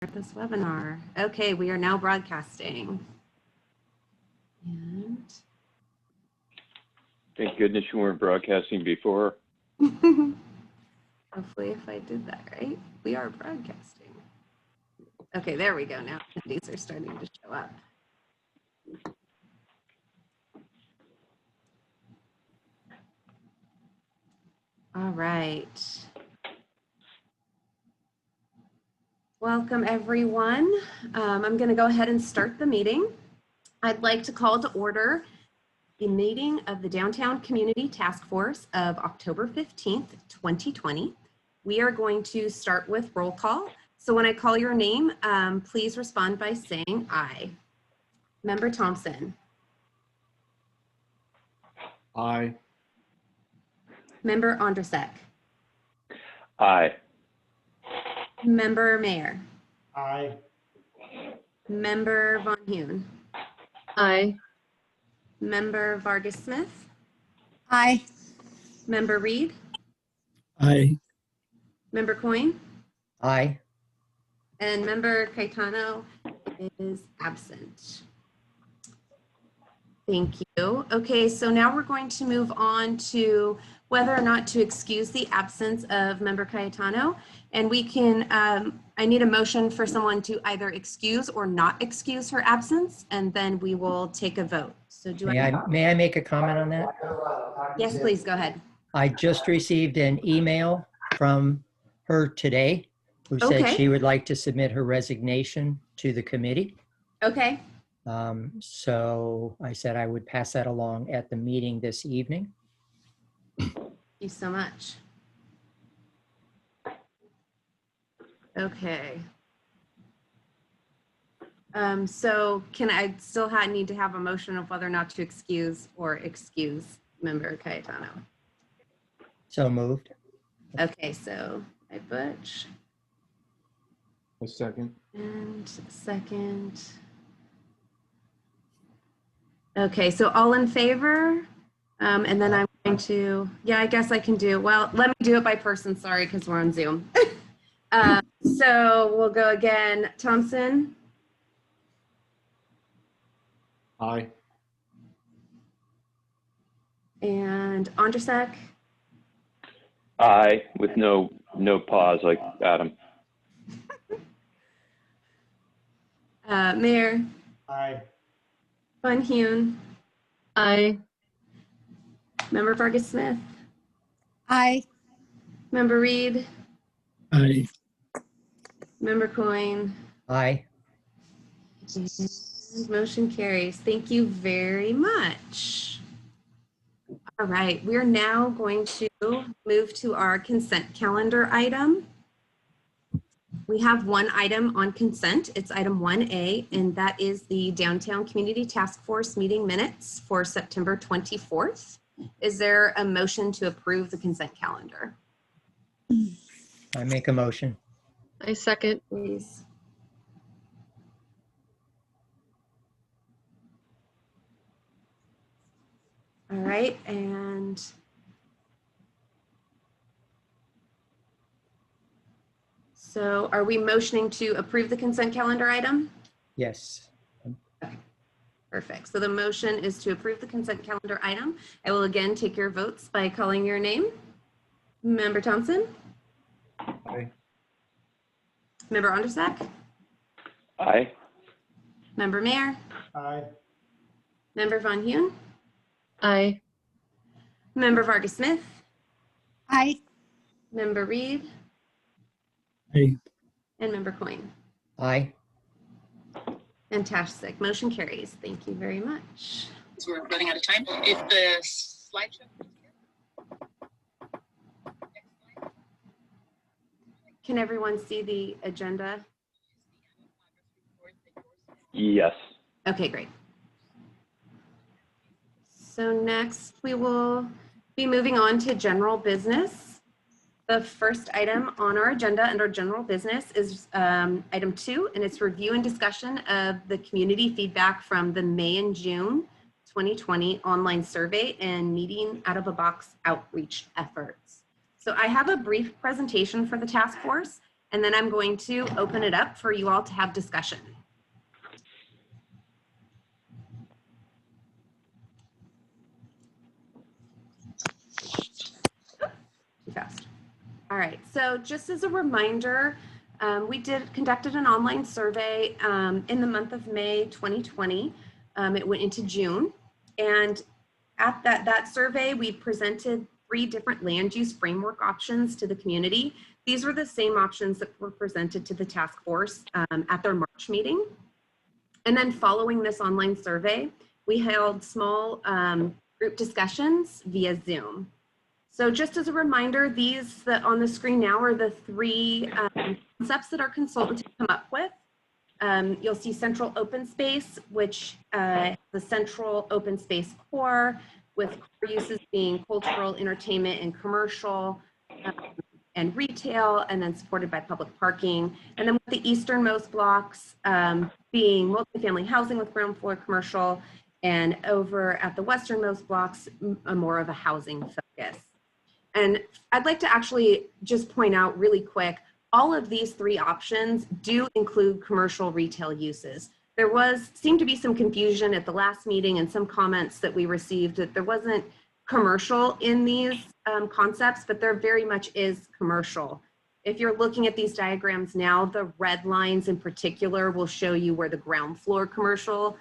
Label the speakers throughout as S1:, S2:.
S1: This webinar. Okay, we are now broadcasting. And
S2: thank goodness you weren't broadcasting before.
S1: hopefully if I did that right, we are broadcasting. Okay, there we go. Now attendees are starting to show up. All right. Welcome everyone. I'm going to go ahead and start the meeting. I'd like to call to order the meeting of the Downtown Community Task Force of October 15th, 2020. We are going to start with roll call. So when I call your name, please respond by saying aye. Member Thompson.
S3: Aye.
S1: Member Ondrasek.
S2: Aye.
S1: Member Mayer.
S3: Aye.
S1: Member Von Hune.
S4: Aye.
S1: Member Vargas Smith.
S4: Aye.
S1: Member Reed.
S3: Aye.
S1: Member Coyne.
S4: Aye.
S1: And Member Cayetano is absent. Thank you. Okay, so now we're going to move on to whether or not to excuse the absence of Member Cayetano. And we can, I need a motion for someone to either excuse or not excuse her absence, and then we will take a vote. So
S4: May I make a comment on that?
S1: Yes, please, go ahead.
S4: I just received an email from her today who said
S1: Okay.
S4: she would like to submit her resignation to the committee.
S1: Okay,
S4: So I said I would pass that along at the meeting this evening.
S1: thank you so much. Okay. So can I still need to have a motion of whether or not to excuse or excuse Member Cayetano?
S4: So moved.
S1: Okay, so I Butch
S3: A second.
S1: and second. Okay, so all in favor? And then I'm going to, yeah, I guess I can do, well, let me do it by person, sorry, because we're on Zoom. So we'll go again. Thompson,
S3: Aye.
S1: and Ondrasek,
S2: Aye, with no pause like Adam.
S1: Mayor,
S3: Aye.
S1: Von Hune,
S4: Aye.
S1: Member Vargas Smith,
S4: Aye.
S1: Member Reed,
S3: Aye.
S1: Member Coyne,
S4: Aye.
S1: and motion carries. Thank you very much. All right, we're now going to move to our consent calendar item. We have one item on consent. It's item 1A, and that is the Downtown Community Task Force meeting minutes for September 24th. Is there a motion to approve the consent calendar?
S4: I make a motion.
S5: I second.
S1: Please. All right, and so are we motioning to approve the consent calendar item?
S4: Yes.
S1: Perfect. So the motion is to approve the consent calendar item. I will again take your votes by calling your name. Member Thompson?
S3: Aye.
S1: Member Ondrasek?
S2: Aye.
S1: Member Mayer?
S3: Aye.
S1: Member Von Hune?
S5: Aye.
S1: Member Vargas Smith?
S4: Aye.
S1: Member Reed?
S3: Aye.
S1: And Member Coyne?
S4: Aye.
S1: Fantastic. Motion carries. Thank you very much.
S6: So we're running out of time. If the slideshow.
S1: Can everyone see the agenda?
S2: Yes.
S1: Okay, great. So next we will be moving on to general business. The first item on our agenda under general business is item 2, and it's review and discussion of the community feedback from the May and June 2020 online survey and meeting out of a box outreach efforts. So I have a brief presentation for the task force, and then I'm going to open it up for you all to have discussion. Too fast. All right, so just as a reminder, we conducted an online survey in the month of May 2020. It went into June, and at that survey, we presented 3 different land use framework options to the community. These were the same options that were presented to the task force at their March meeting. And then following this online survey, we held small group discussions via Zoom. So just as a reminder, these that on the screen now are the 3 concepts that our consultants have come up with. You'll see central open space, which the central open space core, with core uses being cultural, entertainment, and commercial, and retail, and then supported by public parking. And then with the easternmost blocks being multifamily housing with ground floor commercial, and over at the westernmost blocks, more of a housing focus. And I'd like to actually just point out really quick, all of these 3 options do include commercial retail uses. There seemed to be some confusion at the last meeting and some comments that we received that there wasn't commercial in these concepts, but there very much is commercial. If you're looking at these diagrams now, the red lines in particular will show you where the ground floor commercial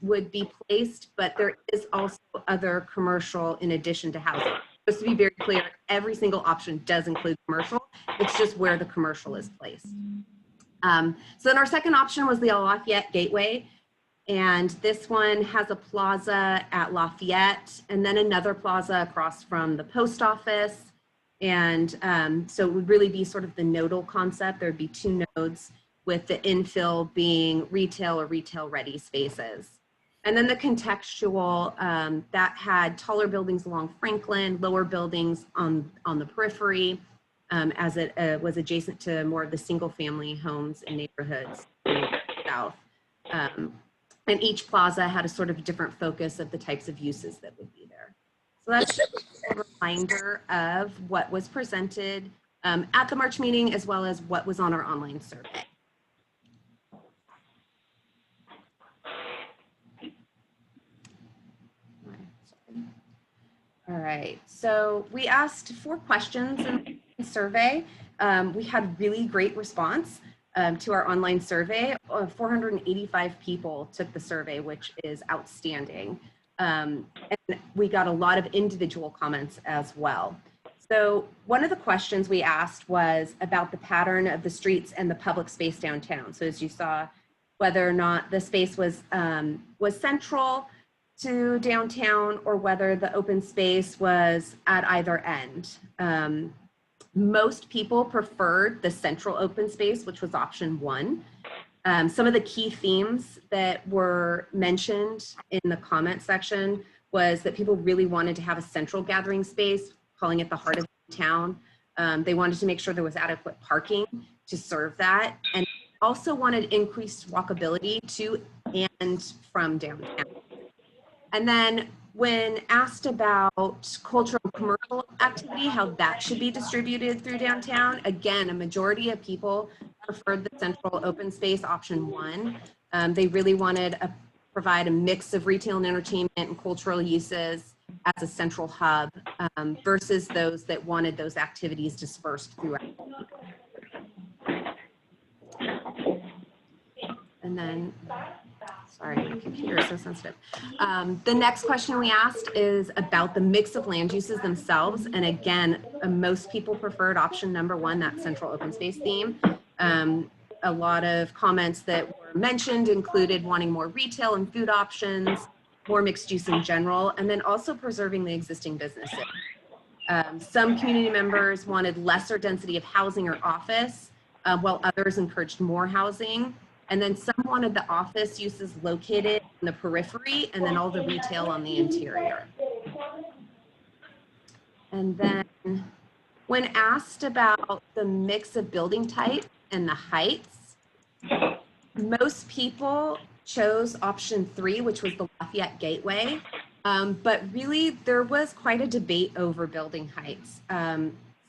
S1: would be placed, but there is also other commercial in addition to housing. Just to be very clear, every single option does include commercial. It's just where the commercial is placed. So then our second option was the Lafayette Gateway. And this one has a plaza at Lafayette and then another plaza across from the post office. And so it would really be sort of the nodal concept. There'd be 2 nodes with the infill being retail or retail ready spaces. And then the contextual that had taller buildings along Franklin, lower buildings on the periphery, as it was adjacent to more of the single family homes and neighborhoods in the south. And each plaza had a sort of different focus of the types of uses that would be there. So that's just a reminder of what was presented at the March meeting, as well as what was on our online survey. All right, so we asked 4 questions in the survey. We had really great response to our online survey. 485 people took the survey, which is outstanding. And we got a lot of individual comments as well. So one of the questions we asked was about the pattern of the streets and the public space downtown. So as you saw, whether or not the space was central to downtown or whether the open space was at either end. Most people preferred the central open space, which was option 1. Some of the key themes that were mentioned in the comment section was that people really wanted to have a central gathering space, calling it the heart of town. They wanted to make sure there was adequate parking to serve that, and also wanted increased walkability to and from downtown. And then when asked about cultural and commercial activity, how that should be distributed through downtown, again, a majority of people preferred the central open space option 1. They really wanted to provide a mix of retail and entertainment and cultural uses as a central hub versus those that wanted those activities dispersed throughout. And then, sorry, my computer is so sensitive. The next question we asked is about the mix of land uses themselves. And again, most people preferred option number 1, that central open space theme. A lot of comments that were mentioned included wanting more retail and food options, more mixed use in general, and then also preserving the existing businesses. Some community members wanted lesser density of housing or office, while others encouraged more housing. And then some wanted the office uses located in the periphery and then all the retail on the interior. And then when asked about the mix of building type and the heights, most people chose option 3, which was the Lafayette Gateway. But really there was quite a debate over building heights.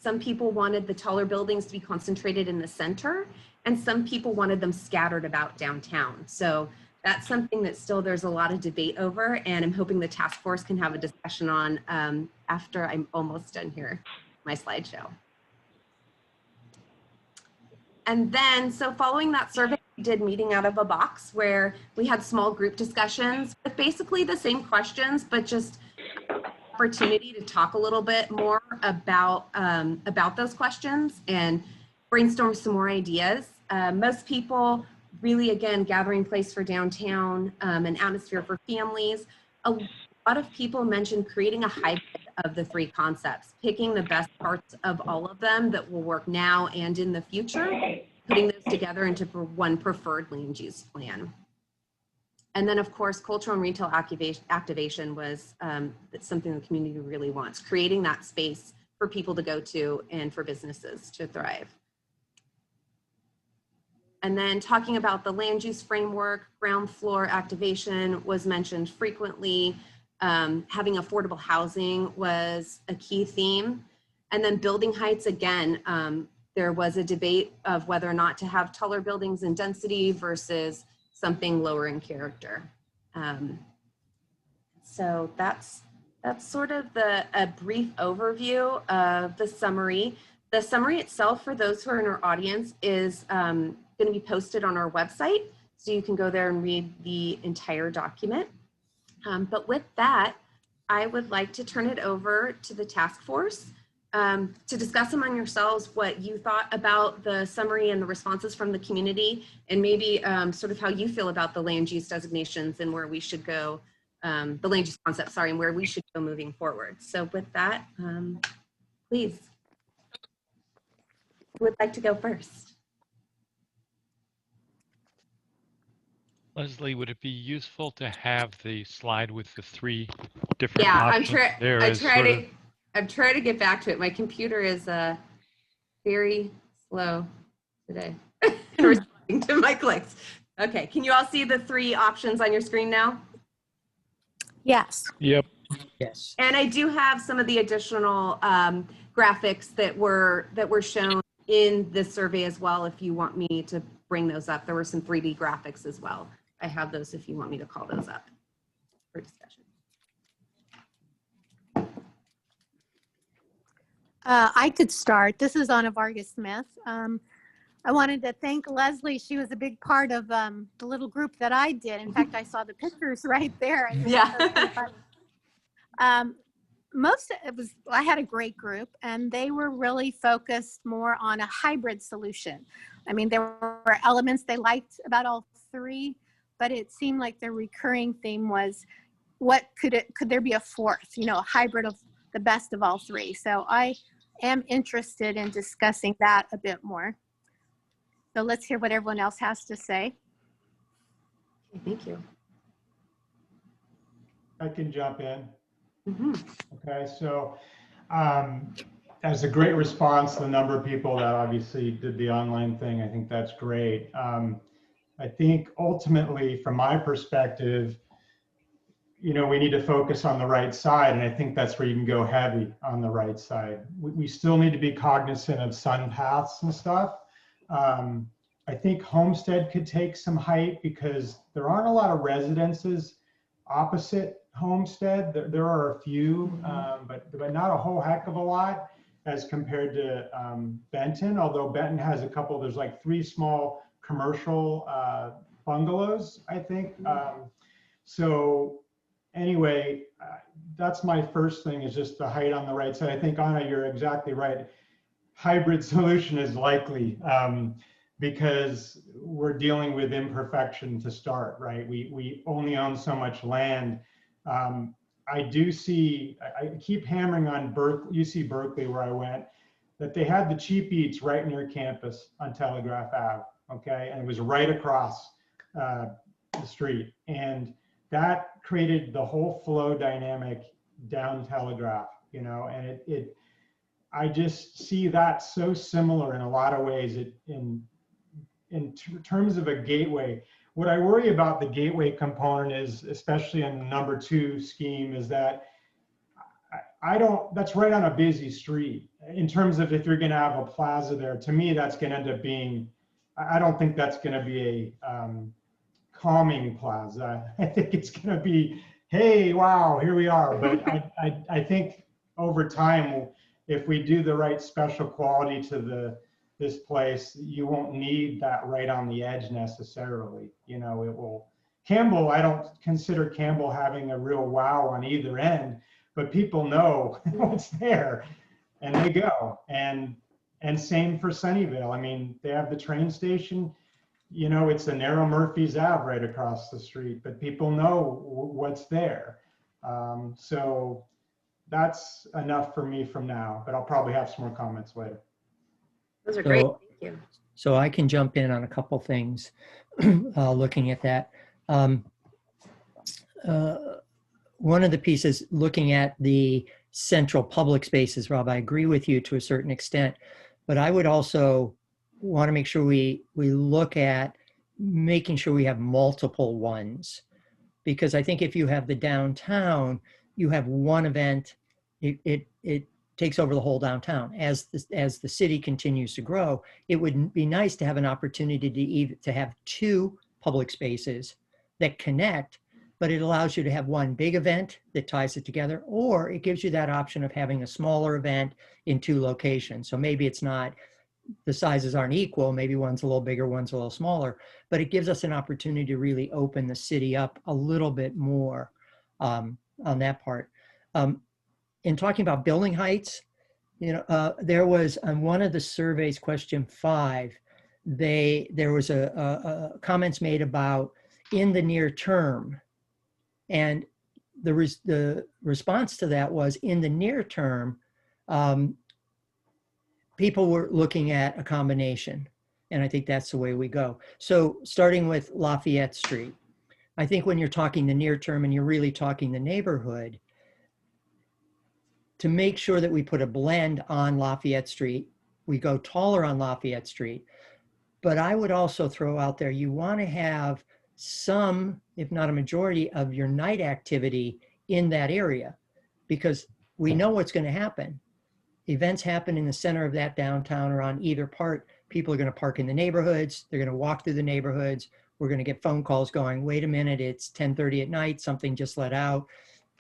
S1: Some people wanted the taller buildings to be concentrated in the center, and some people wanted them scattered about downtown. So that's something that still there's a lot of debate over, and I'm hoping the task force can have a discussion on after I'm almost done here, my slideshow. And then, so following that survey, we did meeting out of a box where we had small group discussions with basically the same questions, but just opportunity to talk a little bit more about those questions and brainstorm some more ideas. Most people really, again, gathering place for downtown, an atmosphere for families. A lot of people mentioned creating a hybrid of the three concepts, picking the best parts of all of them that will work now and in the future, putting those together into one preferred land use plan. And then, of course, cultural and retail activation was something the community really wants, creating that space for people to go to and for businesses to thrive. And then talking about the land use framework, ground floor activation was mentioned frequently. Having affordable housing was a key theme. And then building heights, again, there was a debate of whether or not to have taller buildings in density versus something lower in character. So that's sort of a brief overview of the summary. The summary itself, for those who are in our audience, is going to be posted on our website, so you can go there and read the entire document. But with that, I would like to turn it over to the task force to discuss among yourselves what you thought about the summary and the responses from the community, and maybe sort of how you feel about the land use designations and where we should go, the land use concept, sorry, and where we should go moving forward. So with that, please, who would like to go first?
S7: Leslie, would it be useful to have the slide with the three different
S1: Yeah,
S7: options?
S1: I'm trying to get back to it. My computer is very slow today in responding to my clicks. Okay, can you all see the three options on your screen now?
S8: Yes.
S7: Yep.
S4: Yes.
S1: And I do have some of the additional graphics that were shown in this survey as well, if you want me to bring those up. There were some 3D graphics as well. I have those if you want me to call those up for discussion.
S8: I could start. This is Anna Vargas Smith. I wanted to thank Leslie. She was a big part of the little group that I did. In fact, I saw the pictures right there. I think
S1: Yeah.
S8: I had a great group, and they were really focused more on a hybrid solution. I mean, there were elements they liked about all three, but it seemed like the recurring theme was, could there be a fourth, a hybrid of the best of all three? So I am interested in discussing that a bit more. So let's hear what everyone else has to say.
S1: Thank you.
S3: I can jump in.
S1: Mm-hmm.
S3: Okay, so as a great response to the number of people that obviously did the online thing, I think that's great. I think ultimately, from my perspective, we need to focus on the right side, and I think that's where you can go heavy on the right side. We still need to be cognizant of sun paths and stuff. I think Homestead could take some height because there aren't a lot of residences opposite Homestead. There are a few, but not a whole heck of a lot as compared to Benton, although Benton has a couple, there's like 3 small commercial bungalows, I think. So anyway, that's my first thing, is just the height on the right side. I think, Anna, you're exactly right. Hybrid solution is likely because we're dealing with imperfection to start, right? We only own so much land. I keep hammering on UC Berkeley, where I went, that they had the cheap eats right near campus on Telegraph Ave, okay? And it was right across the street. And that created the whole flow dynamic down Telegraph, and I just see that so similar in a lot of ways in terms of a gateway. What I worry about the gateway component is, especially in the number 2 scheme, is that that's right on a busy street. In terms of if you're going to have a plaza there, to me, that's going to end up being, I don't think that's going to be a calming plaza. I think it's going to be, hey, wow, here we are. But I think over time, if we do the right special quality to this place, you won't need that right on the edge necessarily. You know, it will. Campbell, I don't consider Campbell having a real wow on either end, but people know what's there and they go. And same for Sunnyvale. I mean, they have the train station, you know, it's a narrow Murphy's Ave right across the street, but people know what's there. So that's enough for me from now, but I'll probably have some more comments later.
S1: Those are great. Thank you.
S4: So I can jump in on a couple things looking at that. One of the pieces looking at the central public spaces, Rob, I agree with you to a certain extent, but I would also want to make sure we look at making sure we have multiple ones, because I think if you have the downtown, you have one event, it takes over the whole downtown. As the city continues to grow, it would be nice to have an opportunity to have two public spaces that connect, but it allows you to have one big event that ties it together, or it gives you that option of having a smaller event in two locations. So maybe it's not, the sizes aren't equal, maybe one's a little bigger, one's a little smaller, but it gives us an opportunity to really open the city up a little bit more on that part. In talking about building heights, you know, there was on one of the surveys, question 5, there was a comments made about in the near term, and the response to that was in the near term, people were looking at a combination, and I think that's the way we go. So starting with Lafayette Street, I think when you're talking the near term and you're really talking the neighborhood, to make sure that we put a blend on Lafayette Street, we go taller on Lafayette Street, but I would also throw out there, you want to have some, if not a majority, of your night activity in that area, because we know what's going to happen. Events happen in the center of that downtown or on either part. People are going to park in the neighborhoods. They're going to walk through the neighborhoods. We're going to get phone calls going, wait a minute, it's 10:30 at night, something just let out.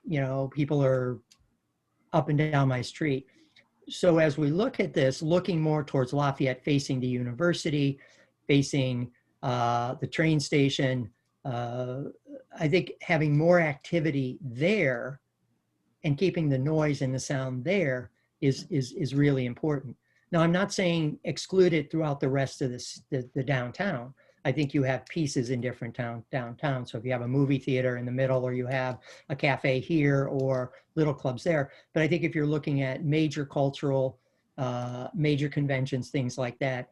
S4: You know, people are up and down my street. So as we look at this, looking more towards Lafayette, facing the university, facing the train station, I think having more activity there and keeping the noise and the sound there is really important. Now, I'm not saying exclude it throughout the rest of the downtown. I think you have pieces in different downtown. So if you have a movie theater in the middle, or you have a cafe here or little clubs there. But I think if you're looking at major cultural, major conventions, things like that,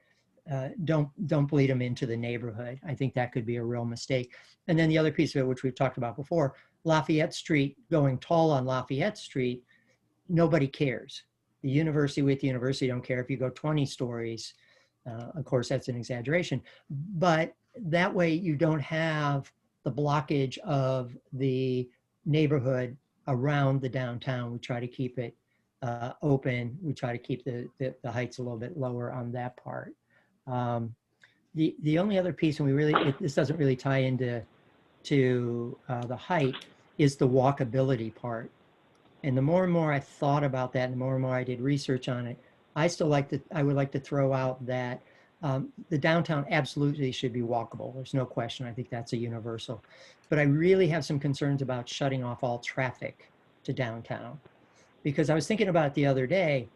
S4: don't bleed them into the neighborhood. I think that could be a real mistake. And then the other piece of it, which we've talked about before, Lafayette Street, going tall on Lafayette Street, nobody cares. The university don't care if you go 20 stories. Of course, that's an exaggeration, but that way you don't have the blockage of the neighborhood around the downtown. We try to keep it open. We try to keep the heights a little bit lower on that part. The only other piece, and this doesn't really tie into the height, is the walkability part. And the more and more I thought about that, and the more and more I did research on it, I would like to throw out that the downtown absolutely should be walkable. There's no question. I think that's a universal. But I really have some concerns about shutting off all traffic to downtown, because I was thinking about it the other day.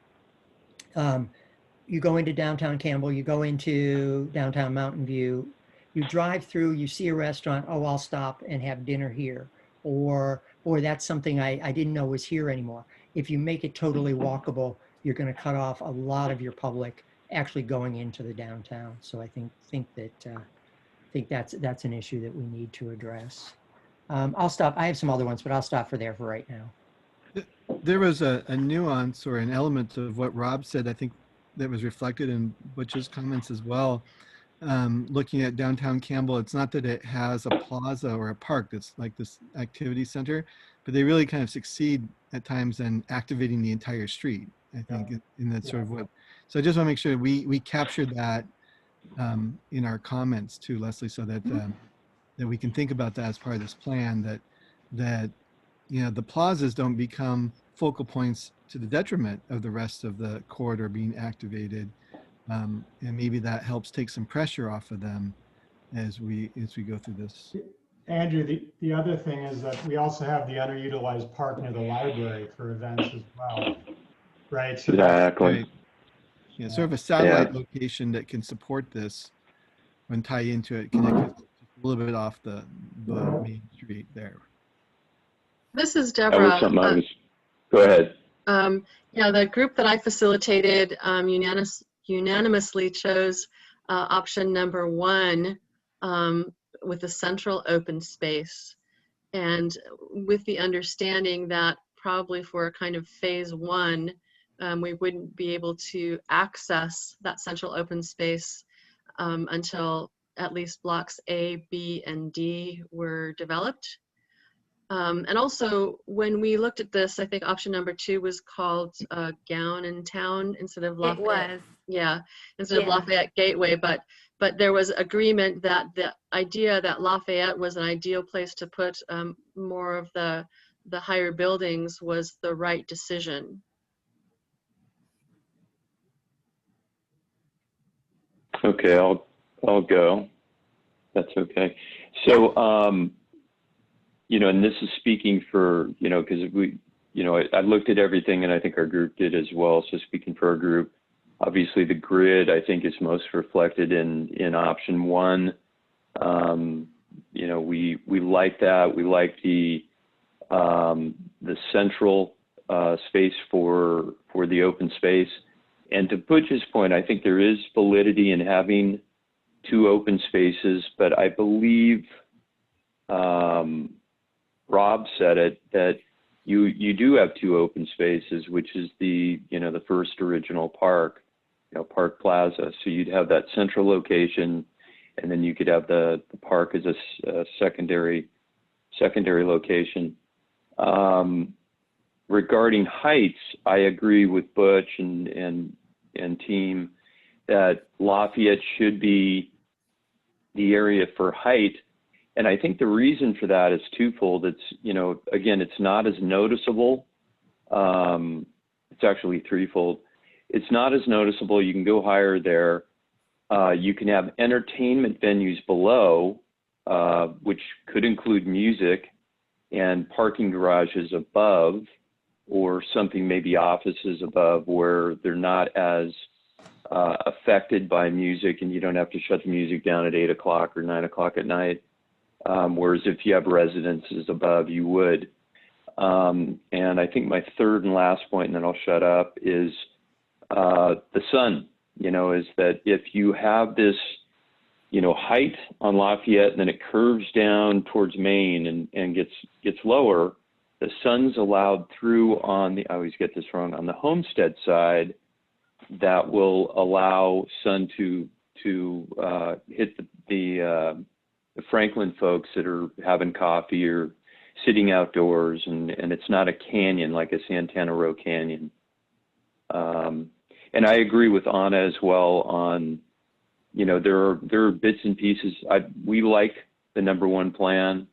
S4: You go into downtown Campbell, you go into downtown Mountain View, you drive through, you see a restaurant, oh, I'll stop and have dinner here. Or that's something I didn't know was here anymore. If you make it totally walkable, you're going to cut off a lot of your public actually going into the downtown. So I think that's an issue that we need to address. I'll stop. I have some other ones, but I'll stop for right now.
S9: There was a nuance or an element of what Rob said, I think, that was reflected in Butch's comments as well. looking at downtown Campbell, it's not that it has a plaza or a park that's like this activity center, but they really kind of succeed at times in activating the entire street, I think, in that sort of what. So I just want to make sure we captured that in our comments too, Leslie, so that that we can think about that as part of this plan, that you know, the plazas don't become focal points to the detriment of the rest of the corridor being activated. And maybe that helps take some pressure off of them as we go through this.
S3: Andrew, the other thing is that we also have the underutilized park near the library for events as well, right? So
S2: Exactly.
S9: Right. Yeah, sort of a satellite location that can support this when tie into it, connect it a little bit off the main street there.
S5: This is
S2: That
S5: Deborah.
S2: was something I was, go ahead.
S5: Yeah, the group that I facilitated unanimously chose option number 1 with a central open space, and with the understanding that probably for a kind of phase 1, we wouldn't be able to access that central open space until at least blocks A, B, and D were developed. And also, when we looked at this, I think option number 2 was called Gown in Town instead of Lafayette.
S1: It was.
S5: Yeah, instead of Lafayette Gateway. But there was agreement that the idea that Lafayette was an ideal place to put more of the higher buildings was the right decision.
S2: Okay, I'll go. That's okay. So, you know, and this is speaking for, you know, because we, you know, I looked at everything and I think our group did as well. So speaking for our group, obviously the grid, I think, is most reflected in option 1. You know, we like that. We like the central space for the open space. And to Butch's point, I think there is validity in having 2 open spaces, but I believe Rob said it, that you do have 2 open spaces, which is the, you know, the first original park, you know, Park Plaza. So you'd have that central location, and then you could have the park as a secondary location. Regarding heights, I agree with Butch and team that Lafayette should be the area for height. And I think the reason for that is twofold. It's, you know, again, it's not as noticeable. It's actually threefold. It's not as noticeable. You can go higher there. You can have entertainment venues below, which could include music, and parking garages above, or something, maybe offices above, where they're not as affected by music, and you don't have to shut the music down at 8 o'clock or 9 o'clock at night. Whereas if you have residences above, you would. And I think my third and last point, and then I'll shut up, is the sun, you know, is that if you have this, you know, height on Lafayette, and then it curves down towards Maine and gets lower, the sun's allowed through on the, I always get this wrong, on the Homestead side, that will allow sun to hit the Franklin folks that are having coffee or sitting outdoors, and it's not a canyon like a Santana Row Canyon. And I agree with Anna as well on, you know, there are bits and pieces. We like the number 1 plan,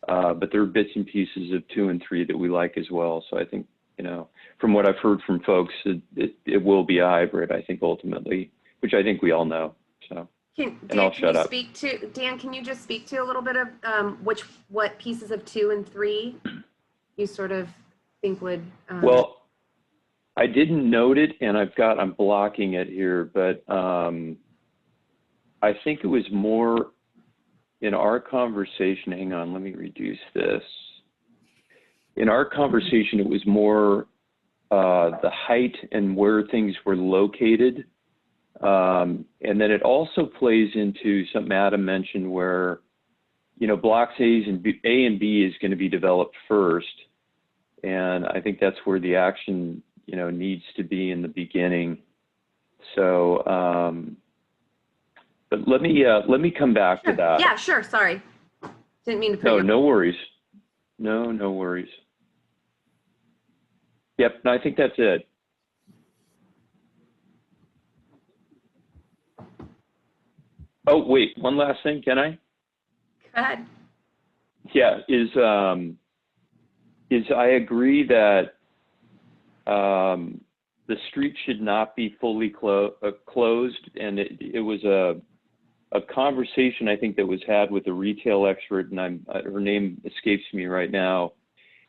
S2: but there are bits and pieces of 2 and 3 that we like as well. So I think, you know, from what I've heard from folks, it will be a hybrid, I think, ultimately, which I think we all know. So.
S1: Dan, can you just speak to a little bit of what pieces of 2 and 3 you sort of think would?
S2: Well, I didn't note it, and I'm blocking it here, but I think it was more in our conversation. Hang on, let me reduce this. In our conversation, it was more the height and where things were located. And then it also plays into something Adam mentioned where, you know, blocks A and B is going to be developed first. And I think that's where the action, you know, needs to be in the beginning. So But let me come back to that.
S1: Yeah, sure. Sorry. Didn't mean to put
S2: No,
S1: you.
S2: no worries. No worries. Yep, no, I think that's it. Oh, wait, one last thing, can I?
S1: Go ahead.
S2: Yeah, is I agree that the street should not be fully closed, and it was a conversation I think that was had with a retail expert, and her name escapes me right now,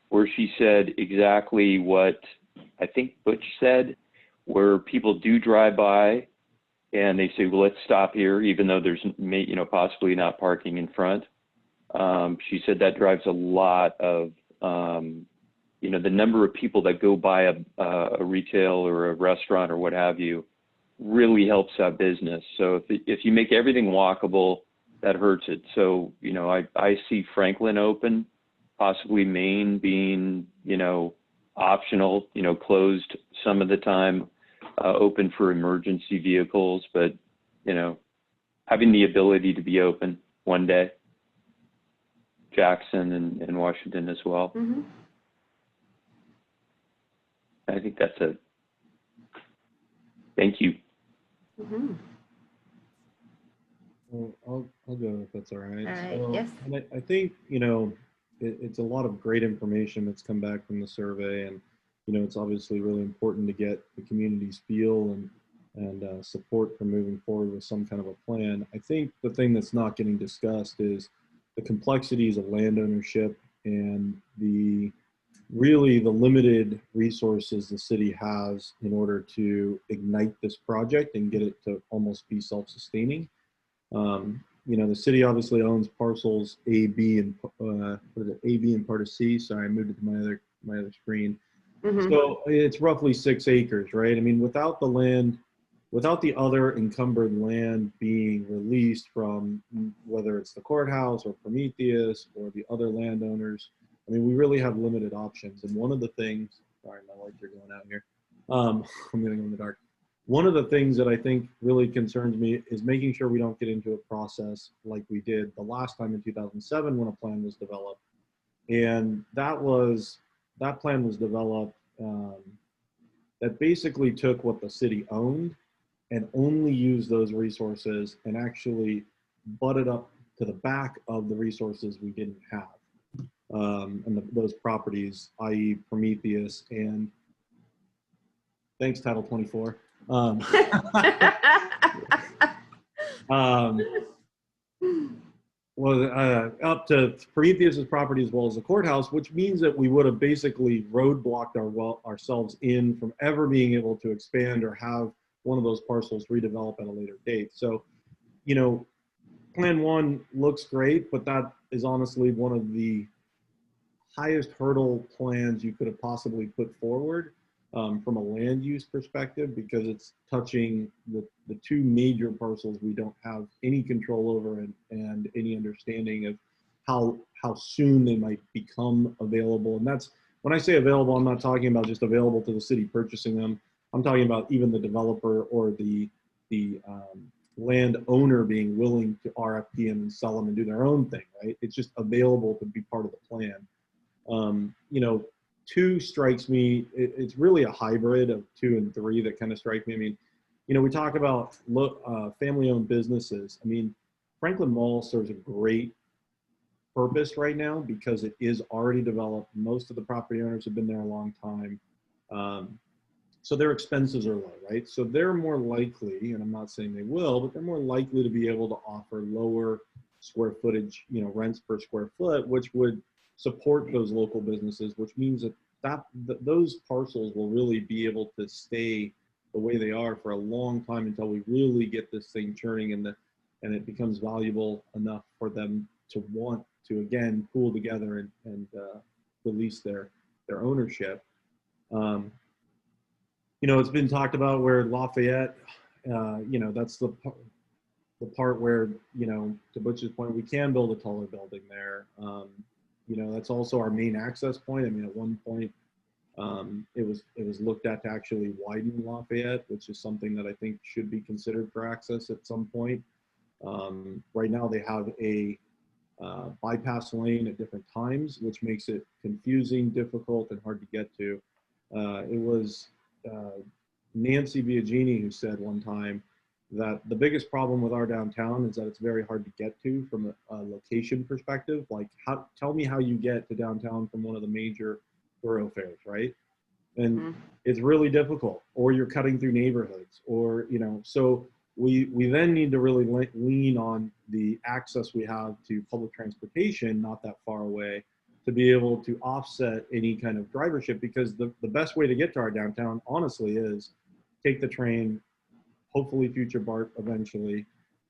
S2: where she said exactly what I think Butch said, where people do drive by and they say, well, let's stop here, even though there's possibly not parking in front. She said that drives a lot of the number of people that go by a retail or a restaurant or what have you really helps that business. So if you make everything walkable, that hurts it. So, I see Franklin open, possibly Maine being, optional, closed some of the time, open for emergency vehicles, but, having the ability to be open one day. Jackson and Washington as well.
S1: Mm-hmm.
S2: I think that's it. Thank you.
S1: Mm-hmm.
S10: Well, I'll go if that's all right.
S1: All right,
S10: So,
S1: yes.
S10: and I think, it's a lot of great information that's come back from the survey, and, it's obviously really important to get the community's feel and support for moving forward with some kind of a plan. I think the thing that's not getting discussed is the complexities of land ownership and the limited resources the city has in order to ignite this project and get it to almost be self-sustaining. The city obviously owns parcels A, B, and A, B, and part of C. Sorry, I moved it to my other screen.
S1: Mm-hmm.
S10: So it's roughly 6 acres, right? I mean, without the land, without the other encumbered land being released from whether it's the courthouse or Prometheus or the other landowners, I mean, we really have limited options. And one of the things, sorry, my lights are going out here. I'm going to go in the dark. One of the things that I think really concerns me is making sure we don't get into a process like we did the last time in 2007 when a plan was developed. And that plan was developed that basically took what the city owned and only used those resources and actually butted up to the back of the resources we didn't have. And those properties, i.e. Prometheus and thanks, Title 24. Up to Prometheus's property as well as the courthouse, which means that we would have basically roadblocked ourselves in from ever being able to expand or have one of those parcels redevelop at a later date. So, Plan 1 looks great, but that is honestly one of the highest hurdle plans you could have possibly put forward from a land use perspective, because it's touching the two major parcels we don't have any control over and any understanding of how soon they might become available. And that's, when I say available, I'm not talking about just available to the city purchasing them. I'm talking about even the developer or the landowner being willing to RFP and sell them and do their own thing, right? It's just available to be part of the plan. 2 strikes me, it's really a hybrid of 2 and 3 that kind of strike me. I mean, we talk about family-owned businesses. I mean, Franklin Mall serves a great purpose right now because it is already developed. Most of the property owners have been there a long time. So their expenses are low, right? So they're more likely, and I'm not saying they will, but they're more likely to be able to offer lower square footage, rents per square foot, which would support those local businesses, which means that those parcels will really be able to stay the way they are for a long time until we really get this thing churning and it becomes valuable enough for them to want to again pool together and release their ownership. It's been talked about where Lafayette, that's the part where, to Butch's point, we can build a taller building there. That's also our main access point. I mean, at one point, it was looked at to actually widen Lafayette, which is something that I think should be considered for access at some point. Right now they have a bypass lane at different times, which makes it confusing, difficult, and hard to get to. It was Nancy Biagini who said one time that the biggest problem with our downtown is that it's very hard to get to from a location perspective. Like, tell me how you get to downtown from one of the major thoroughfares, right? And it's really difficult, or you're cutting through neighborhoods, or, you know, so we then need to really lean on the access we have to public transportation not that far away to be able to offset any kind of drivership, because the best way to get to our downtown, honestly, is take the train, hopefully future BART eventually,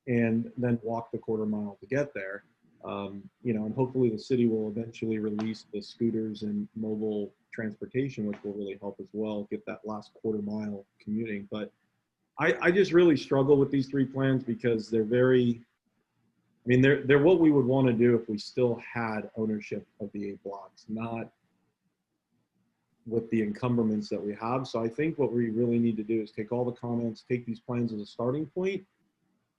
S10: and then walk the quarter mile to get there. You know, and hopefully the city will eventually release the scooters and mobile transportation, which will really help as well, get that last quarter mile commuting. But I just really struggle with these three plans because they're very, I mean, they're what we would want to do if we still had ownership of the 8 blocks, not with the encumbrance that we have. So I think what we really need to do is take all the comments, take these plans as a starting point,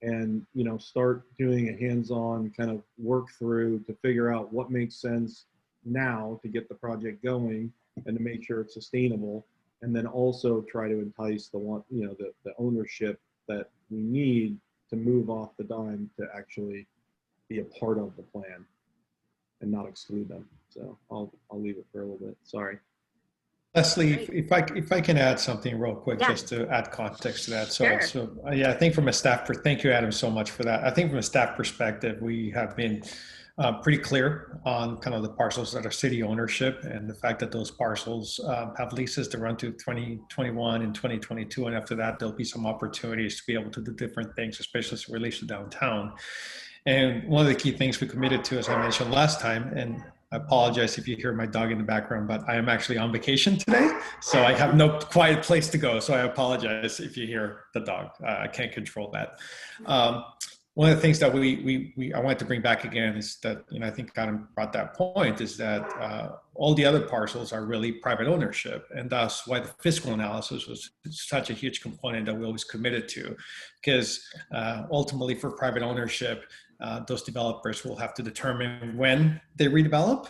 S10: and, you know, start doing a hands-on kind of work through to figure out what makes sense now to get the project going and to make sure it's sustainable, and then also try to entice the one, you know, the ownership that we need to move off the dime to actually be a part of the plan and not exclude them. So I'll leave it for a little bit. Sorry.
S11: Leslie, if I can add something real quick, just to add context to that. So, yeah, I think from a staff, thank you, Adam, so much for that. I think from a staff perspective, we have been pretty clear on kind of the parcels that are city ownership, and the fact that those parcels have leases to run to 2021 and 2022. And after that, there'll be some opportunities to be able to do different things, especially as it relates to downtown. And one of the key things we committed to, as I mentioned last time, and I apologize if you hear my dog in the background, but I am actually on vacation today, so I have no quiet place to go. So I apologize if you hear the dog. I can't control that. One of the things that I wanted to bring back again is that, you know, I think Adam brought that point, is that all the other parcels are really private ownership, and thus why the fiscal analysis was such a huge component that we always committed to, because ultimately for private ownership, those developers will have to determine when they redevelop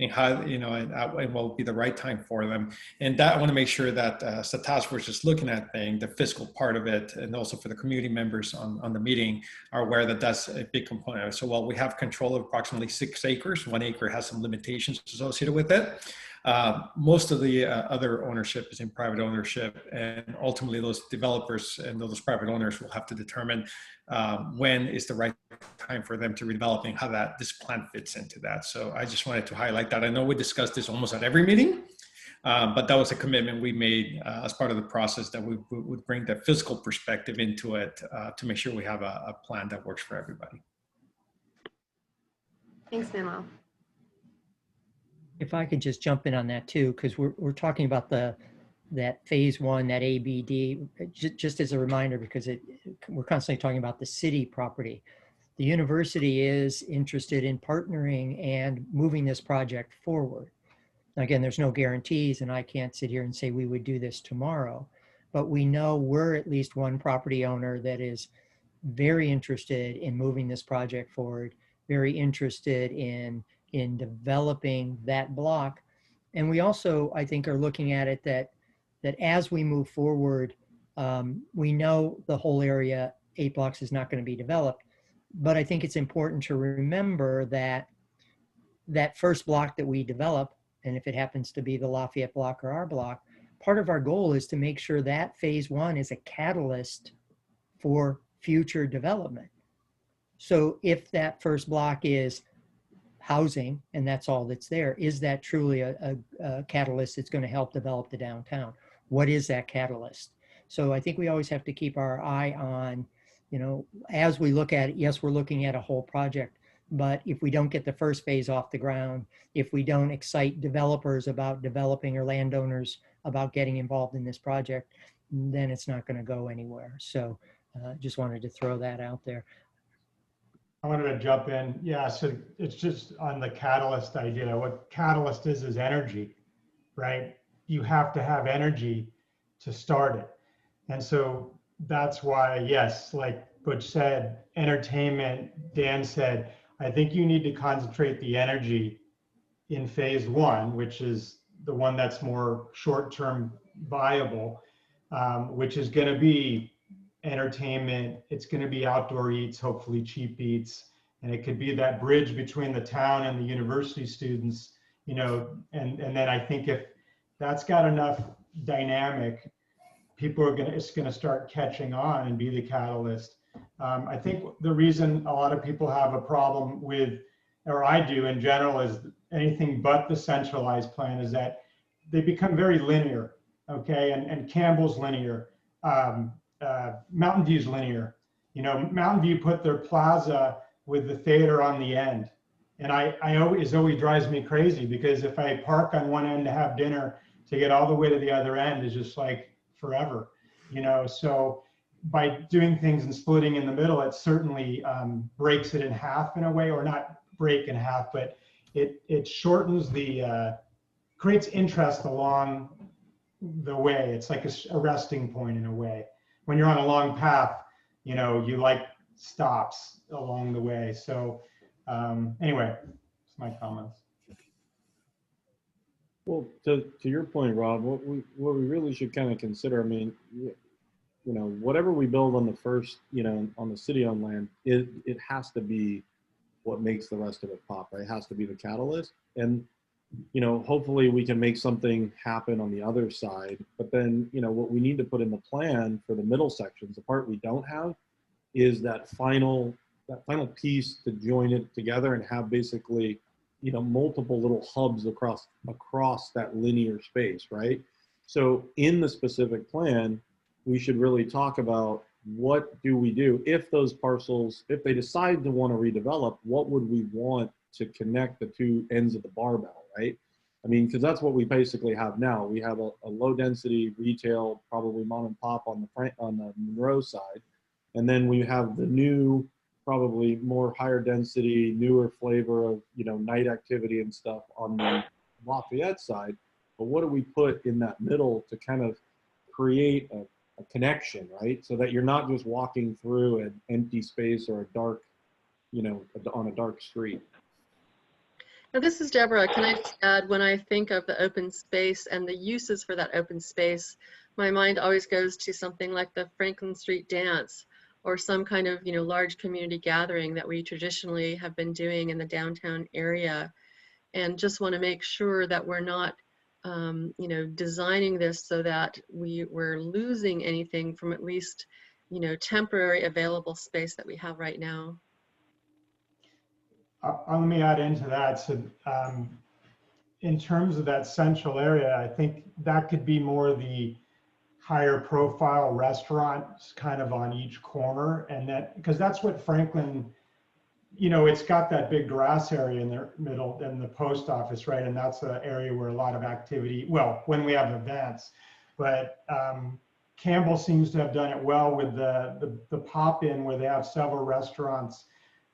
S11: and how, you know, and what will be the right time for them. And that I want to make sure that the task force is looking at the fiscal part of it, and also for the community members on the meeting are aware that that's a big component. So while we have control of approximately 6 acres, 1 acre has some limitations associated with it. Most of the other ownership is in private ownership, and ultimately those developers and those private owners will have to determine when is the right time for them to redevelop and how this plan fits into that. So I just wanted to highlight that. I know we discussed this almost at every meeting, but that was a commitment we made as part of the process, that we would bring the fiscal perspective into it to make sure we have a plan that works for everybody.
S1: Thanks, Manuel.
S4: If I could just jump in on that too, because we're talking about that phase 1, that ABD, just as a reminder, because we're constantly talking about the city property. The university is interested in partnering and moving this project forward. Now, again, there's no guarantees, and I can't sit here and say we would do this tomorrow, but we know we're at least one property owner that is very interested in moving this project forward, very interested in developing that block. And we also, I think, are looking at it that as we move forward, we know the whole area, 8 blocks, is not going to be developed. But I think it's important to remember that that first block that we develop, and if it happens to be the Lafayette block or our block, part of our goal is to make sure that phase 1 is a catalyst for future development. So if that first block is housing and that's all that's there, is that truly a catalyst that's going to help develop the downtown? What is that catalyst? So I think we always have to keep our eye on, you know, as we look at it, yes, we're looking at a whole project, but if we don't get the first phase off the ground, if we don't excite developers about developing or landowners about getting involved in this project, then it's not going to go anywhere. So just wanted to throw that out there.
S3: I wanted to jump in. Yeah, so it's just on the catalyst idea. What catalyst is energy, right? You have to have energy to start it. And so that's why, yes, like Butch said entertainment, Dan said, I think you need to concentrate the energy in phase one, which is the one that's more short-term viable, which is going to be entertainment. It's going to be outdoor eats, hopefully cheap eats, and it could be that bridge between the town and the university students, you know, and then I think if that's got enough dynamic, people are it's going to start catching on and be the catalyst. I think the reason a lot of people have a problem with, or I do in general, is anything but the centralized plan is that they become very linear, okay? And Campbell's linear, Mountain View's linear. You know, Mountain View put their plaza with the theater on the end. And I always drives me crazy, because if I park on one end to have dinner, to get all the way to the other end is just like forever, you know? So by doing things and splitting in the middle, it certainly breaks it in half in a way, or not break in half, but it shortens the, creates interest along the way. It's like a resting point in a way. When you're on a long path, you know, you like stops along the way. So anyway, that's my comments.
S10: Well, to your point, Rob, what we really should kind of consider, I mean, you know, whatever we build on the first, you know, on the city-owned land, it has to be what makes the rest of it pop, right? It has to be the catalyst. And, you know, hopefully we can make something happen on the other side. But then, you know, what we need to put in the plan for the middle sections, the part we don't have, is that final piece to join it together and have basically, you know, multiple little hubs across that linear space, right? So in the specific plan, we should really talk about what do we do if those parcels, if they decide to want to redevelop, what would we want to connect the two ends of the barbell, right? I mean, because that's what we basically have now. We have a low density retail, probably mom and pop on the Monroe side. And then we have the new, probably more higher density, newer flavor of, you know, night activity and stuff on the Lafayette side. But what do we put in that middle to kind of create a connection, right? So that you're not just walking through an empty space or a dark, you know, on a dark street.
S5: Now, this is Deborah. Can I just add, when I think of the open space and the uses for that open space, my mind always goes to something like the Franklin Street Dance, or some kind of, you know, large community gathering that we traditionally have been doing in the downtown area. And just want to make sure that we're not, you know, designing this so that we're losing anything from at least, you know, temporary available space that we have right now.
S3: Let me add into that. So in terms of that central area, I think that could be more the higher profile restaurants kind of on each corner. And that, because that's what Franklin, you know, it's got that big grass area in the middle and the post office, right? And that's an area where a lot of activity, well, when we have events, but Campbell seems to have done it well with the pop-in, where they have several restaurants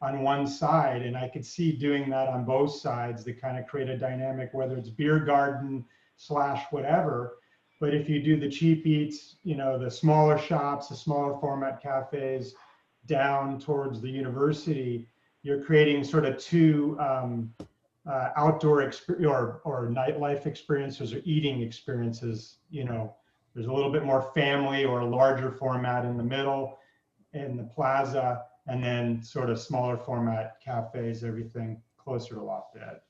S3: on one side. And I could see doing that on both sides to kind of create a dynamic, whether it's beer garden / whatever. But if you do the cheap eats, you know, the smaller shops, the smaller format cafes down towards the university, you're creating sort of two outdoor or nightlife experiences or eating experiences. You know, there's a little bit more family or a larger format in the middle in the plaza, and then sort of smaller format cafes, everything closer to Lafayette.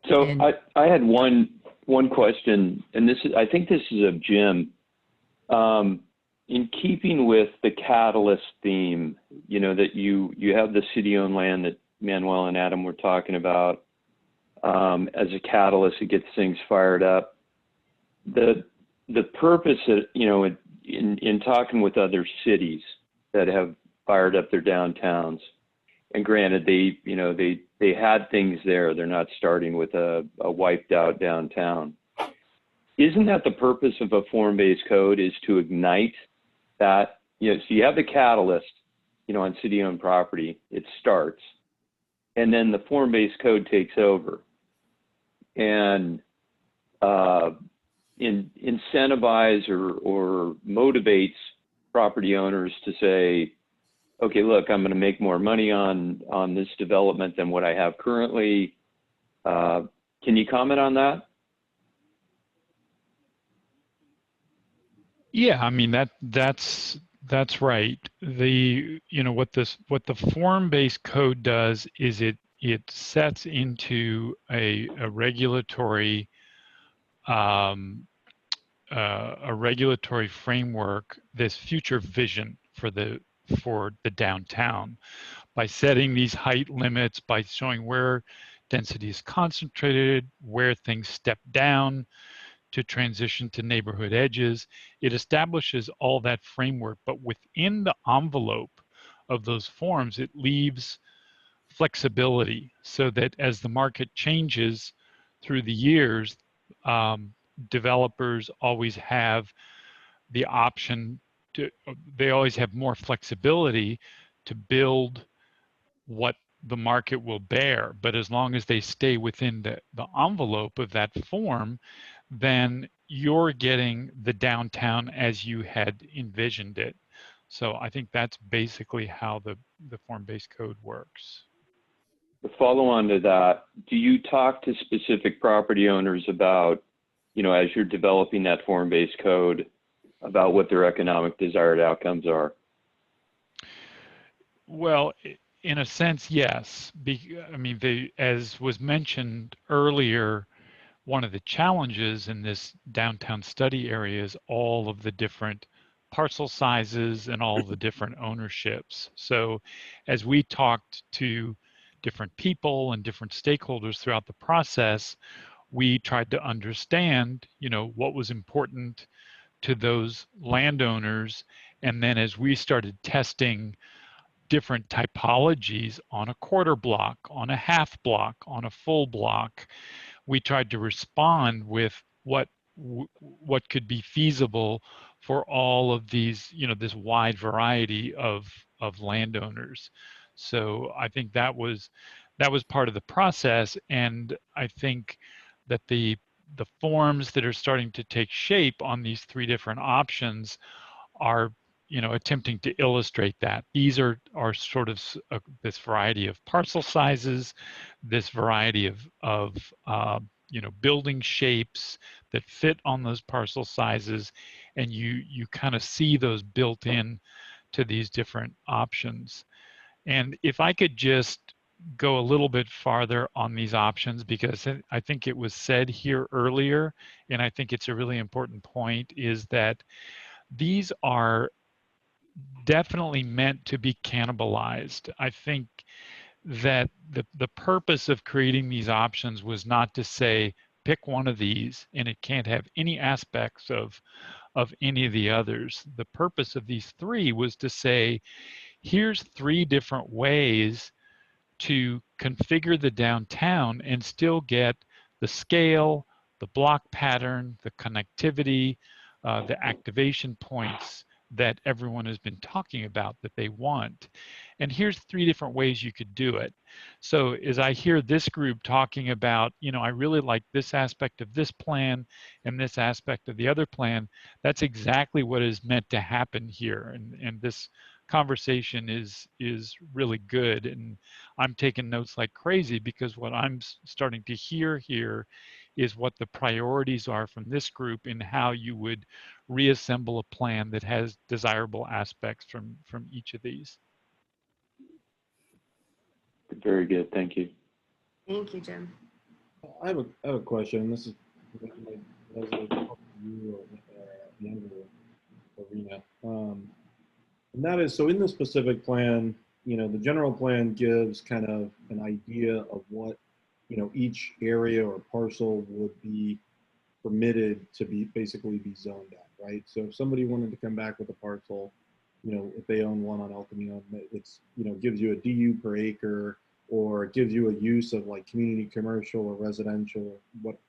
S2: So I had one question, and this is, I think this is of Jim. In keeping with the catalyst theme, you know, that you have the city-owned land that Manuel and Adam were talking about as a catalyst, it gets things fired up. The purpose, you know, in talking with other cities that have fired up their downtowns, and granted, they had things there. They're not starting with a wiped out downtown. Isn't that the purpose of a form-based code, is to ignite that? You know, so you have the catalyst, you know, on city-owned property, it starts, and then the form-based code takes over and incentivize or motivates property owners to say, okay, look, I'm going to make more money on this development than what I have currently. Can you comment on that?
S7: Yeah, I mean that's right. What the form-based code does is it sets into a regulatory framework this future vision for the downtown by setting these height limits, by showing where density is concentrated, where things step down to transition to neighborhood edges. It establishes all that framework, but within the envelope of those forms, it leaves flexibility so that as the market changes through the years, developers always have the option they always have more flexibility to build what the market will bear. But as long as they stay within the envelope of that form, then you're getting the downtown as you had envisioned it. So I think that's basically how the form-based code works.
S2: The follow-on to that, do you talk to specific property owners about, as you're developing that form-based code, about what their economic desired outcomes are?
S7: Well, in a sense, yes. I mean, as was mentioned earlier, one of the challenges in this downtown study area is all of the different parcel sizes and all the different ownerships. So as we talked to different people and different stakeholders throughout the process, we tried to understand, what was important to those landowners. And then as we started testing different typologies on a quarter block, on a half block, on a full block, we tried to respond with what could be feasible for all of these, this wide variety of landowners. So I think that was part of the process, and I think that the forms that are starting to take shape on these three different options are attempting to illustrate that. These are sort of this variety of parcel sizes, this variety of building shapes that fit on those parcel sizes, and you kind of see those built in to these different options. And if I could just go a little bit farther on these options, because I think it was said here earlier, and I think it's a really important point, is that these are definitely meant to be cannibalized. I think that the purpose of creating these options was not to say, pick one of these and it can't have any aspects of any of the others. The purpose of these three was to say, here's three different ways to configure the downtown and still get the scale, the block pattern, the connectivity, the activation points that everyone has been talking about that they want. And here's three different ways you could do it. So as I hear this group talking about, I really like this aspect of this plan and this aspect of the other plan, that's exactly what is meant to happen here. And this conversation is really good, and I'm taking notes like crazy, because what I'm starting to hear here is what the priorities are from this group in how you would reassemble a plan that has desirable aspects from each of these.
S2: Very good, thank you.
S1: Thank you, Jim.
S10: I have a question. This is arena. And that is, so in the specific plan, the general plan gives kind of an idea of what, each area or parcel would be permitted to be basically be zoned at, right? So if somebody wanted to come back with a parcel, if they own one on El Camino, it's, gives you a DU per acre, or it gives you a use of like community commercial or residential,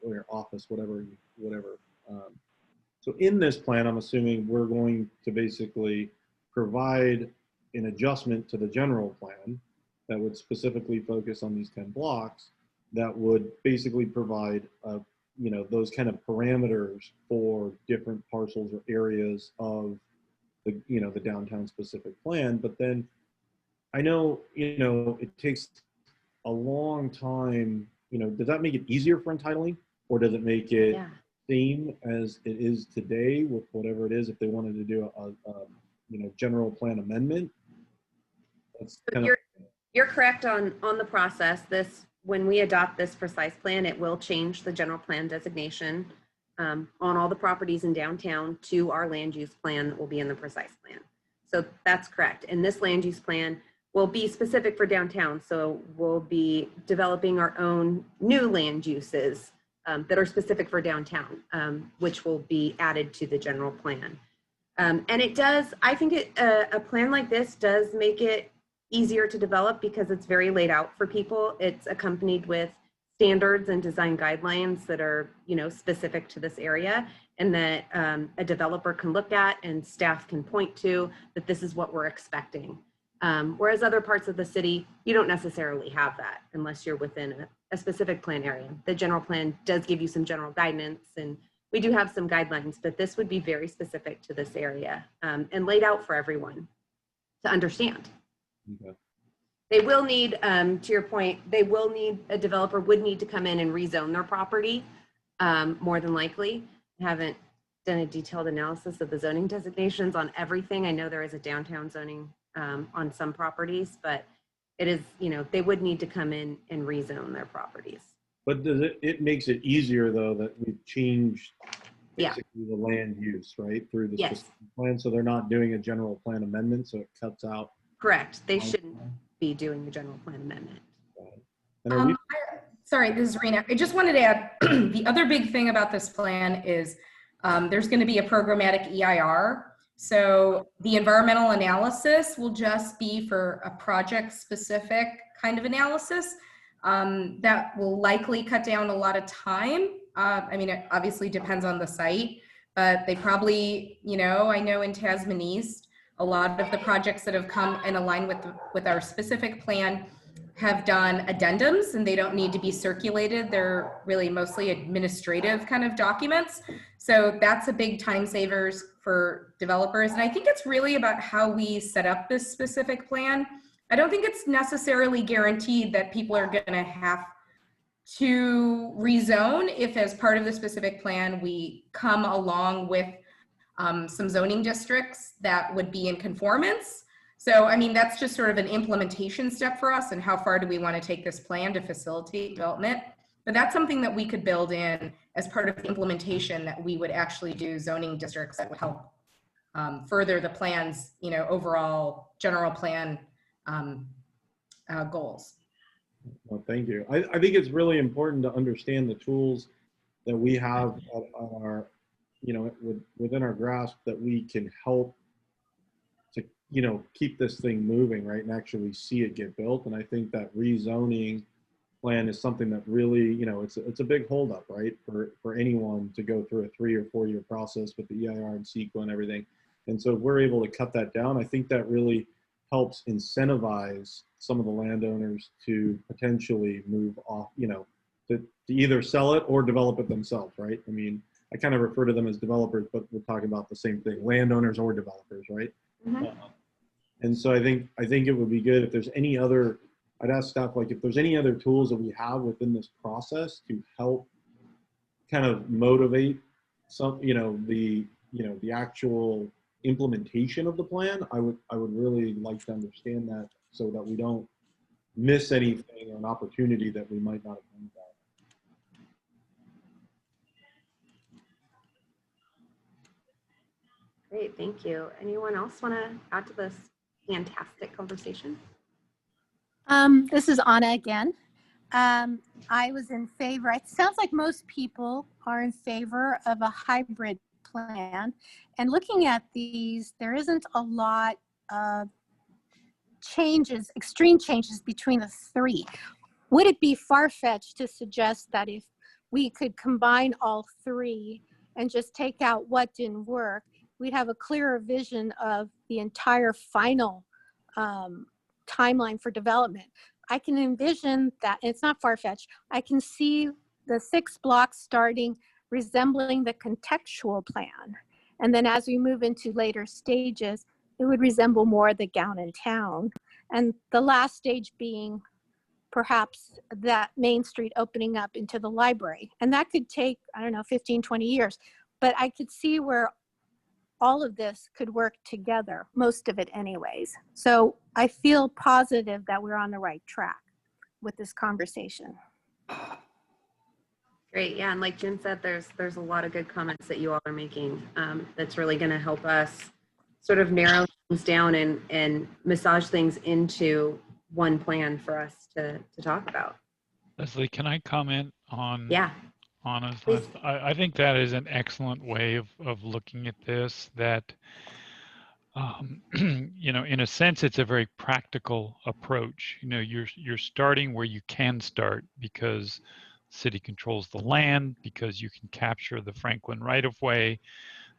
S10: or office, whatever. So in this plan, I'm assuming we're going to basically provide an adjustment to the general plan that would specifically focus on these 10 blocks that would basically provide, those kind of parameters for different parcels or areas of the, the downtown specific plan. But then I know, it takes a long time, does that make it easier for entitling, or does it make it same as it is today with whatever it is if they wanted to do a general plan amendment? That's kind of,
S1: you're correct on the process. When we adopt this precise plan, it will change the general plan designation on all the properties in downtown to our land use plan that will be in the precise plan. So that's correct. And this land use plan will be specific for downtown. So we'll be developing our own new land uses that are specific for downtown, which will be added to the general plan. And it does, I think a plan like this does make it easier to develop because it's very laid out for people. It's accompanied with standards and design guidelines that are, specific to this area, and that a developer can look at and staff can point to that this is what we're expecting. Whereas other parts of the city, you don't necessarily have that unless you're within a specific plan area. The general plan does give you some general guidance, and we do have some guidelines, but this would be very specific to this area and laid out for everyone to understand.
S10: okay.
S1: They will need, to your point, a developer would need to come in and rezone their property, more than likely. I haven't done a detailed analysis of the zoning designations on everything. I know there is a downtown zoning on some properties, but it is, they would need to come in and rezone their properties.
S10: But does it makes it easier though that we've changed basically the land use, right, through the specific plan, so they're not doing a general plan amendment, so it cuts out.
S1: Correct. They shouldn't be doing the general plan amendment.
S12: Sorry, this is Rena. I just wanted to add, the other big thing about this plan is there's going to be a programmatic EIR. So the environmental analysis will just be for a project specific kind of analysis. That will likely cut down a lot of time. I mean, it obviously depends on the site, but they probably, I know in Tasman East, a lot of the projects that have come and align with our specific plan have done addendums, and they don't need to be circulated. They're really mostly administrative kind of documents. So that's a big time savers for developers. And I think it's really about how we set up this specific plan. I don't think it's necessarily guaranteed that people are going to have to rezone if, as part of the specific plan, we come along with some zoning districts that would be in conformance. So, I mean, that's just sort of an implementation step for us, and how far do we want to take this plan to facilitate development. But that's something that we could build in as part of the implementation, that we would actually do zoning districts that would help further the plan's, overall general plan goals.
S10: Well, thank you. I think it's really important to understand the tools that we have on our, within our grasp, that we can help to, keep this thing moving, right, and actually see it get built. And I think that rezoning plan is something that really, it's a big holdup, right, for anyone to go through a 3 or 4 year process with the EIR and CEQA and everything. And so if we're able to cut that down, I think that really helps incentivize some of the landowners to potentially move off, to either sell it or develop it themselves, right? I mean, I kind of refer to them as developers, but we're talking about the same thing, landowners or developers, right?
S1: Mm-hmm.
S10: And so I think it would be good if there's any other, I'd ask staff, like, if there's any other tools that we have within this process to help kind of motivate some, the actual implementation of the plan, I would really like to understand that, so that we don't miss anything or an opportunity that we might not have known about.
S1: Great, thank you. Anyone else want to add to this fantastic conversation?
S8: This is Anna again. I was in favor, it sounds like most people are in favor of a hybrid plan. And looking at these, there isn't a lot of changes, extreme changes between the three. Would it be far-fetched to suggest that if we could combine all three and just take out what didn't work, we'd have a clearer vision of the entire final timeline for development? I can envision that, and it's not far-fetched, I can see the 6 blocks starting resembling the contextual plan. And then as we move into later stages, it would resemble more the gown in town. And the last stage being perhaps that Main Street opening up into the library. And that could take, I don't know, 15, 20 years. But I could see where all of this could work together, most of it anyways. So I feel positive that we're on the right track with this conversation.
S1: Great, yeah, and like Jim said, there's a lot of good comments that you all are making that's really gonna help us sort of narrow things down and massage things into one plan for us to talk about.
S7: Leslie, can I comment on?
S1: Yeah.
S7: On us?
S1: Please.
S7: I think that is an excellent way of looking at this, that you know, in a sense, it's a very practical approach. You know, you're starting where you can start because city controls the land, because you can capture the Franklin right-of-way.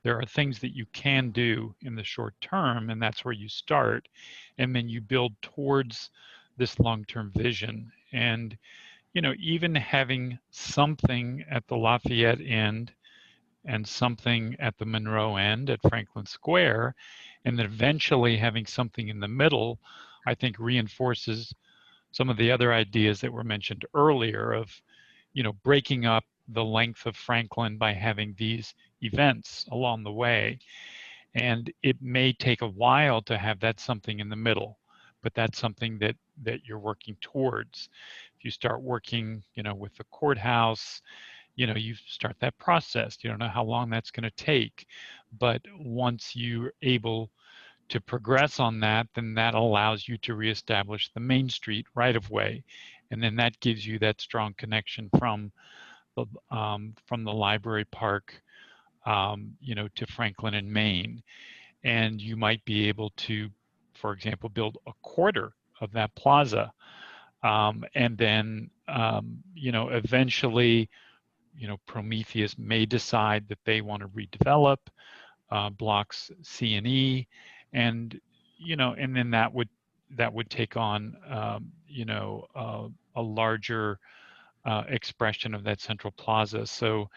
S7: There are things that you can do in the short term, and that's where you start. And then you build towards this long-term vision. And, you know, even having something at the Lafayette end and something at the Monroe end at Franklin Square, and then eventually having something in the middle, I think reinforces some of the other ideas that were mentioned earlier of, you know, breaking up the length of Franklin by having these events along the way. And it may take a while to have that something in the middle, but that's something that you're working towards. If you start working, you know, with the courthouse, you know, you start that process. You don't know how long that's going to take, but once you're able to progress on that, then that allows you to reestablish the Main Street right-of-way, and then that gives you that strong connection from the library park, you know, to Franklin and Main, and you might be able to, for example, build a quarter of that plaza, and then you know, eventually, you know, Prometheus may decide that they want to redevelop blocks C and E, and you know, and then that would take on you know, a larger expression of that central plaza. So,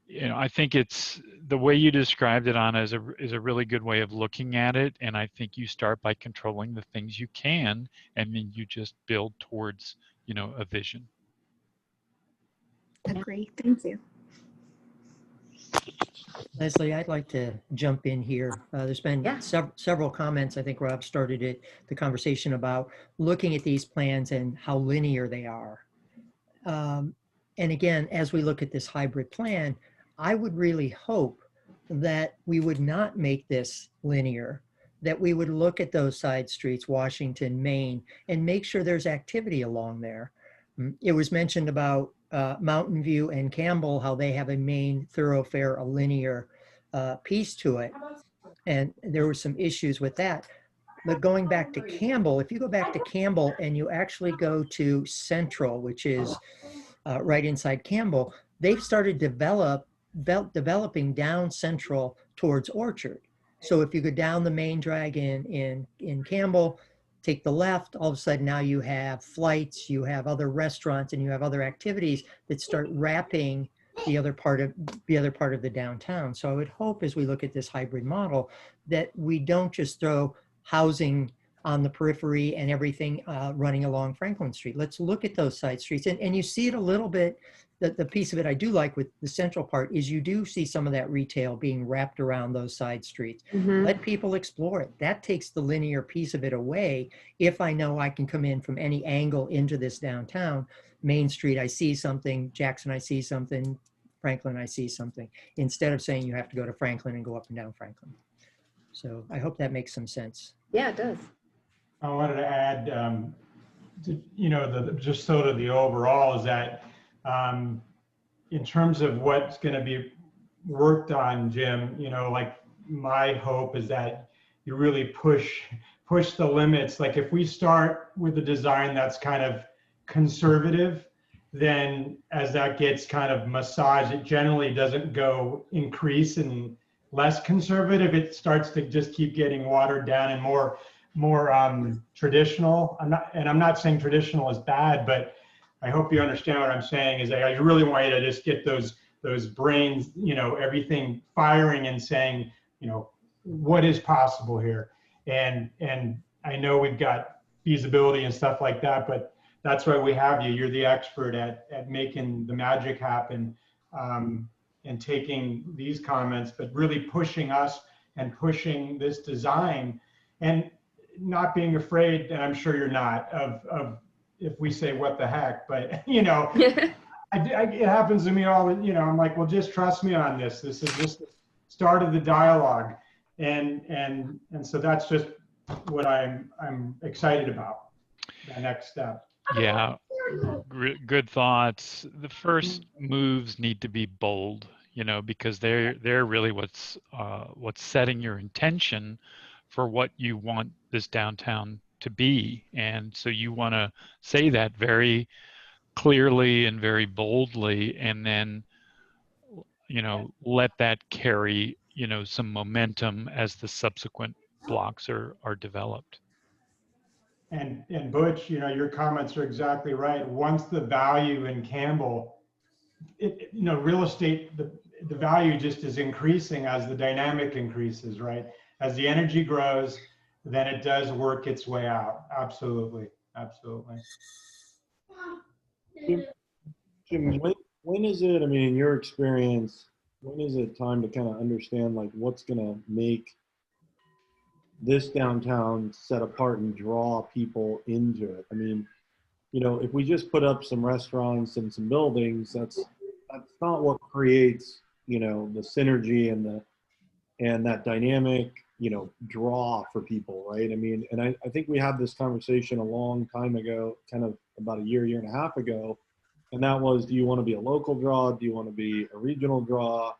S7: you know, I think it's the way you described it, Anna, is a really good way of looking at it. And I think you start by controlling the things you can, and then you just build towards, you know, a vision.
S8: Agree. Thank you.
S4: Leslie, I'd like to jump in here. There's been several comments. I think Rob started it, the conversation about looking at these plans and how linear they are. And again, as we look at this hybrid plan, I would really hope that we would not make this linear, that we would look at those side streets, Washington, Main, and make sure there's activity along there. It was mentioned about Mountain View and Campbell, how they have a main thoroughfare, a linear piece to it. And there were some issues with that. But going back to Campbell, if you go back to Campbell and you actually go to Central, which is right inside Campbell, they've started developing down Central towards Orchard. So if you go down the main drag in Campbell, take the left, all of a sudden now you have flights, you have other restaurants, and you have other activities that start wrapping the other part of the downtown. So I would hope, as we look at this hybrid model, that we don't just throw housing on the periphery and everything running along Franklin Street. Let's look at those side streets. And you see it a little bit, the piece of it I do like with the central part is you do see some of that retail being wrapped around those side streets. Mm-hmm. Let people explore it. That takes the linear piece of it away. If I know I can come in from any angle into this downtown, Main Street, I see something, Jackson, I see something, Franklin, I see something, instead of saying you have to go to Franklin and go up and down Franklin. So I hope that makes some sense.
S1: Yeah, it does.
S3: I wanted to add, you know, just sort of the overall is that in terms of what's going to be worked on, Jim, you know, like my hope is that you really push the limits. Like if we start with a design that's kind of conservative, then as that gets kind of massaged, it generally doesn't go increase and less conservative. It starts to just keep getting watered down and more traditional. I'm not saying traditional is bad, but I hope you understand what I'm saying is that I really want you to just get those those brains, everything firing and saying, what is possible here? And I know we've got feasibility and stuff like that, but that's why we have you. You're the expert at making the magic happen, and taking these comments, but really pushing us and pushing this design, and not being afraid, and I'm sure you're not, of if we say what the heck, but it happens to me all. I'm like, well, just trust me on this. This is just the start of the dialogue, and so that's just what I'm excited about. The next step.
S7: Yeah, good thoughts. The first moves need to be bold, because they're really what's setting your intention for what you want this downtown to be. And so you want to say that very clearly and very boldly, and then let that carry some momentum as the subsequent blocks are developed.
S3: And Butch, your comments are exactly right. Once the value in Campbell, real estate, the value just is increasing as the dynamic increases, right? As the energy grows, then it does work its way out. Absolutely, absolutely.
S10: Jim, when is it, in your experience, when is it time to kind of understand like what's going to make this downtown set apart and draw people into it? If we just put up some restaurants and some buildings, that's not what creates, the synergy and that dynamic, draw for people, right? And I think we had this conversation a long time ago, kind of about a year and a half ago, and that was, do you want to be a local draw? Do you want to be a regional draw?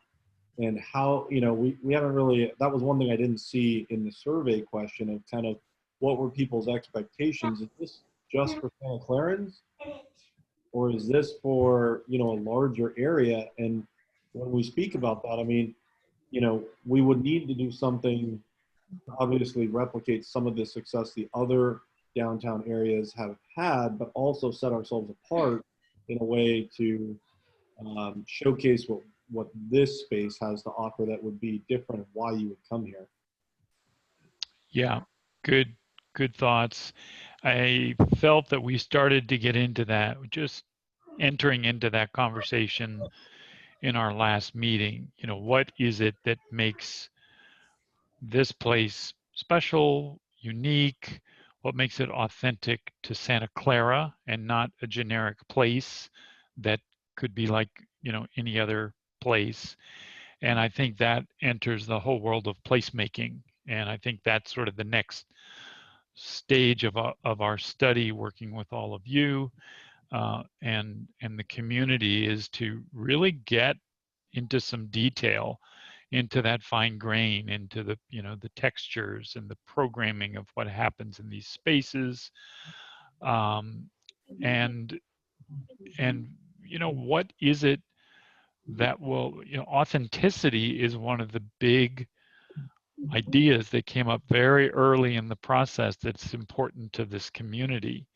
S10: And how, we haven't really, that was one thing I didn't see in the survey question of kind of what were people's expectations. Is this just for Santa Clarans, or is this for, a larger area? And when we speak about that, we would need to do something to obviously replicate some of the success the other downtown areas have had, but also set ourselves apart in a way to showcase what this space has to offer that would be different and why you would come here.
S7: Yeah, good thoughts. I felt that we started to get into that, just entering into that conversation in our last meeting. What is it that makes this place special, unique? What makes it authentic to Santa Clara and not a generic place that could be like, any other place? And I think that enters the whole world of placemaking. And I think that's sort of the next stage of our study, working with all of you and the community, is to really get into some detail, into that fine grain, into the the textures and the programming of what happens in these spaces, and what is it that will, authenticity is one of the big ideas that came up very early in the process that's important to this community.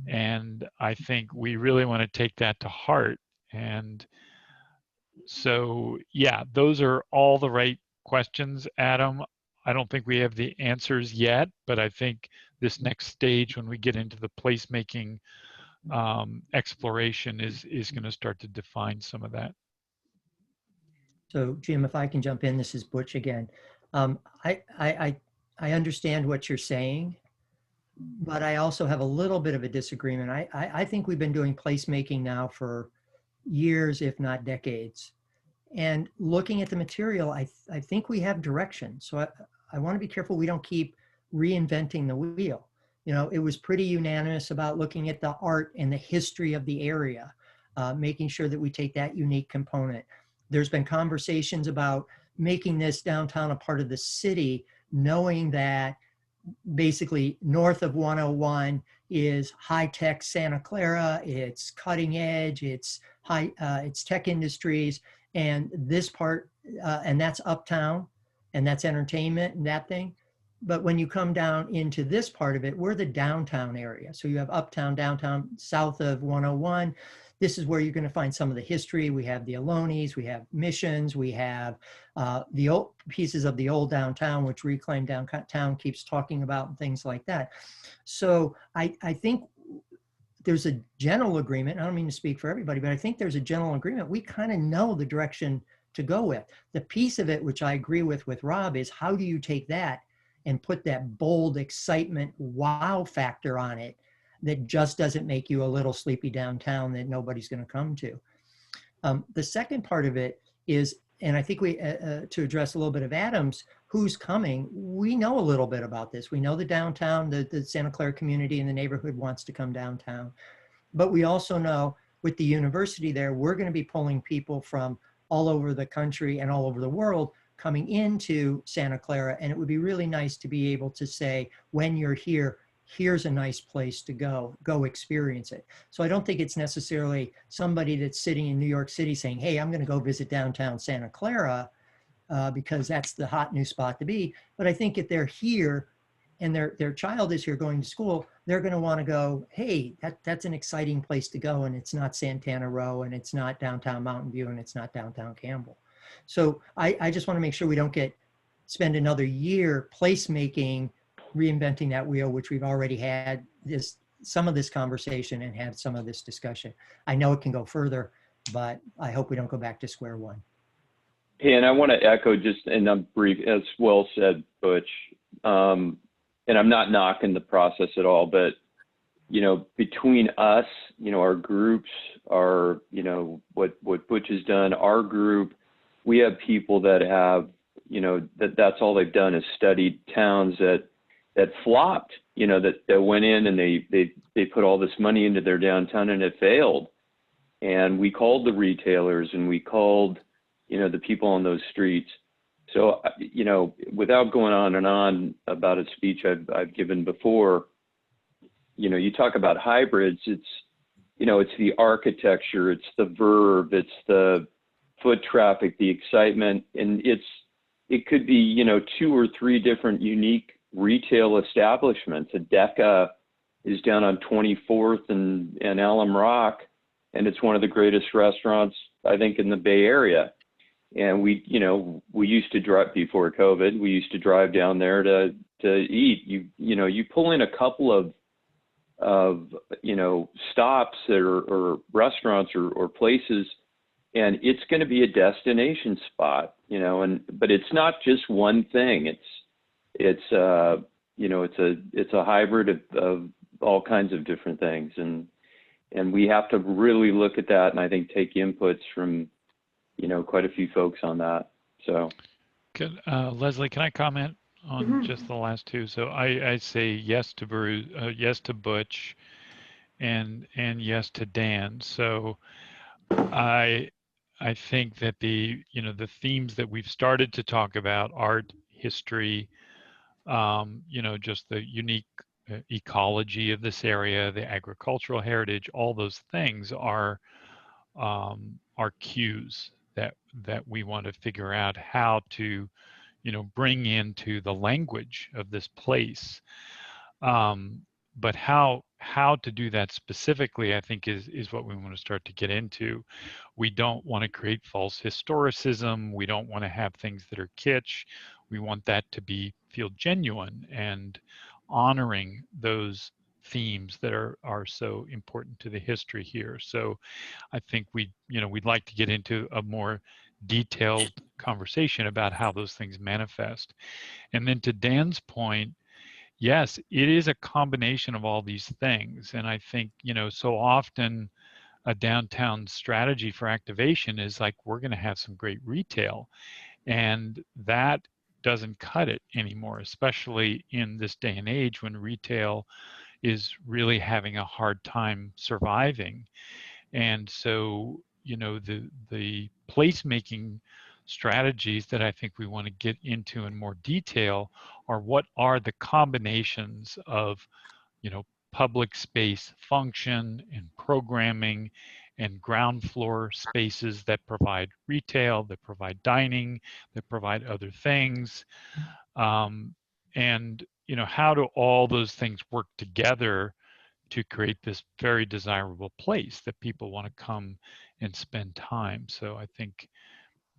S7: And I think we really want to take that to heart. And so, yeah, those are all the right questions, Adam. I don't think we have the answers yet, but I think this next stage, when we get into the placemaking exploration, is going to start to define some of that.
S4: So Jim, if I can jump in, this is Butch again. I understand what you're saying, but I also have a little bit of a disagreement. I think we've been doing placemaking now for years, if not decades. And looking at the material, I think we have direction. So I want to be careful we don't keep reinventing the wheel. It was pretty unanimous about looking at the art and the history of the area, making sure that we take that unique component. There's been conversations about making this downtown a part of the city, knowing that basically north of 101 is high-tech Santa Clara, it's cutting edge, it's tech industries, and this part, and that's uptown, and that's entertainment and that thing. But when you come down into this part of it, we're the downtown area. So you have uptown, downtown, south of 101. this is where you're going to find some of the history. We have the Alonis, we have missions, we have the old pieces of the old downtown, which Reclaim Downtown keeps talking about, and things like that. So I think there's a general agreement. I don't mean to speak for everybody, but I think there's a general agreement. We kind of know the direction to go with. The piece of it, which I agree with Rob, is how do you take that and put that bold excitement, wow factor on it that just doesn't make you a little sleepy downtown that nobody's going to come to. The second part of it is, and I think we, to address a little bit of Adam's, who's coming, we know a little bit about this. We know the downtown, the Santa Clara community and the neighborhood wants to come downtown. But we also know with the university there, we're going to be pulling people from all over the country and all over the world coming into Santa Clara. And it would be really nice to be able to say, when you're here, here's a nice place to go experience it. So I don't think it's necessarily somebody that's sitting in New York City saying, hey, I'm going to go visit downtown Santa Clara because that's the hot new spot to be. But I think if they're here and their child is here going to school, they're going to want to go, hey, that's an exciting place to go. And it's not Santana Row, and it's not downtown Mountain View, and it's not downtown Campbell. So I just want to make sure we don't spend another year placemaking, reinventing that wheel, which we've already had some of this conversation and had some of this discussion. I know it can go further, but I hope we don't go back to square one.
S2: Hey, and I want to echo just, and I'm brief, as well said, Butch, and I'm not knocking the process at all, but, you know, between us, you know, our groups, our, you know, what Butch has done, our group, we have people that have, you know, that's all they've done is studied towns that flopped, you know, that went in and they put all this money into their downtown and it failed. And we called the retailers and we called, you know, the people on those streets. So, you know, without going on and on about a speech I've given before, you know, you talk about hybrids, it's, you know, it's the architecture, it's the verb, it's the foot traffic, the excitement, and it could be, you know, 2 or 3 different unique retail establishments. A Deca is down on 24th and Alum Rock, and it's one of the greatest restaurants, I think, in the Bay Area. And we, you know, we used to drive before COVID. We used to drive down there to eat. You know, you pull in a couple of you know, stops or restaurants or places, and it's going to be a destination spot. You know, but it's not just one thing. It's you know, it's a hybrid of all kinds of different things, and we have to really look at that, and I think take inputs from, you know, quite a few folks on that. So,
S7: Leslie, can I comment on just the last two? So I say yes to Bruce, yes to Butch, and yes to Dan. So I think that the themes that we've started to talk about, art, history, you know, just the unique ecology of this area, the agricultural heritage, all those things are cues that we want to figure out how to, you know, bring into the language of this place. But how to do that specifically, I think, is what we want to start to get into. We don't want to create false historicism. We don't want to have things that are kitsch. We want that to feel genuine and honoring those themes that are so important to the history here. So I think we'd like to get into a more detailed conversation about how those things manifest. And then to Dan's point, yes, it is a combination of all these things. And I think, you know, so often a downtown strategy for activation is like, we're going to have some great retail. And that doesn't cut it anymore, especially in this day and age when retail is really having a hard time surviving. And so, you know, the placemaking strategies that I think we want to get into in more detail are what are the combinations of, you know, public space function and programming and ground floor spaces that provide retail, that provide dining, that provide other things. And, you know, how do all those things work together to create this very desirable place that people want to come and spend time. So I think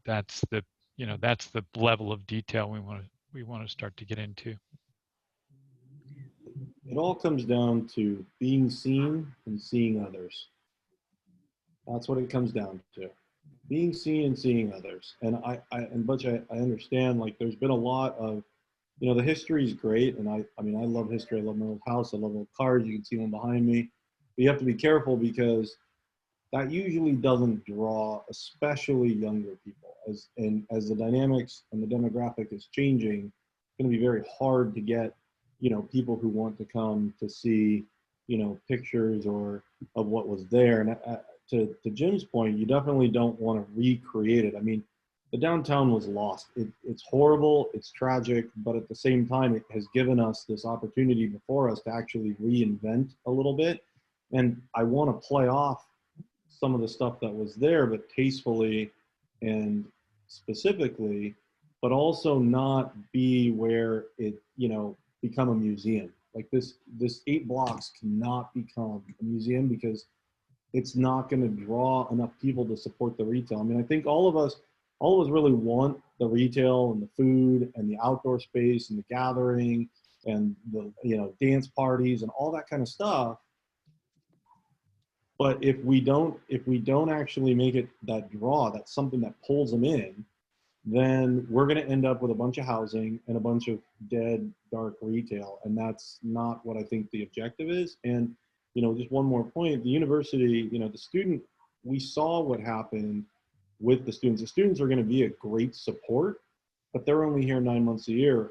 S7: that's the, that's the level of detail we want to start to get into.
S10: It all comes down to being seen and seeing others. That's what it comes down to. Being seen and seeing others. And Butch, I understand, like, there's been a lot of, the history is great. And I mean, I love history. I love my old house. I love old cars. You can see one behind me. But you have to be careful because that usually doesn't draw especially younger people. As the dynamics and the demographic is changing, it's going to be very hard to get, people who want to come to see, pictures or of what was there. And to Jim's point, you definitely don't want to recreate it. I mean, the downtown was lost. It's horrible, it's tragic, but at the same time, it has given us this opportunity before us to actually reinvent a little bit. And I want to play off some of the stuff that was there, but tastefully and specifically, but also not be where it, become a museum. Like this 8 blocks cannot become a museum because it's not going to draw enough people to support the retail. I mean, I think all of us really want the retail and the food and the outdoor space and the gathering and the, dance parties and all that kind of stuff. But if we don't actually make it that draw, that's something that pulls them in, then we're going to end up with a bunch of housing and a bunch of dead, dark retail. And that's not what I think the objective is. And, just one more point, the university, we saw what happened with the students. The students are going to be a great support, but they're only here 9 months a year.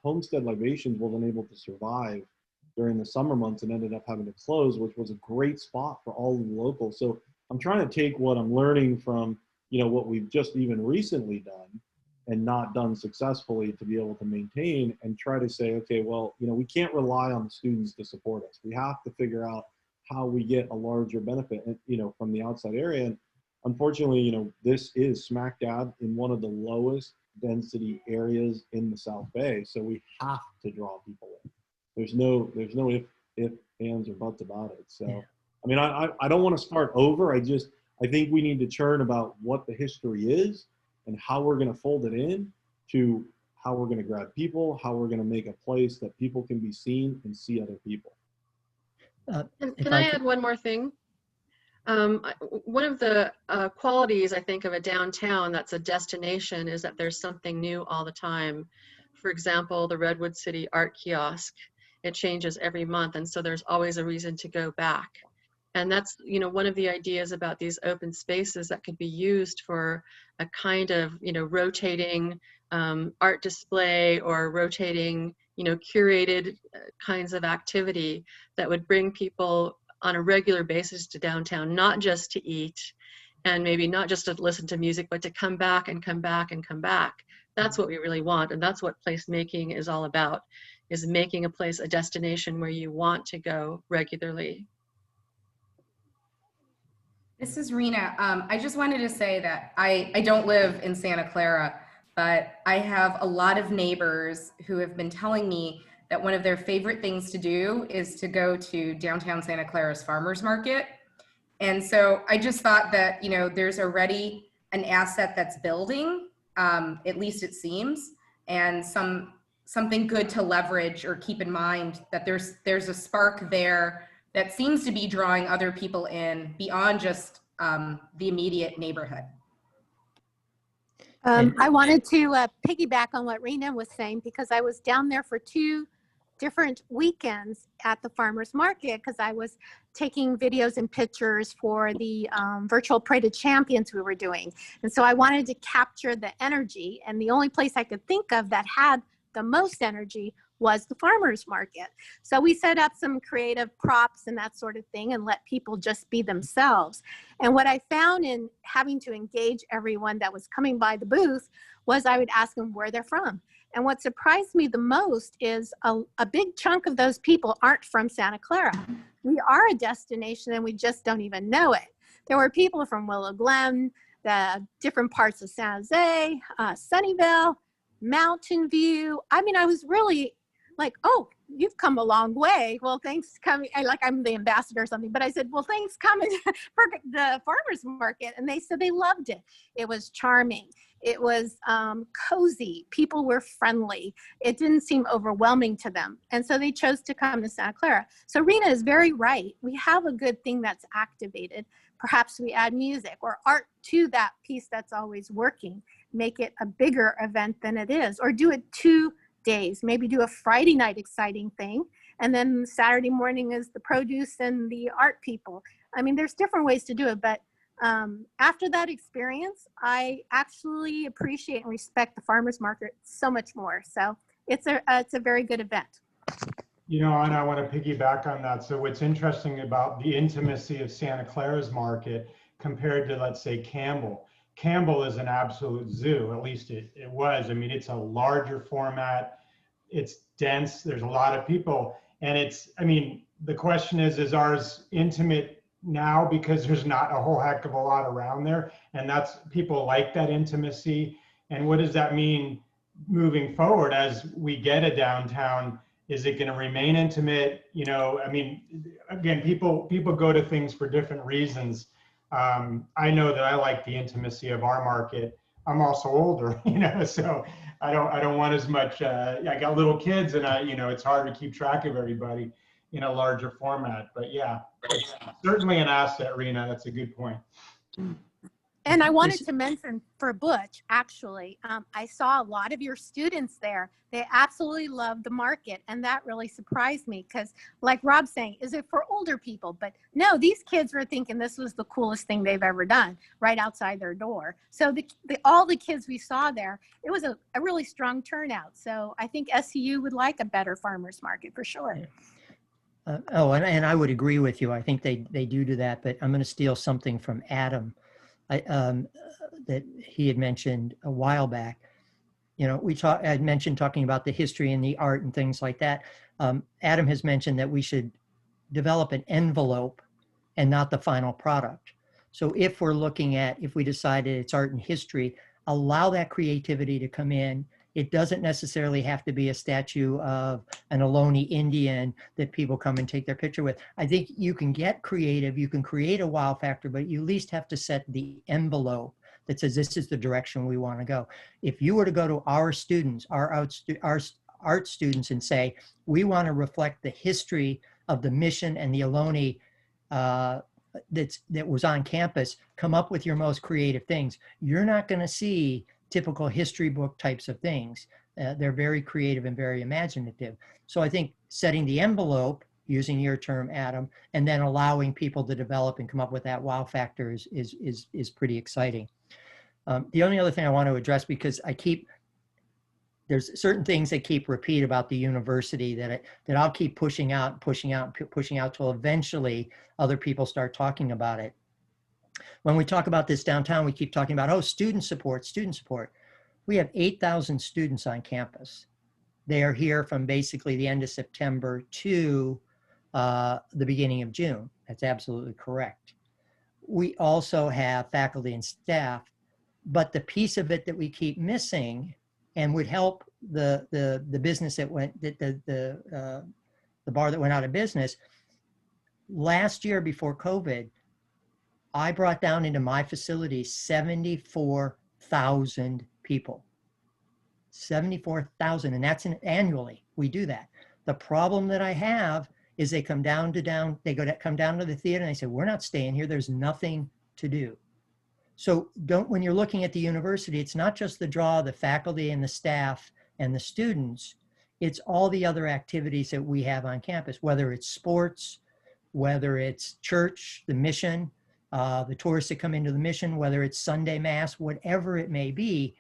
S10: Homestead Libations wasn't able to survive during the summer months and ended up having to close, which was a great spot for all the locals. So I'm trying to take what I'm learning from, what we've just even recently done and not done successfully to be able to maintain and try to say, okay, well, we can't rely on the students to support us. We have to figure out how we get a larger benefit, from the outside area. And unfortunately, this is smack dab in one of the lowest density areas in the South Bay. So we have to draw people in. There's no if, ands, or buts about it. So, yeah. I mean, I don't want to start over. I think we need to churn about what the history is and how we're going to fold it in to how we're going to grab people, how we're going to make a place that people can be seen and see other people.
S5: Can I add one more thing? One of the qualities, I think, of a downtown that's a destination is that there's something new all the time. For example, the Redwood City Art Kiosk, it changes every month, and so there's always a reason to go back. And that's, one of the ideas about these open spaces that could be used for a kind of, rotating art display or rotating, curated kinds of activity that would bring people on a regular basis to downtown, not just to eat and maybe not just to listen to music, but to come back and come back and come back. That's what we really want. And that's what placemaking is all about, is making a place a destination where you want to go regularly.
S12: This is Rena. I just wanted to say that I don't live in Santa Clara, but I have a lot of neighbors who have been telling me that one of their favorite things to do is to go to downtown Santa Clara's farmers market. And so I just thought that, there's already an asset that's building, at least it seems, and something good to leverage or keep in mind that there's a spark there that seems to be drawing other people in beyond just the immediate neighborhood.
S8: I wanted to piggyback on what Rena was saying, because I was down there for 2 different weekends at the farmers market because I was taking videos and pictures for the virtual Parade of Champions we were doing. And so I wanted to capture the energy, and the only place I could think of that had the most energy was the farmers market. So we set up some creative props and that sort of thing and let people just be themselves. And what I found in having to engage everyone that was coming by the booth was I would ask them where they're from. And what surprised me the most is a big chunk of those people aren't from Santa Clara. We are a destination and we just don't even know it. There were people from Willow Glen, the different parts of San Jose, Sunnyvale, Mountain View. I mean, I was really like, oh, you've come a long way. Well, thanks coming. I'm the ambassador or something, but I said, well, thanks coming for the farmers market. And they said they loved it. It was charming. It was cozy. People were friendly. It didn't seem overwhelming to them. And so they chose to come to Santa Clara. So Rena is very right. We have a good thing that's activated. Perhaps we add music or art to that piece that's always working. Make it a bigger event than it is, or do it 2 days. Maybe do a Friday night exciting thing, and then Saturday morning is the produce and the art people. I mean, there's different ways to do it, but after that experience, I actually appreciate and respect the farmers market so much more. So it's a very good event.
S3: You know, and I want to piggyback on that. So what's interesting about the intimacy of Santa Clara's market compared to, let's say, Campbell. Campbell is an absolute zoo, at least it was. I mean, it's a larger format, it's dense, there's a lot of people. And it's, I mean, the question is ours intimate now because there's not a whole heck of a lot around there? And that's, people like that intimacy. And what does that mean moving forward as we get a downtown? Is it going to remain intimate? You know, I mean, again, people go to things for different reasons. I know that I like the intimacy of our market. I'm also older, you know, so I don't want as much. I got little kids, and you know, it's hard to keep track of everybody in a larger format. But yeah, it's certainly an asset, Rena. That's a good point.
S8: And I wanted to mention for Butch, actually, I saw a lot of your students there. They absolutely loved the market. And that really surprised me because like Rob's saying, is it for older people? But no, these kids were thinking this was the coolest thing they've ever done right outside their door. So all the kids we saw there, it was a really strong turnout. So I think SCU would like a better farmers market for sure.
S4: And I would agree with you. I think they do that, but I'm going to steal something from Adam. That he had mentioned a while back. You know, I had mentioned talking about the history and the art and things like that. Adam has mentioned that we should develop an envelope and not the final product. So if we decided it's art and history, allow that creativity to come in. It doesn't necessarily have to be a statue of an Ohlone Indian that people come and take their picture with. I think you can get creative, you can create a wow factor, but you at least have to set the envelope that says this is the direction we want to go. If you were to go to our students, our art students, and say, we want to reflect the history of the mission and the Ohlone that was on campus, come up with your most creative things. You're not going to see typical history book types of things. They're very creative and very imaginative. So I think setting the envelope, using your term, Adam, and then allowing people to develop and come up with that wow factor is pretty exciting. The only other thing I want to address, because there's certain things that keep repeat about the university that I'll keep pushing out till eventually other people start talking about it. When we talk about this downtown, we keep talking about, oh, student support. We have 8,000 students on campus. They are here from basically the end of September to the beginning of June. That's absolutely correct. We also have faculty and staff, but the piece of it that we keep missing and would help the business that went, the bar that went out of business, last year before COVID, I brought down into my facility 74,000 people. 74,000, and that's annually. We do that. The problem that I have is they come down to the theater and they say, we're not staying here. There's nothing to do. So when you're looking at the university, it's not just the draw, the faculty and the staff and the students, it's all the other activities that we have on campus, whether it's sports, whether it's church, the mission, the tourists that come into the mission, whether it's Sunday Mass, whatever it may be.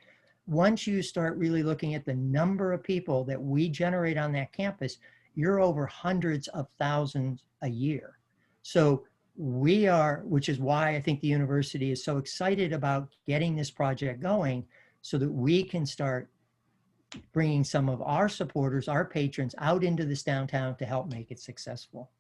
S4: Once you start really looking at the number of people that we generate on that campus, you're over hundreds of thousands a year. So which is why I think the university is so excited about getting this project going, so that we can start bringing some of our supporters, our patrons, out into this downtown to help make it successful.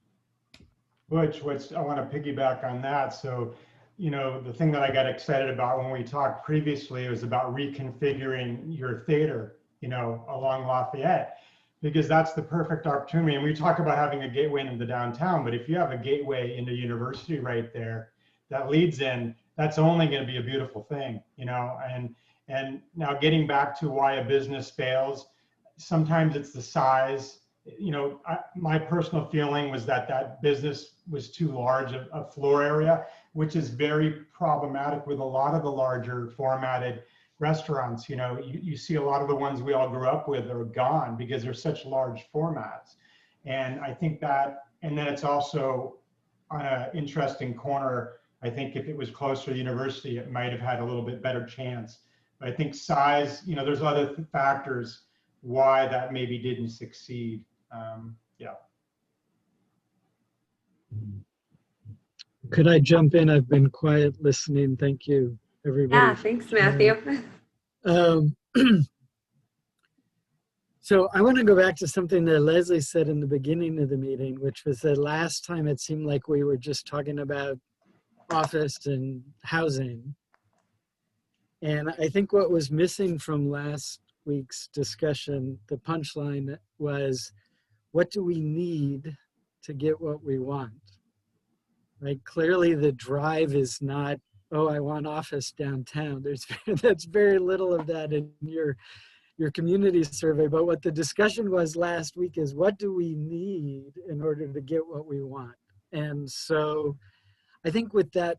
S3: Butch, I want to piggyback on that. So, you know, the thing that I got excited about when we talked previously was about reconfiguring your theater, you know, along Lafayette. because that's the perfect opportunity. And we talk about having a gateway into downtown, but if you have a gateway into University right there that leads in, that's only going to be a beautiful thing, you know. And now getting back to why a business fails, sometimes it's the size. You know, my personal feeling was that that business was too large a floor area, which is very problematic with a lot of the larger formatted restaurants. You know, you see a lot of the ones we all grew up with are gone because they're such large formats. And I think that, and then it's also on an interesting corner. I think if it was closer to the university, it might have had a little bit better chance. But I think size, you know, there's other factors why that maybe didn't succeed. Yeah.
S13: Could I jump in? I've been quiet listening. Thank you, everybody.
S1: Yeah, thanks, Matthew.
S13: So I want to go back to something that Leslie said in the beginning of the meeting, which was that last time it seemed like we were just talking about office and housing. And I think what was missing from last week's discussion, the punchline was, what do we need to get what we want? Right? Clearly the drive is not, oh, I want office downtown. That's very little of that in your community survey. But what the discussion was last week is, what do we need in order to get what we want? And so I think with that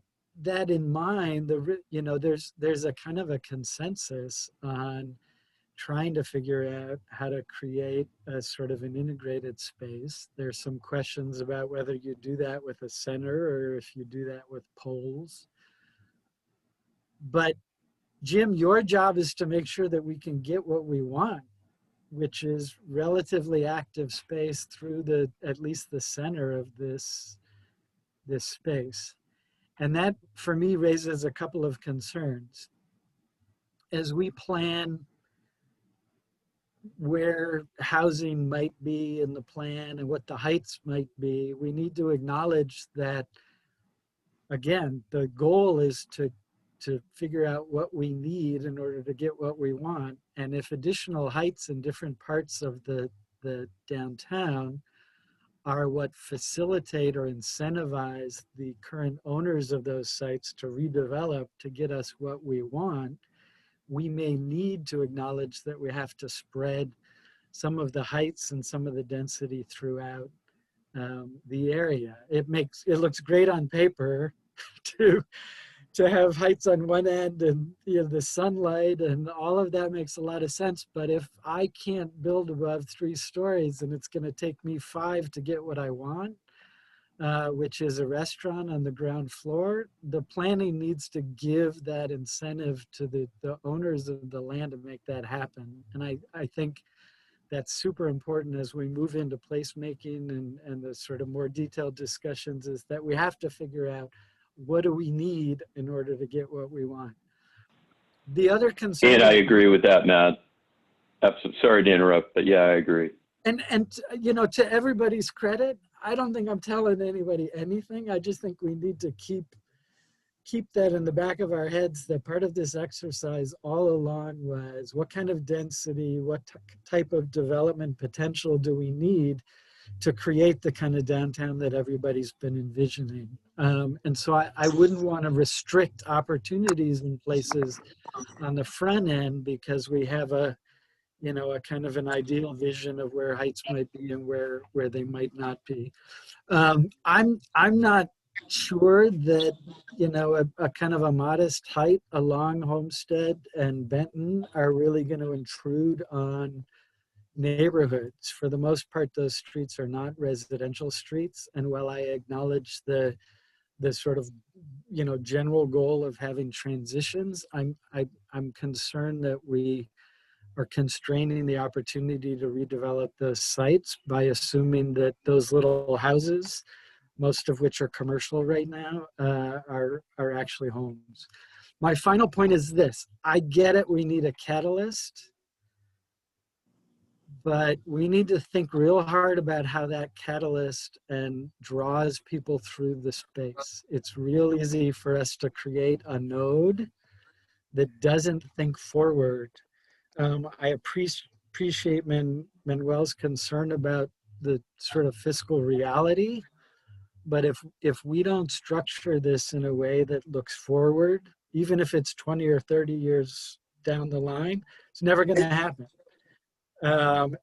S13: in mind, you know, there's a kind of a consensus on trying to figure out how to create a sort of an integrated space. There's some questions about whether you do that with a center or if you do that with poles. But Jim, your job is to make sure that we can get what we want, which is relatively active space through at least the center of this space. And that, for me, raises a couple of concerns. As we plan where housing might be in the plan and what the heights might be, we need to acknowledge that, again, the goal is to figure out what we need in order to get what we want. And if additional heights in different parts of the downtown are what facilitate or incentivize the current owners of those sites to redevelop to get us what we want, we may need to acknowledge that we have to spread some of the heights and some of the density throughout the area. It looks great on paper to have heights on one end and, you know, the sunlight and all of that makes a lot of sense. But if I can't build above 3 stories and it's going to take me 5 to get what I want, which is a restaurant on the ground floor, the planning needs to give that incentive to the owners of the land to make that happen. And I think that's super important as we move into placemaking and the sort of more detailed discussions, is that we have to figure out, what do we need in order to get what we want? The other concern—
S2: And I agree with that, Matt. Sorry to interrupt, but yeah, I agree.
S13: And you know, to everybody's credit, I don't think I'm telling anybody anything. I just think we need to keep that in the back of our heads, that part of this exercise all along was, what kind of density, what type of development potential do we need to create the kind of downtown that everybody's been envisioning? And so I wouldn't want to restrict opportunities in places on the front end because we have a kind of an ideal vision of where heights might be and where they might not be. I'm not sure that, you know, a kind of a modest height along Homestead and Benton are really going to intrude on neighborhoods. For the most part, those streets are not residential streets. And while I acknowledge the sort of, you know, general goal of having transitions, I'm concerned that we are constraining the opportunity to redevelop those sites by assuming that those little houses, most of which are commercial right now, are actually homes. My final point is this: I get it, we need a catalyst, but we need to think real hard about how that catalyst and draws people through the space. It's real easy for us to create a node that doesn't think forward. I appreciate Manuel's concern about the sort of fiscal reality, but if we don't structure this in a way that looks forward, even if it's 20 or 30 years down the line, it's never going to happen.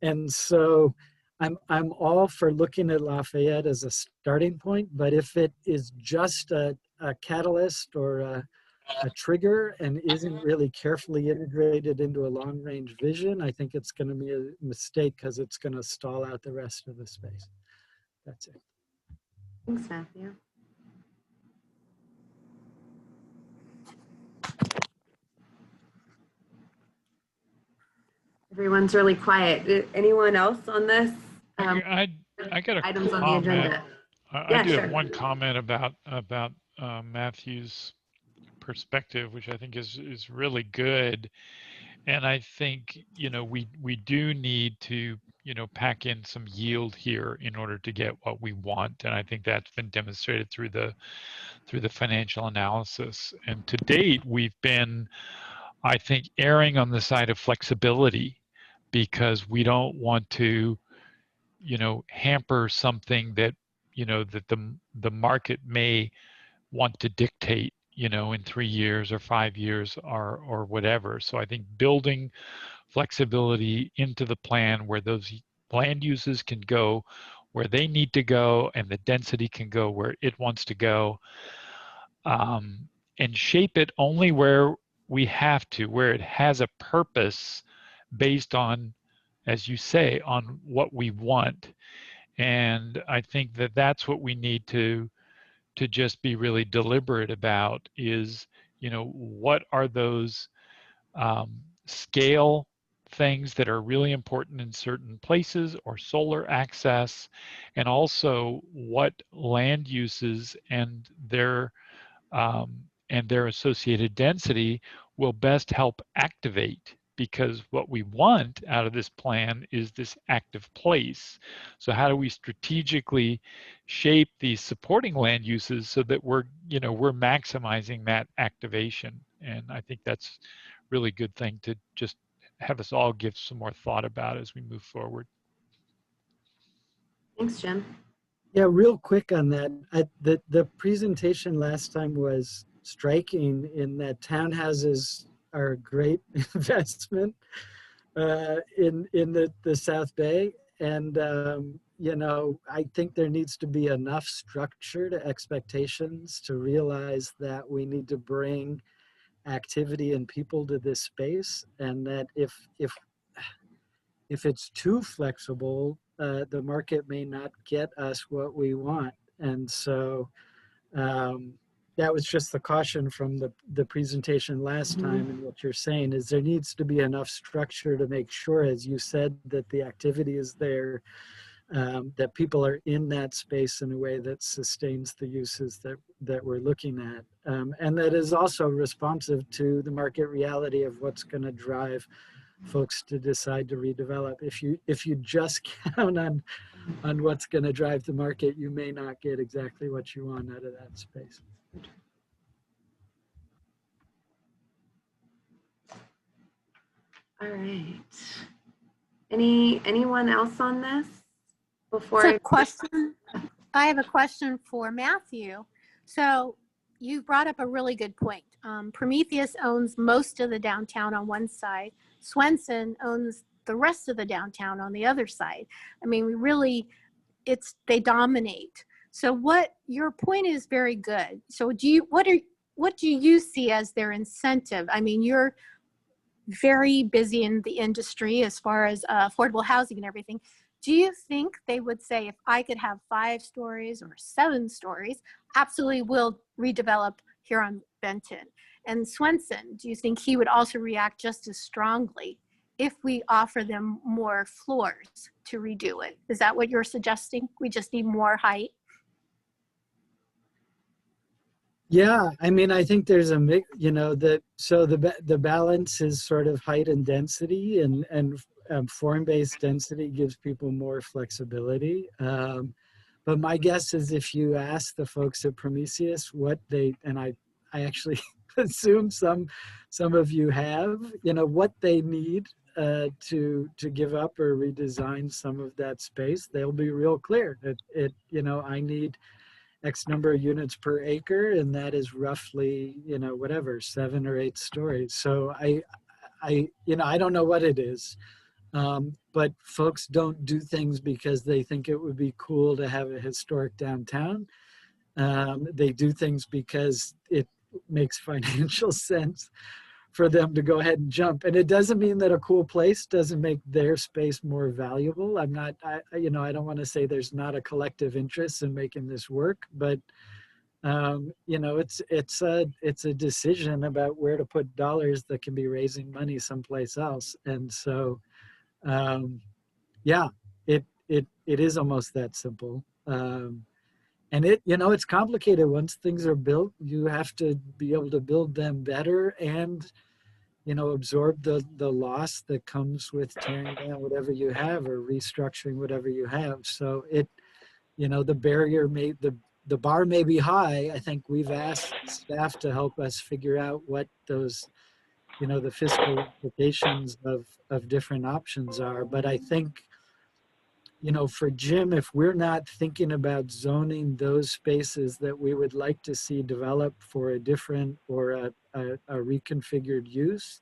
S13: And so I'm all for looking at Lafayette as a starting point, but if it is just a catalyst or a trigger and isn't really carefully integrated into a long-range vision, I think it's going to be a mistake because it's going to stall out the rest of the space. That's it.
S1: Thanks, Matthew. Everyone's really quiet. Anyone else on this?
S7: I got a
S1: items
S7: comment.
S1: on the agenda.
S7: I do have one comment about Matthew's perspective, which I think is really good. And I think, we do need to, pack in some yield here in order to get what we want. And I think that's been demonstrated through the financial analysis. And to date, we've been, I think, erring on the side of flexibility because we don't want to, hamper something that, that the market may want to dictate, in 3 years or 5 years or whatever. So I think building flexibility into the plan where those land uses can go where they need to go and the density can go where it wants to go, and shape it only where we have to, where it has a purpose based on, as you say, on what we want. And I think that that's what we need to just be really deliberate about is, what are those scale things that are really important in certain places or solar access, and also what land uses and their associated density will best help activate, because what we want out of this plan is this active place. So how do we strategically shape these supporting land uses so that we're maximizing that activation? And I think that's a really good thing to just have us all give some more thought about as we move forward.
S1: Thanks, Jim.
S13: Yeah, real quick on that. The presentation last time was striking in that townhouses are a great investment in the South Bay. And, I think there needs to be enough structure to expectations to realize that we need to bring activity and people to this space, and that if it's too flexible, the market may not get us what we want. And so that was just the caution from the presentation last time. And what you're saying is there needs to be enough structure to make sure, as you said, that the activity is there, that people are in that space in a way that sustains the uses that we're looking at, and that is also responsive to the market reality of what's going to drive folks to decide to redevelop. If you just count on what's going to drive the market, you may not get exactly what you want out of that space.
S1: All right. Anyone else on this before
S8: I have a question for Matthew. So you brought up a really good point. Prometheus owns most of the downtown on one side. Swenson owns the rest of the downtown on the other side. I mean, they dominate. So your point is very good. So what do you see as their incentive? I mean, you're very busy in the industry as far as affordable housing and everything. Do you think they would say, if I could have 5 stories or 7 stories, absolutely will redevelop here on Benton? And Swenson, do you think he would also react just as strongly if we offer them more floors to redo it? Is that what you're suggesting? We just need more height?
S13: Yeah, I mean, I think there's a mix, so the balance is sort of height and density, and form-based density gives people more flexibility. But my guess is if you ask the folks at Prometheus and I actually assume some of you have, what they need to give up or redesign some of that space, they'll be real clear. I need X number of units per acre, and that is roughly, whatever, 7 or 8 stories. So I don't know what it is, but folks don't do things because they think it would be cool to have a historic downtown. They do things because it makes financial sense for them to go ahead and jump. And it doesn't mean that a cool place doesn't make their space more valuable. I don't want to say there's not a collective interest in making this work, but it's a decision about where to put dollars that can be raising money someplace else. And so, it is almost that simple. And it's complicated. Once things are built, you have to be able to build them better and, absorb the loss that comes with tearing down whatever you have or restructuring whatever you have. So the barrier the bar may be high. I think we've asked staff to help us figure out what those, the fiscal implications of different options are. But I think, for Jim, if we're not thinking about zoning those spaces that we would like to see develop for a different or a reconfigured use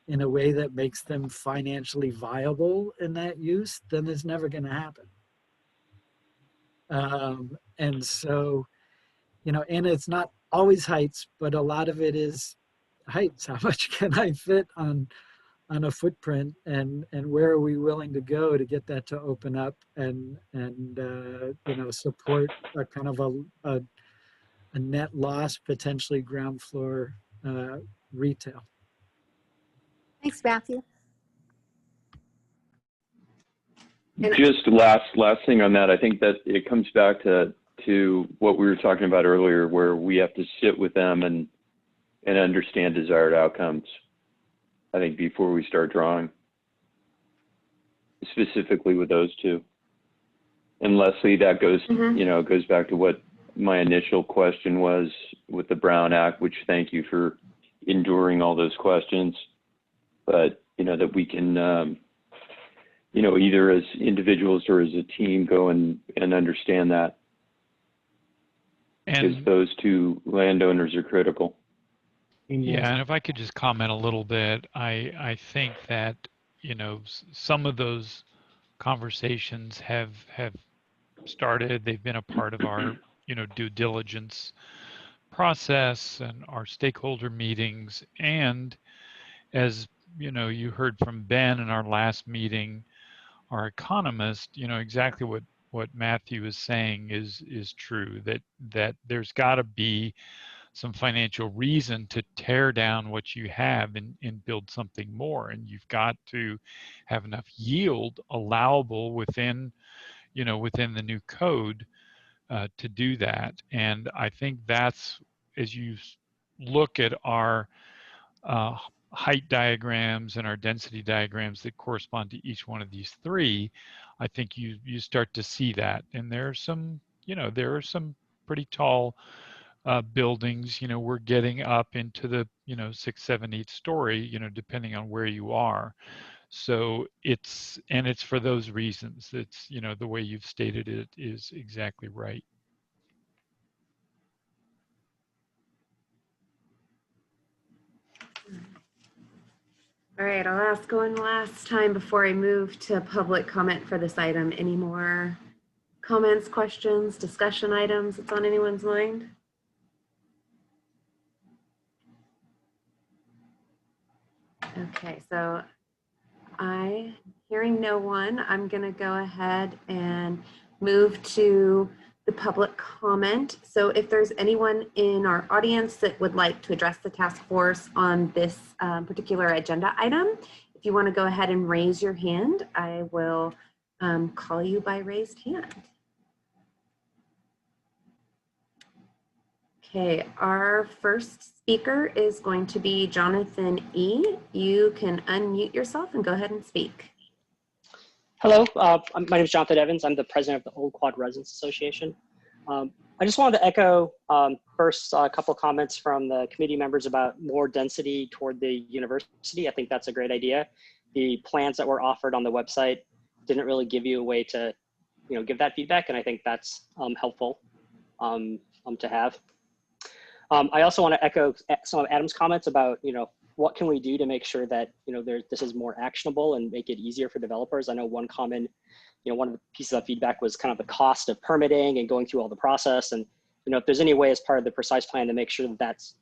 S13: in a way that makes them financially viable in that use, then it's never going to happen. And so, and it's not always heights, but a lot of it is heights. How much can I fit on a footprint, and where are we willing to go to get that to open up and support a kind of a net loss, potentially ground floor retail.
S8: Thanks, Matthew.
S2: Just last thing on that, I think that it comes back to what we were talking about earlier, where we have to sit with them and understand desired outcomes, I think, before we start drawing, specifically with those two. And Leslie, that goes, goes back to what my initial question was with the Brown Act, which thank you for enduring all those questions. But, that we can, either as individuals or as a team go and understand that. Because those two landowners are critical.
S7: Yeah, and if I could just comment a little bit, I think that, some of those conversations have started. They've been a part of our, due diligence process and our stakeholder meetings. And as, you heard from Ben in our last meeting, our economist, exactly what Matthew is saying is true, that there's got to be some financial reason to tear down what you have and build something more. And you've got to have enough yield allowable within the new code to do that. And I think that's, as you look at our height diagrams and our density diagrams that correspond to each one of these three, I think you start to see that. And there are some pretty tall buildings, we're getting up into the, 6, 7, 8 story, depending on where you are. So it's for those reasons. It's, the way you've stated it is exactly right.
S1: All right, I'll ask one last time before I move to public comment for this item. Any more comments, questions, discussion items that's on anyone's mind? Okay, so hearing no one, I'm going to go ahead and move to the public comment. So if there's anyone in our audience that would like to address the task force on this particular agenda item, if you want to go ahead and raise your hand, I will call you by raised hand. Okay, our first speaker is going to be Jonathan E. You can unmute yourself and go ahead and speak.
S14: Hello, my name is Jonathan Evans. I'm the president of the Old Quad Residents Association. I just wanted to echo first a couple of comments from the committee members about more density toward the university. I think that's a great idea. the plans that were offered on the website didn't really give you a way to, give that feedback. And I think that's helpful to have. I also want to echo some of Adam's comments about, what can we do to make sure that, this is more actionable and make it easier for developers. I know one common, one of the pieces of feedback was kind of the cost of permitting and going through all the process. And, if there's any way as part of the precise plan to make sure that that's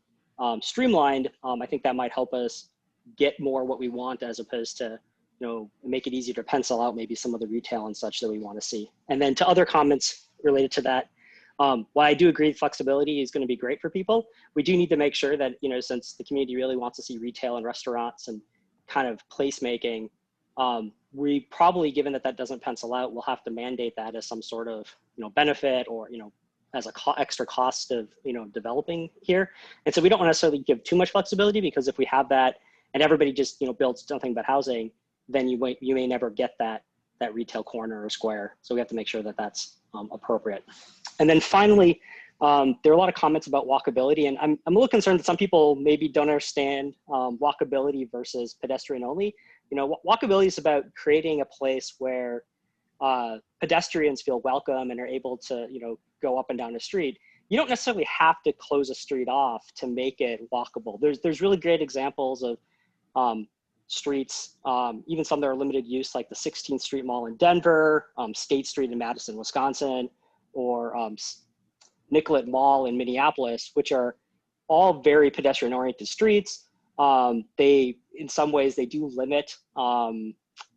S14: streamlined, I think that might help us get more what we want, as opposed to, make it easier to pencil out maybe some of the retail and such that we want to see. And then to other comments related to that, while I do agree flexibility is going to be great for people, we do need to make sure that, since the community really wants to see retail and restaurants and kind of placemaking, we probably, given that that doesn't pencil out, we'll have to mandate that as some sort of, benefit, or, as a extra cost of, developing here. And so we don't necessarily give too much flexibility, because if we have that and everybody just, builds nothing but housing, then you may never get that retail corner or square. So we have to make sure that that's appropriate. And then finally, there are a lot of comments about walkability, and I'm a little concerned that some people maybe don't understand walkability versus pedestrian only. Walkability is about creating a place where pedestrians feel welcome and are able to, go up and down the street. You don't necessarily have to close a street off to make it walkable. There's really great examples of streets, even some that are limited use, like the 16th Street Mall in Denver, State Street in Madison, Wisconsin, or Nicollet Mall in Minneapolis, which are all very pedestrian-oriented streets. They, in some ways, they do limit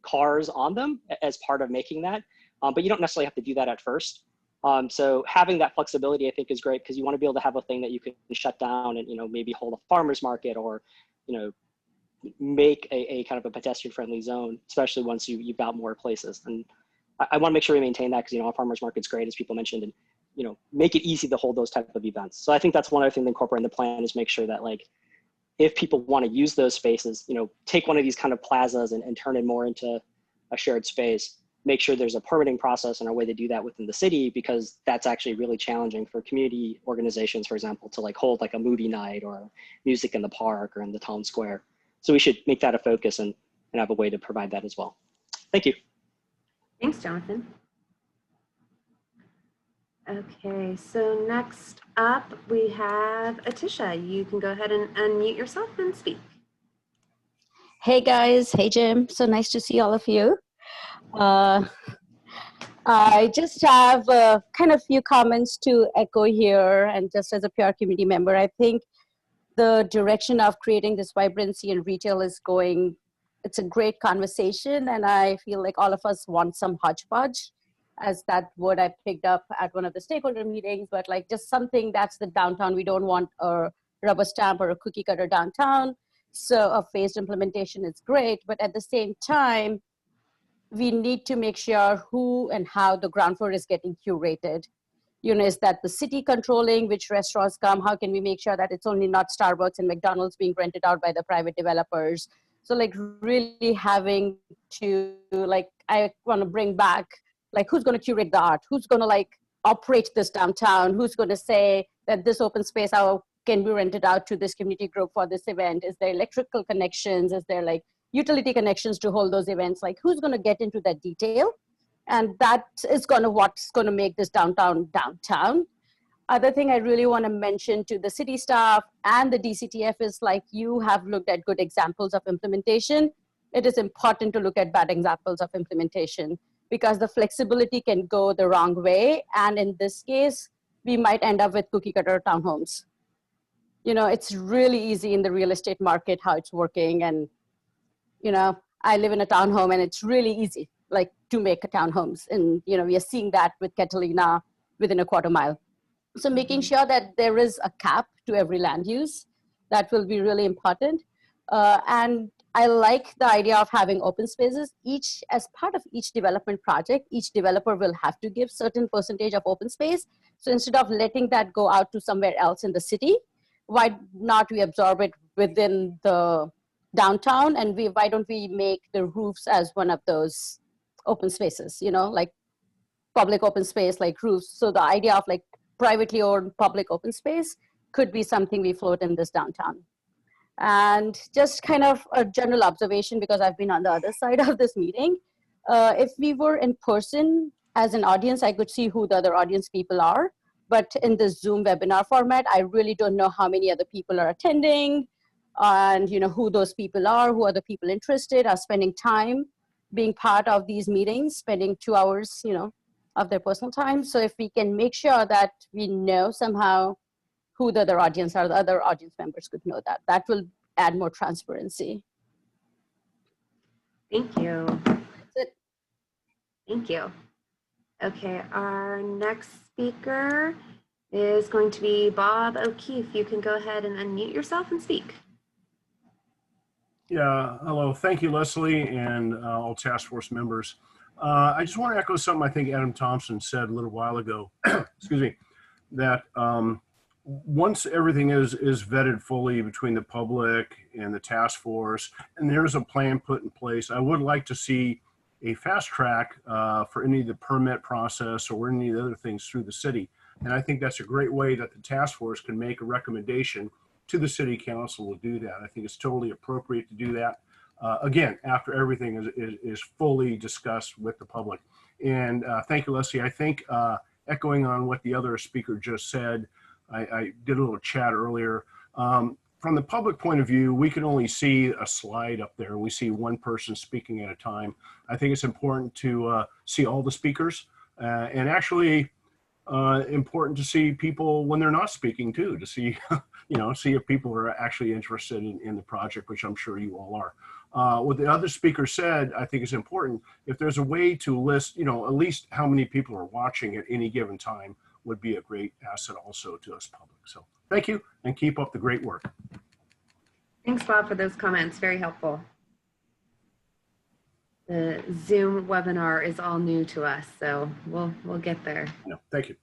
S14: cars on them as part of making that, but you don't necessarily have to do that at first. So having that flexibility, I think, is great, because you want to be able to have a thing that you can shut down and, maybe hold a farmer's market, or, make a kind of a pedestrian-friendly zone, especially once you've got more places. And I want to make sure we maintain that, because, a farmer's market's great, as people mentioned, and, make it easy to hold those type of events. So I think that's one other thing to incorporate in the plan, is make sure that, like, if people want to use those spaces, take one of these kind of plazas and turn it more into a shared space, make sure there's a permitting process and a way to do that within the city, because that's actually really challenging for community organizations, for example, to hold a movie night or music in the park or in the town square. So we should make that a focus and have a way to provide that as well. Thank you.
S1: Thanks, Jonathan. Okay, so next up we have Atisha. You can go ahead and unmute yourself and speak.
S15: Hey guys, hey Jim, so nice to see all of you. I just have kind of few comments to echo here, and just as a PR community member, I think the direction of creating this vibrancy in retail is going, it's a great conversation, and I feel like all of us want some hodgepodge, as that word I picked up at one of the stakeholder meetings, but just something that's the downtown. We don't want a rubber stamp or a cookie cutter downtown. So a phased implementation is great, but at the same time, we need to make sure who and how the ground floor is getting curated. Is that the city controlling which restaurants come? How can we make sure that it's only not Starbucks and McDonald's being rented out by the private developers? So really having to, I want to bring back, who's going to curate the art? Who's going to operate this downtown? Who's going to say that this open space, how can be rented out to this community group for this event? Is there electrical connections? Is there utility connections to hold those events? Who's going to get into that detail? And that is what's going to make this downtown. Other thing I really want to mention to the city staff and the DCTF is you have looked at good examples of implementation. It is important to look at bad examples of implementation, because the flexibility can go the wrong way. And in this case, we might end up with cookie cutter townhomes. It's really easy in the real estate market how it's working. And, I live in a townhome, and it's really easy, to make a townhomes. And, we are seeing that with Catalina within a quarter mile. So making sure that there is a cap to every land use, that will be really important. And I like the idea of having open spaces. As part of each development project, each developer will have to give certain percentage of open space. So instead of letting that go out to somewhere else in the city, why not we absorb it within the downtown? And why don't we make the roofs as one of those open spaces, public open space, roofs. So the idea of privately owned public open space could be something we float in this downtown. And just kind of a general observation, because I've been on the other side of this meeting. If we were in person as an audience, I could see who the other audience people are. But in this Zoom webinar format, I really don't know how many other people are attending and who those people are, who are the people interested, are spending time being part of these meetings, spending 2 hours, of their personal time. So if we can make sure that we know somehow who the other audience are, the other audience members could know that. That will add more transparency.
S1: Thank you.
S15: That's it.
S1: Thank you. Okay, our next speaker is going to be Bob O'Keefe. You can go ahead and unmute yourself and speak.
S16: Yeah, hello. Thank you, Leslie, and all task force members. I just want to echo something I think Adam Thompson said a little while ago, excuse me, that once everything is vetted fully between the public and the task force, and there's a plan put in place, I would like to see a fast track for any of the permit process or any of the other things through the city. And I think that's a great way that the task force can make a recommendation to the city council to do that. I think it's totally appropriate to do that. Again, after everything is fully discussed with the public. And thank you, Leslie. I think echoing on what the other speaker just said, I did a little chat earlier. From the public point of view, we can only see a slide up there. We see one person speaking at a time. I think it's important to see all the speakers and actually important to see people when they're not speaking too, to see, see if people are actually interested in the project, which I'm sure you all are. What the other speaker said, I think is important. If there's a way to list, at least how many people are watching at any given time would be a great asset also to us public. So thank you and keep up the great work.
S1: Thanks, Bob, for those comments. Very helpful. The Zoom webinar is all new to us, so we'll get there.
S16: No, thank you.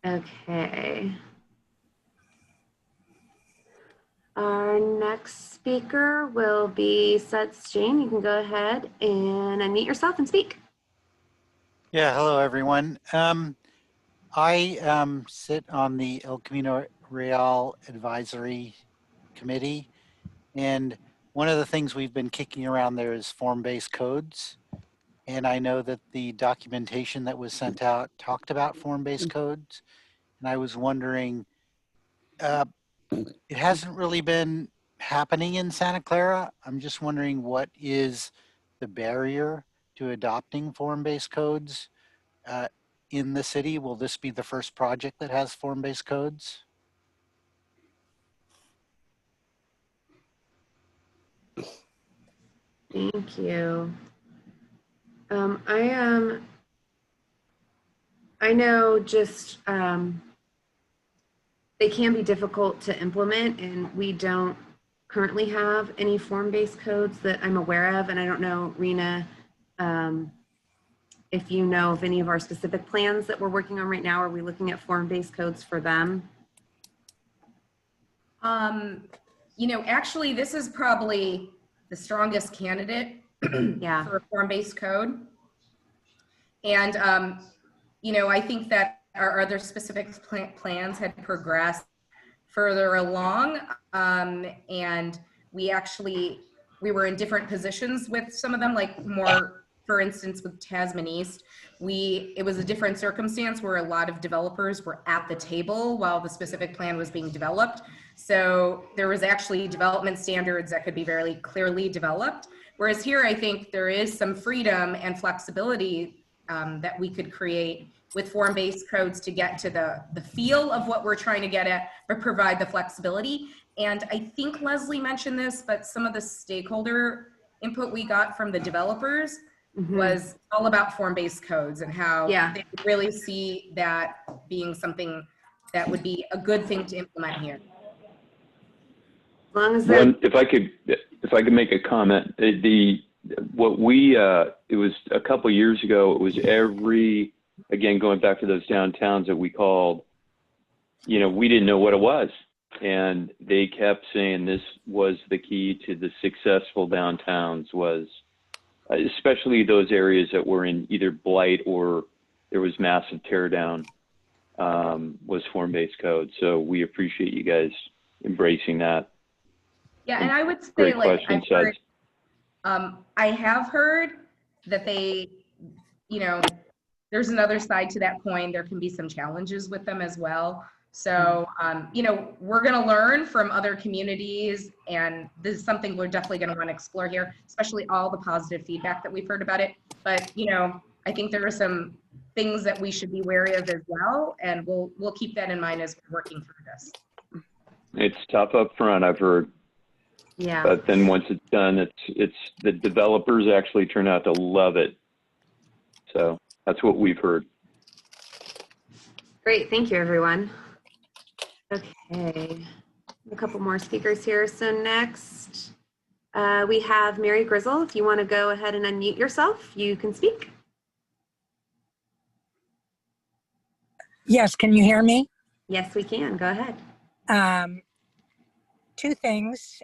S1: Okay. Our next speaker will be Seth Jane. You can go ahead and unmute yourself and speak.
S17: Yeah, hello everyone. I sit on the El Camino Real Advisory Committee, and one of the things we've been kicking around there is form-based codes. And I know that the documentation that was sent out talked about form-based codes. And I was wondering, it hasn't really been happening in Santa Clara. I'm just wondering what is the barrier to adopting form-based codes in the city? Will this be the first project that has form-based codes?
S1: Thank you. I know just they can be difficult to implement, and we don't currently have any form-based codes that I'm aware of. And I don't know, Rena, if you know of any of our specific plans that we're working on right now. Are we looking at form-based codes for them?
S12: Actually, this is probably the strongest candidate
S1: yeah,
S12: for a form-based code. And, I think that our other specific plans had progressed further along. And we were in different positions with some of them, like more, for instance, with Tasman East, it was a different circumstance where a lot of developers were at the table while the specific plan was being developed. So there was actually development standards that could be very clearly developed. Whereas here, I think there is some freedom and flexibility that we could create with form-based codes to get to the feel of what we're trying to get at, but provide the flexibility. And I think Leslie mentioned this, but some of the stakeholder input we got from the developers was all about form-based codes and how they really see that being something that would be a good thing to implement here.
S1: As long as
S2: if I could make a comment, it was a couple years ago, it was again, going back to those downtowns that we called, we didn't know what it was. And they kept saying this was the key to the successful downtowns, was especially those areas that were in either blight or there was massive tear down, was form-based code. So we appreciate you guys, embracing that.
S12: Yeah, and I would say,
S2: Great
S12: like,
S2: question,
S12: I've heard, I have heard that they, you know, there's another side to that coin. There can be some challenges with them as well. So, you know, we're going to learn from other communities, and this is something we're definitely going to want to explore here, especially all the positive feedback that we've heard about it. But, you know, I think there are some things that we should be wary of as well, and we'll keep that in mind as we're working through this.
S2: It's tough up front, I've heard.
S1: Yeah.
S2: But then once it's done, it's the developers actually turn out to love it. So that's what we've heard.
S1: Great, thank you, everyone. Okay, a couple more speakers here. So next, we have Mary Grizzle. If you want to go ahead and unmute yourself, you can speak.
S18: Yes, can you hear me?
S1: Yes, we can. Go ahead.
S18: Two things.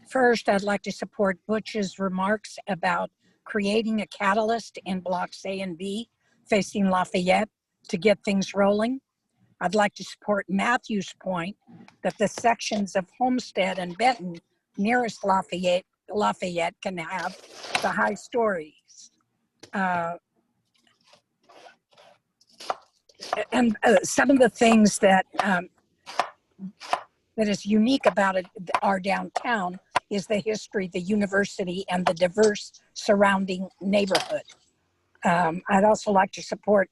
S18: First, I'd like to support Butch's remarks about creating a catalyst in blocks A and B facing Lafayette to get things rolling. I'd like to support Matthew's point that the sections of Homestead and Benton nearest Lafayette can have the high stories. And some of the things that that is unique about our downtown is the history, the university, and the diverse surrounding neighborhood. I'd also like to support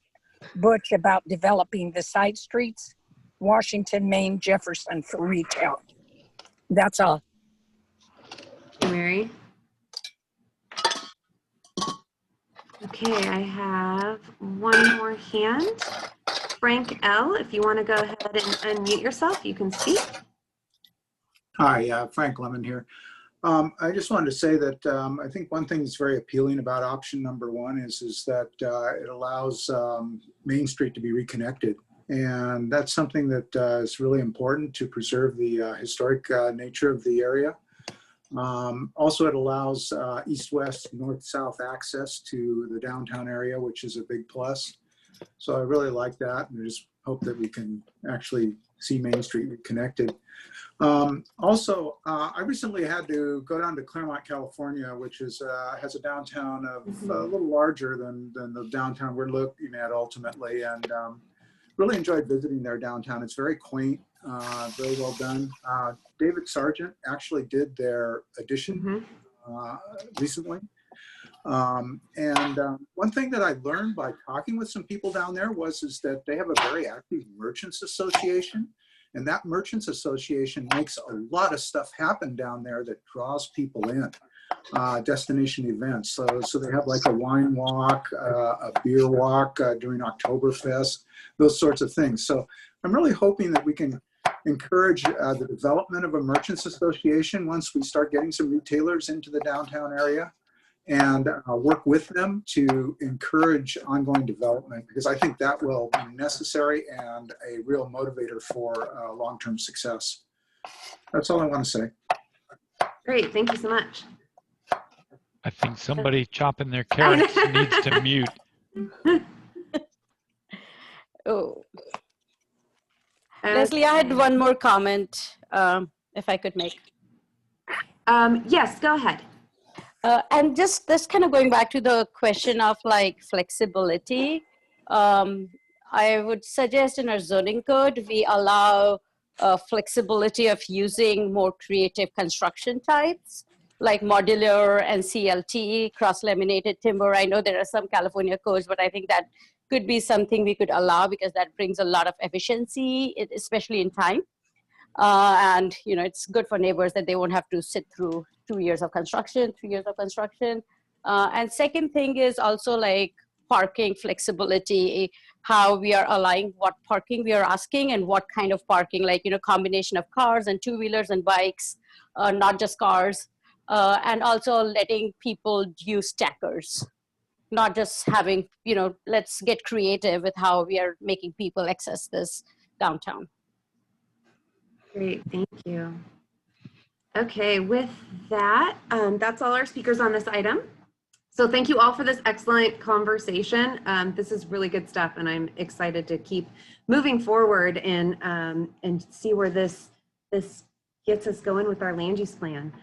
S18: Butch about developing the side streets, Washington, Main, Jefferson for retail. That's all.
S1: Mary. Okay, I have one more hand. Frank L., if you want to go ahead and unmute yourself, you can speak.
S19: Hi, Frank Lemon here. I just wanted to say that I think one thing that's very appealing about option number one is that it allows Main Street to be reconnected. And that's something that is really important to preserve the historic nature of the area. Also, it allows east-west, north-south access to the downtown area, which is a big plus. So I really like that, and I just hope that we can actually see Main Street reconnected. Also, I recently had to go down to Claremont, California, which is has a downtown of a little larger than the downtown we're looking at ultimately, and really enjoyed visiting their downtown. It's very quaint, very well done. David Sargent actually did their addition recently. One thing that I learned by talking with some people down there is that they have a very active merchants association. And that merchants association makes a lot of stuff happen down there that draws people in, destination events. So they have like a wine walk, a beer walk during Oktoberfest, those sorts of things. So I'm really hoping that we can encourage the development of a merchants association once we start getting some retailers into the downtown area, and work with them to encourage ongoing development, because I think that will be necessary and a real motivator for long-term success. That's all I want to say.
S1: Great, thank you so much.
S7: I think somebody chopping their carrots needs to mute.
S15: Oh. Leslie, I had one more comment, if I could make.
S1: Yes, go ahead.
S15: And just this kind of going back to the question of like flexibility, I would suggest in our zoning code, we allow flexibility of using more creative construction types like modular and CLT, cross-laminated timber. I know there are some California codes, but I think that could be something we could allow because that brings a lot of efficiency, especially in time. And you know, it's good for neighbors that they won't have to sit through 2 years of construction, 3 years of construction. And second thing is also like parking flexibility, how we are allowing what parking we are asking and what kind of parking, like, you know, combination of cars and two-wheelers and bikes, not just cars. And also letting people use stackers, not just having, you know, let's get creative with how we are making people access this downtown.
S1: Great, thank you. Okay, with that, that's all our speakers on this item. So thank you all for this excellent conversation. This is really good stuff, and I'm excited to keep moving forward and see where this this gets us going with our land use plan.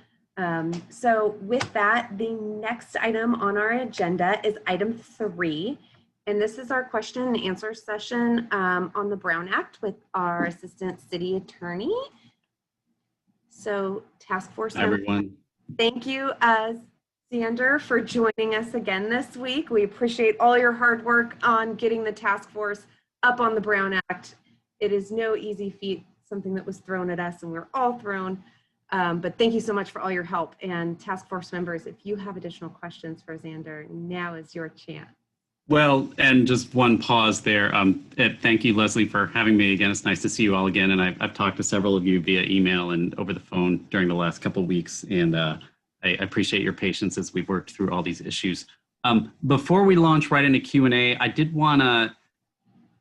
S1: So with that, the next item on our agenda is item 3. And this is our question and answer session on the Brown Act with our Assistant City Attorney. So task force member,
S20: everyone.
S1: Thank you, Xander, for joining us again this week. We appreciate all your hard work on getting the task force up on the Brown Act. It is no easy feat, something that was thrown at us and we're all thrown. But thank you so much for all your help. And task force members, if you have additional questions for Xander, now is your chance.
S20: Well, and just one pause there. Thank you, Leslie, for having me again. It's nice to see you all again. And I've talked to several of you via email and over the phone during the last couple of weeks. And I appreciate your patience as we've worked through all these issues. Before we launch right into Q&A, I did want to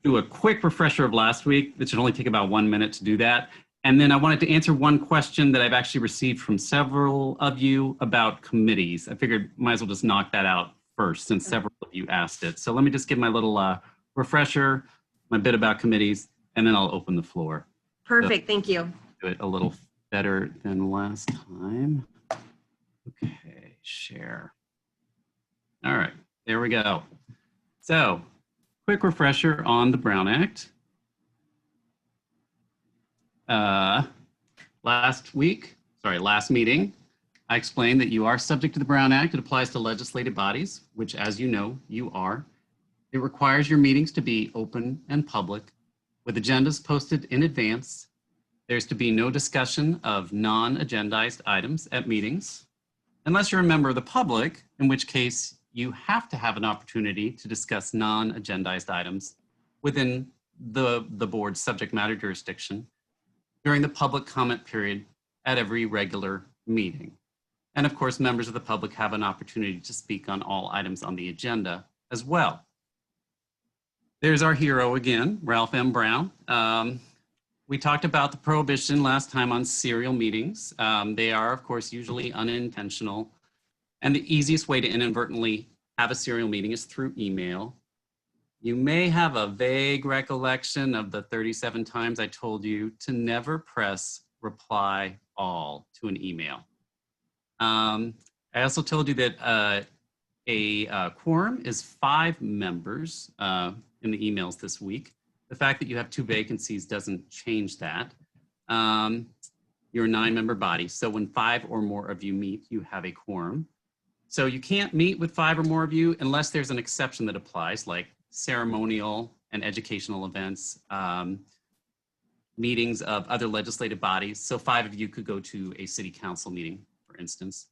S20: do a quick refresher of last week. It should only take about 1 minute to do that. And then I wanted to answer one question that I've actually received from several of you about committees. I figured might as well just knock that out first since several of you asked it. So let me just give my little refresher, my bit about committees, and then I'll open the floor.
S1: Perfect, thank you.
S20: Do it a little better than last time. Okay, share. All right, there we go. So, quick refresher on the Brown Act. Last meeting, I explained that you are subject to the Brown Act. It applies to legislative bodies, which, as you know, you are. It requires your meetings to be open and public, with agendas posted in advance. There's to be no discussion of non-agendized items at meetings, unless you're a member of the public, in which case you have to have an opportunity to discuss non-agendized items within the board's subject matter jurisdiction during the public comment period at every regular meeting. And of course, members of the public have an opportunity to speak on all items on the agenda as well. There's our hero again, Ralph M. Brown. We talked about the prohibition last time on serial meetings. They are, of course, usually unintentional. And the easiest way to inadvertently have a serial meeting is through email. You may have a vague recollection of the 37 times I told you to never press reply all to an email. I also told you that a quorum is 5 members in the emails this week. The fact that you have 2 vacancies doesn't change that. You're a 9-member body, so when 5 or more of you meet, you have a quorum. So you can't meet with 5 or more of you unless there's an exception that applies, like ceremonial and educational events, meetings of other legislative bodies. So 5 of you could go to a city council meeting, for instance.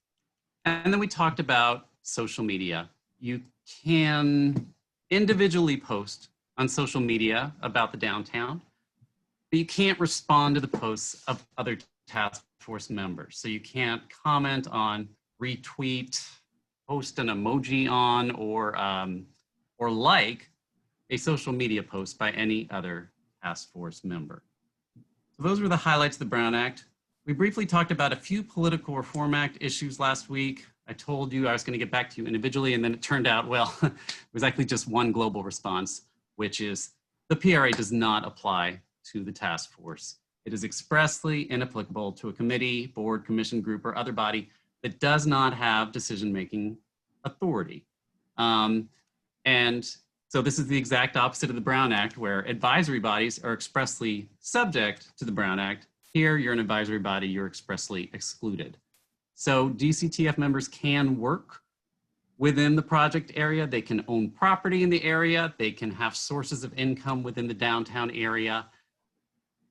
S20: And then we talked about social media. You can individually post on social media about the downtown, but you can't respond to the posts of other task force members. So you can't comment on, retweet, post an emoji on, or like a social media post by any other task force member. So those were the highlights of the Brown Act. We briefly talked about a few Political Reform Act issues last week. I told you I was going to get back to you individually, and then it turned out, well, it was actually just one global response, which is the PRA does not apply to the task force. It is expressly inapplicable to a committee, board, commission, group, or other body that does not have decision-making authority. And so this is the exact opposite of the Brown Act, where advisory bodies are expressly subject to the Brown Act. Here, you're an advisory body, you're expressly excluded. So DCTF members can work within the project area. They can own property in the area. They can have sources of income within the downtown area.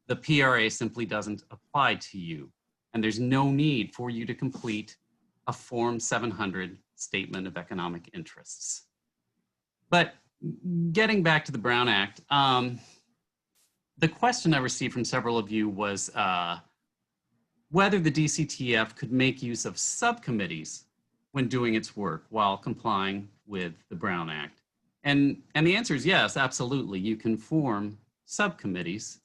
S20: The PRA simply doesn't apply to you. And there's no need for you to complete a Form 700 Statement of Economic Interests. But getting back to the Brown Act, the question I received from several of you was whether the DCTF could make use of subcommittees when doing its work while complying with the Brown Act. And the answer is yes, absolutely. You can form subcommittees.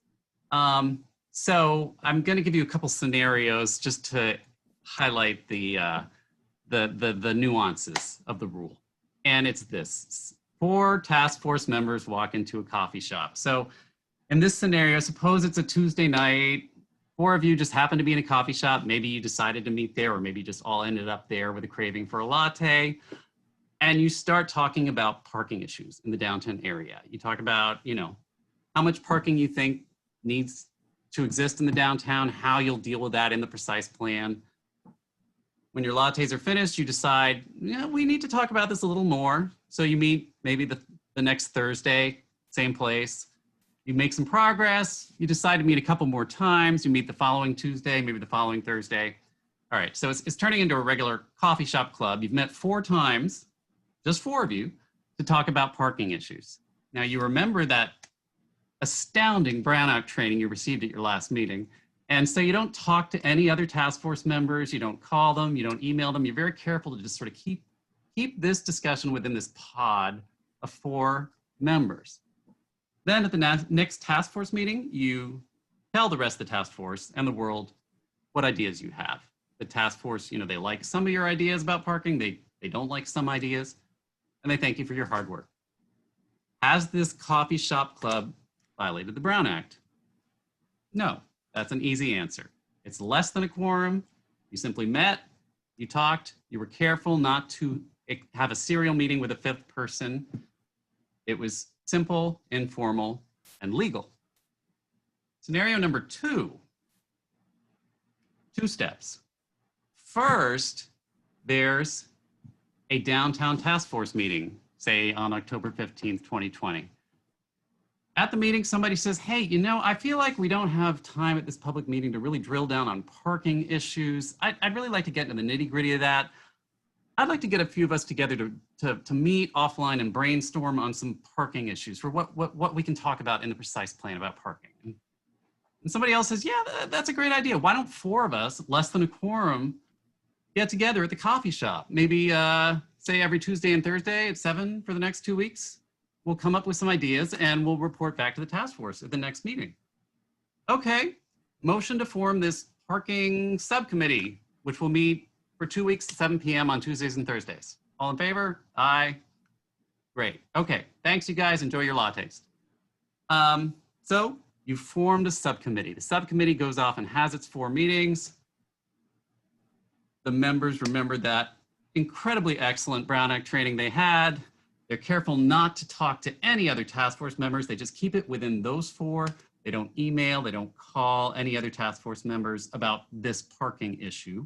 S20: So I'm going to give you a couple scenarios just to highlight the nuances of the rule. And it's this: 4 task force members walk into a coffee shop. So in this scenario, suppose it's a Tuesday night, 4 of you just happened to be in a coffee shop. Maybe you decided to meet there, or maybe you just all ended up there with a craving for a latte. And you start talking about parking issues in the downtown area. You talk about, you know, how much parking you think needs to exist in the downtown, how you'll deal with that in the precise plan. When your lattes are finished, you decide, yeah, we need to talk about this a little more. So you meet maybe the next Thursday, same place. You make some progress. You decide to meet a couple more times. You meet the following Tuesday, maybe the following Thursday. All right, so it's turning into a regular coffee shop club. You've met 4 times, just 4 of you, to talk about parking issues. Now you remember that astounding brownout training you received at your last meeting. And so you don't talk to any other task force members, you don't call them, you don't email them. You're very careful to just sort of keep this discussion within this pod of 4 members. Then at the next task force meeting, you tell the rest of the task force and the world what ideas you have. The task force, you know, they like some of your ideas about parking, they don't like some ideas, and they thank you for your hard work. Has this coffee shop club violated the Brown Act? No, that's an easy answer. It's less than a quorum. You simply met, you talked, you were careful not to have a serial meeting with a 5th person. It was simple, informal, and legal. Scenario number 2, 2 steps. First, there's a downtown task force meeting, say on October 15th, 2020. At the meeting, somebody says, hey, you know, I feel like we don't have time at this public meeting to really drill down on parking issues. I'd really like to get into the nitty-gritty of that. I'd like to get a few of us together to meet offline and brainstorm on some parking issues for what we can talk about in the precise plan about parking. And somebody else says, yeah, that's a great idea. Why don't 4 of us, less than a quorum, get together at the coffee shop? Maybe say every Tuesday and Thursday at 7 for the next 2 weeks. We'll come up with some ideas and we'll report back to the task force at the next meeting. Okay, motion to form this parking subcommittee, which will meet for 2 weeks, 7 p.m. on Tuesdays and Thursdays. All in favor? Aye. Great. Okay. Thanks, you guys. Enjoy your lattes. So you formed a subcommittee. The subcommittee goes off and has its 4 meetings. The members remember that incredibly excellent Brown Act training they had. They're careful not to talk to any other task force members. They just keep it within those 4. They don't email, they don't call any other task force members about this parking issue.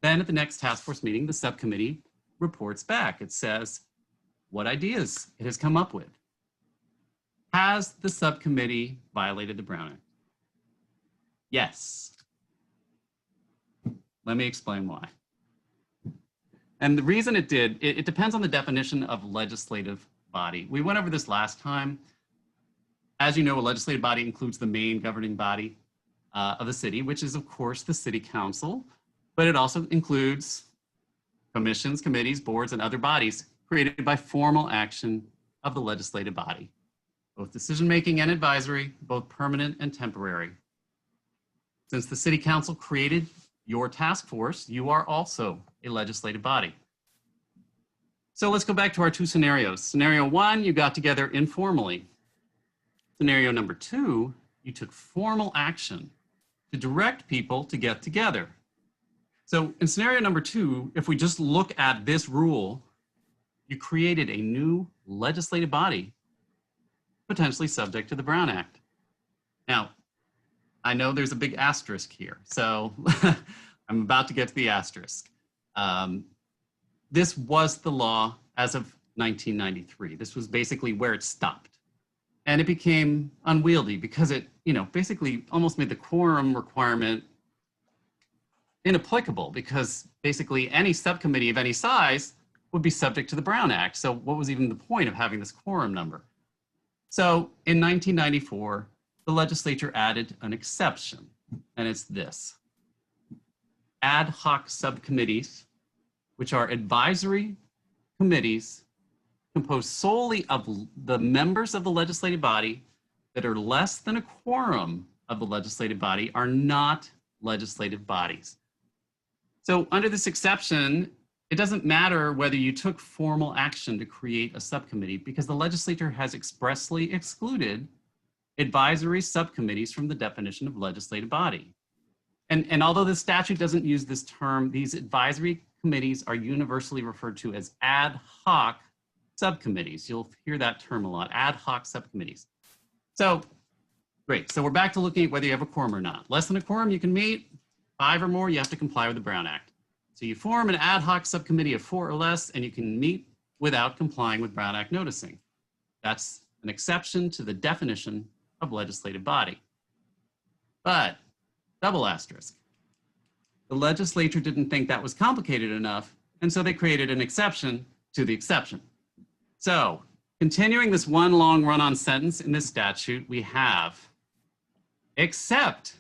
S20: Then at the next task force meeting, the subcommittee reports back. It says what ideas it has come up with. Has the subcommittee violated the Brown Act? Yes. Let me explain why. And the reason it did, it depends on the definition of legislative body. We went over this last time. As you know, a legislative body includes the main governing body of the city, which is of course the city council, but it also includes commissions, committees, boards, and other bodies created by formal action of the legislative body, both decision-making and advisory, both permanent and temporary. Since the city council created your task force, you are also a legislative body. So let's go back to our 2 scenarios. Scenario 1, you got together informally. Scenario number 2, you took formal action to direct people to get together. So in scenario number 2, if we just look at this rule, you created a new legislative body potentially subject to the Brown Act. Now, I know there's a big asterisk here, so I'm about to get to the asterisk. This was the law as of 1993. This was basically where it stopped. And it became unwieldy because it, basically almost made the quorum requirement inapplicable, because basically any subcommittee of any size would be subject to the Brown Act. So what was even the point of having this quorum number? So in 1994, the legislature added an exception, and it's this: ad hoc subcommittees, which are advisory committees composed solely of the members of the legislative body that are less than a quorum of the legislative body, are not legislative bodies. So under this exception, it doesn't matter whether you took formal action to create a subcommittee, because the legislature has expressly excluded advisory subcommittees from the definition of legislative body. And although the statute doesn't use this term, these advisory committees are universally referred to as ad hoc subcommittees. You'll hear that term a lot, ad hoc subcommittees. So, great. So we're back to looking at whether you have a quorum or not. Less than a quorum, you can meet. 5 or more, you have to comply with the Brown Act. So you form an ad hoc subcommittee of 4 or less, and you can meet without complying with Brown Act noticing. That's an exception to the definition of legislative body. But, double asterisk, the legislature didn't think that was complicated enough, and so they created an exception to the exception. So, continuing this one long run-on sentence in this statute, we have, except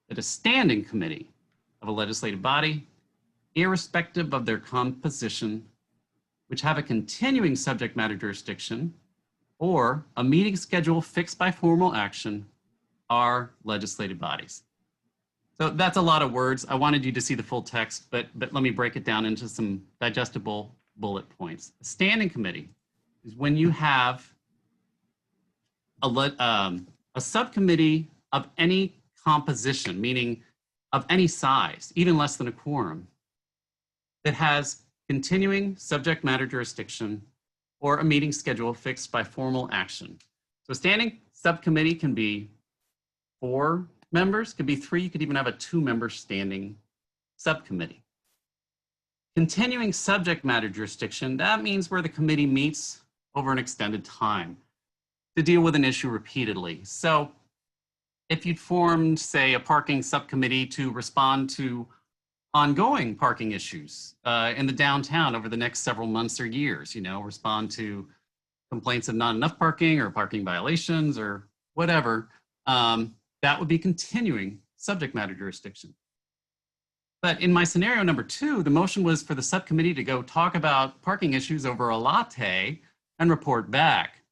S20: that a standing committee of a legislative body, irrespective of their composition, which have a continuing subject matter jurisdiction, or a meeting schedule fixed by formal action, are legislative bodies. So that's a lot of words. I wanted you to see the full text, but let me break it down into some digestible bullet points. A standing committee is when you have a subcommittee of any composition, meaning of any size, even less than a quorum, that has continuing subject matter jurisdiction or a meeting schedule fixed by formal action. So a standing subcommittee can be 4 members, could be 3, you could even have a 2-member standing subcommittee. Continuing subject matter jurisdiction, that means where the committee meets over an extended time to deal with an issue repeatedly. So if you'd formed, say, a parking subcommittee to respond to ongoing parking issues in the downtown over the next several months or years, respond to complaints of not enough parking or parking violations or whatever, that would be continuing subject matter jurisdiction. But in my scenario number 2, the motion was for the subcommittee to go talk about parking issues over a latte and report back.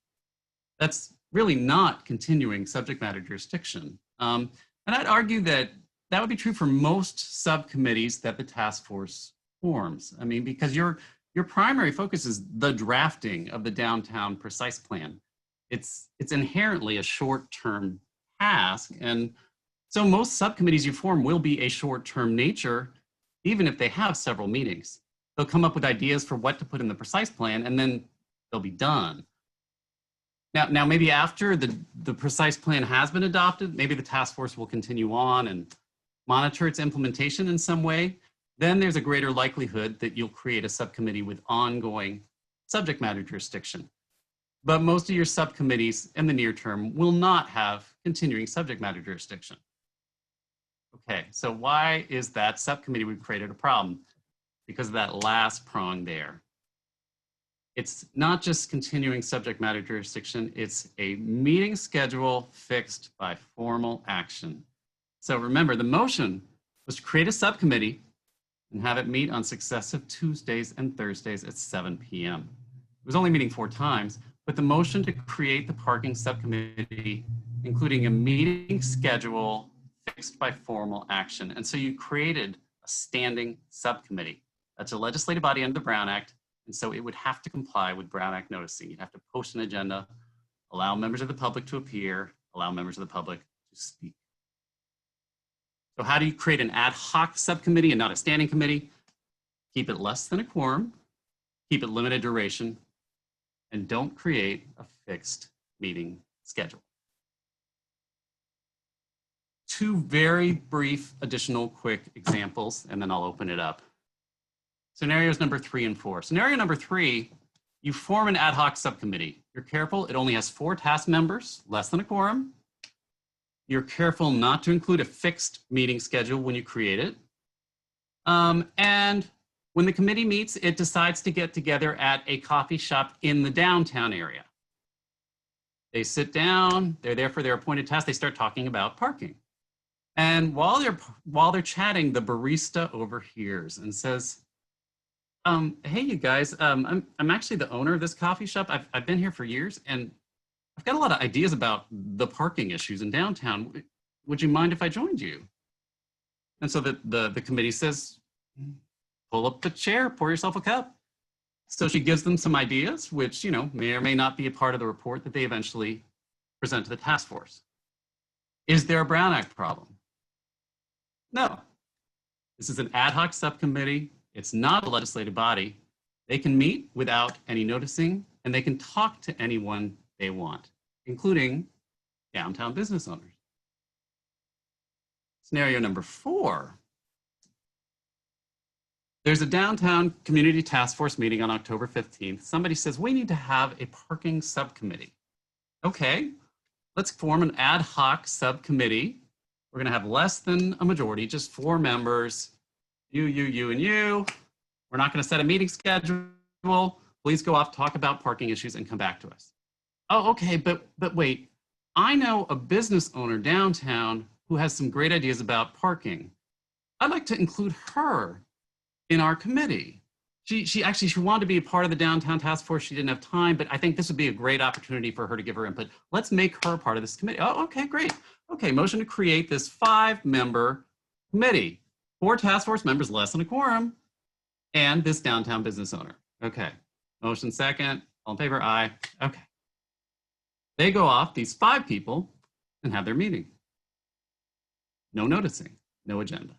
S20: That's really not continuing subject matter jurisdiction. And I'd argue that that would be true for most subcommittees that the task force forms. I mean, because your primary focus is the drafting of the downtown precise plan. It's inherently a short-term task, and so most subcommittees you form will be a short-term nature, even if they have several meetings. They'll come up with ideas for what to put in the precise plan, and then they'll be done. Now maybe after the precise plan has been adopted, maybe the task force will continue on and monitor its implementation in some way. Then there's a greater likelihood that you'll create a subcommittee with ongoing subject matter jurisdiction. But most of your subcommittees in the near term will not have continuing subject matter jurisdiction. Okay, so why is that subcommittee we've created a problem? Because of that last prong there. It's not just continuing subject matter jurisdiction, it's a meeting schedule fixed by formal action. So remember, the motion was to create a subcommittee and have it meet on successive Tuesdays and Thursdays at 7 p.m. It was only meeting 4 times, but the motion to create the parking subcommittee, including a meeting schedule fixed by formal action. And so you created a standing subcommittee. That's a legislative body under the Brown Act, and so it would have to comply with Brown Act noticing. You'd have to post an agenda, allow members of the public to appear, allow members of the public to speak. So how do you create an ad hoc subcommittee and not a standing committee? Keep it less than a quorum, keep it limited duration, and don't create a fixed meeting schedule. 2 very brief additional quick examples, and then I'll open it up. Scenarios number 3 and 4. Scenario number 3, you form an ad hoc subcommittee. You're careful, it only has 4 task members, less than a quorum. You're careful not to include a fixed meeting schedule when you create it. And when the committee meets, it decides to get together at a coffee shop in the downtown area. They sit down, they're there for their appointed task, they start talking about parking. And while they're chatting, the barista overhears and says, hey, you guys, I'm actually the owner of this coffee shop. I've been here for years, and I've got a lot of ideas about the parking issues in downtown. Would you mind if I joined you? And so the committee says, pull up the chair, pour yourself a cup. So she gives them some ideas, which may or may not be a part of the report that they eventually present to the task force. Is there a Brown Act problem? No. This is an ad hoc subcommittee. It's not a legislative body. They can meet without any noticing, and they can talk to anyone they want, including downtown business owners. Scenario number 4. There's a downtown community task force meeting on October 15th. Somebody says, we need to have a parking subcommittee. Okay, let's form an ad hoc subcommittee. We're gonna have less than a majority, just 4 members, you, and you. We're not gonna set a meeting schedule. Please go off, talk about parking issues and come back to us. Oh, okay, but wait. I know a business owner downtown who has some great ideas about parking. I'd like to include her in our committee. She wanted to be a part of the downtown task force. She didn't have time, but I think this would be a great opportunity for her to give her input. Let's make her part of this committee. Oh, okay, great. Okay, motion to create this 5-member committee. 4 task force members, less than a quorum, and this downtown business owner. Okay, motion second, all in favor, aye. Okay. They go off, these 5 people, and have their meeting. No noticing, no agenda.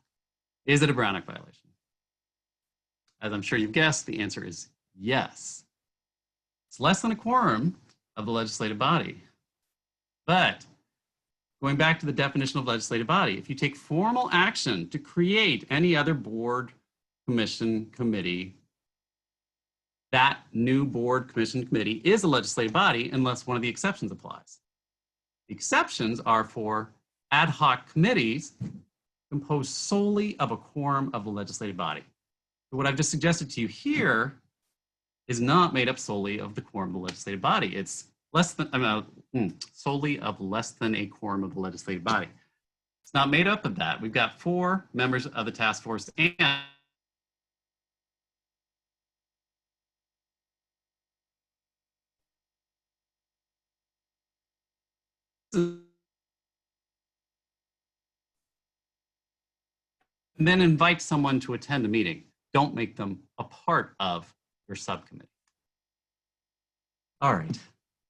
S20: Is it a Brown Act violation? As I'm sure you've guessed, the answer is yes. It's less than a quorum of the legislative body. But going back to the definition of legislative body, if you take formal action to create any other board, commission, committee, that new board, commission, committee is a legislative body unless one of the exceptions applies. The exceptions are for ad hoc committees composed solely of a quorum of the legislative body. So what I've just suggested to you here is not made up solely of the quorum of the legislative body. It's less than, solely of less than a quorum of the legislative body. It's not made up of that. We've got 4 members of the task force and then invite someone to attend the meeting. Don't make them a part of your subcommittee. All right,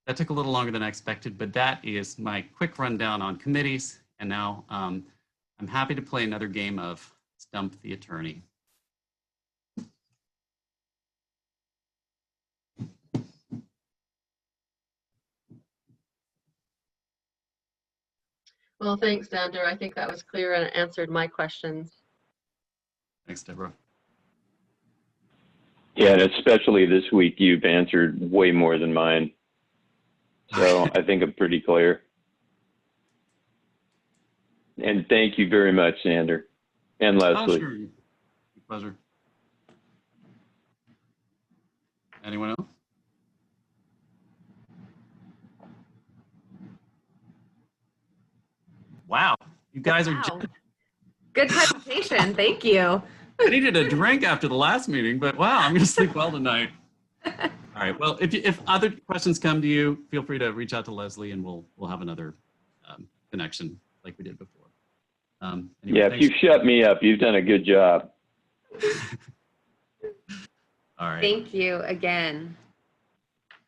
S20: that took a little longer than I expected, but that is my quick rundown on committees. And now I'm happy to play another game of Stump the Attorney.
S5: Well, thanks, Xander. I think that was clear and answered my questions.
S20: Thanks, Deborah.
S2: Yeah, and especially this week, you've answered way more than mine. So I think I'm pretty clear. And thank you very much, Xander and Leslie.
S20: Oh, sure. Pleasure. Anyone else? Wow, you guys are
S1: good presentation. Thank you.
S20: I needed a drink after the last meeting, but wow, I'm going to sleep well tonight. All right. Well, if other questions come to you, feel free to reach out to Leslie, and we'll have another connection like we did before. Anyway,
S2: yeah, if you shut me up, you've done a good job.
S20: All right.
S1: Thank you again.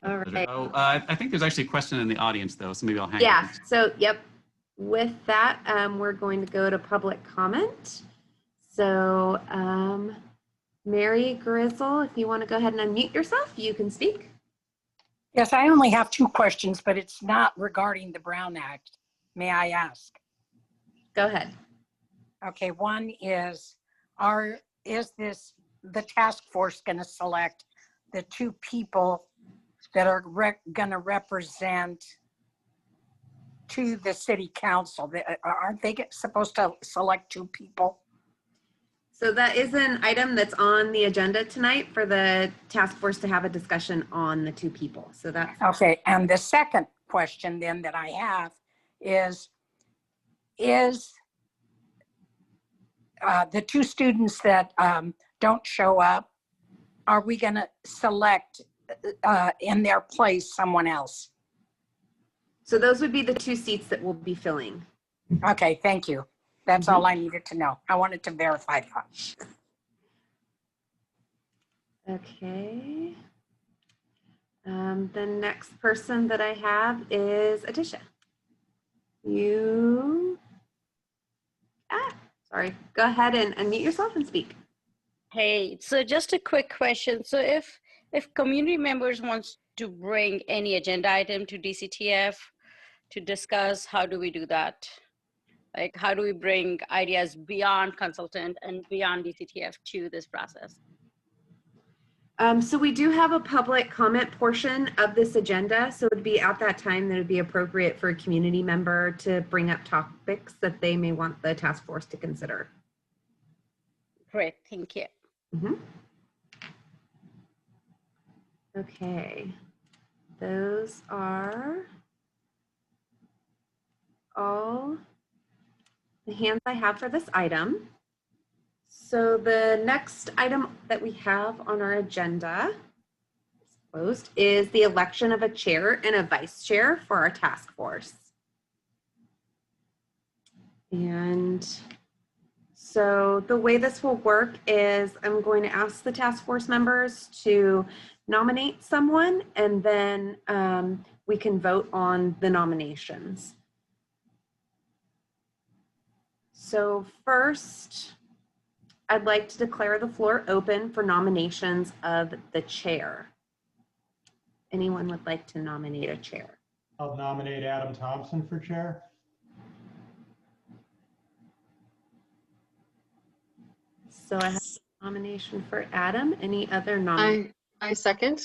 S1: All right.
S20: Oh, I think there's actually a question in the audience, though, so maybe I'll hang up.
S1: Yeah. So, yep. With that, we're going to go to public comment. So, Mary Grizzle, if you want to go ahead and unmute yourself, you can speak.
S18: Yes, I only have 2 questions, but it's not regarding the Brown Act. May I ask?
S1: Go ahead.
S18: Okay, one is this the task force going to select the 2 people that are going to represent to the city council? Aren't they supposed to select 2 people?
S1: So that is an item that's on the agenda tonight for the task force to have a discussion on the 2 people. So that's
S18: okay. And the second question then that I have is the 2 students that don't show up, are we going to select in their place someone else?
S1: So those would be the 2 seats that we'll be filling.
S18: Okay, thank you. That's all I needed to know. I wanted to verify that.
S1: Okay. The next person that I have is Atisha. Sorry, go ahead and unmute yourself and speak.
S15: Hey, so just a quick question. So if community members wants to bring any agenda item to DCTF to discuss, how do we do that? Like, how do we bring ideas beyond consultant and beyond DCTF to this process?
S1: So we do have a public comment portion of this agenda. So it would be at that time that it would be appropriate for a community member to bring up topics that they may want the task force to consider.
S15: Great, thank you.
S1: Mm-hmm. Okay, those are all the hands I have for this item. So the next item that we have on our agenda is the election of a chair and a vice chair for our task force. And so the way this will work is I'm going to ask the task force members to nominate someone, and then we can vote on the nominations. So first, I'd like to declare the floor open for nominations of the chair. Anyone would like to nominate a chair?
S3: I'll nominate Adam Thompson for chair.
S1: So I have a nomination for Adam. Any other nominations?
S5: I second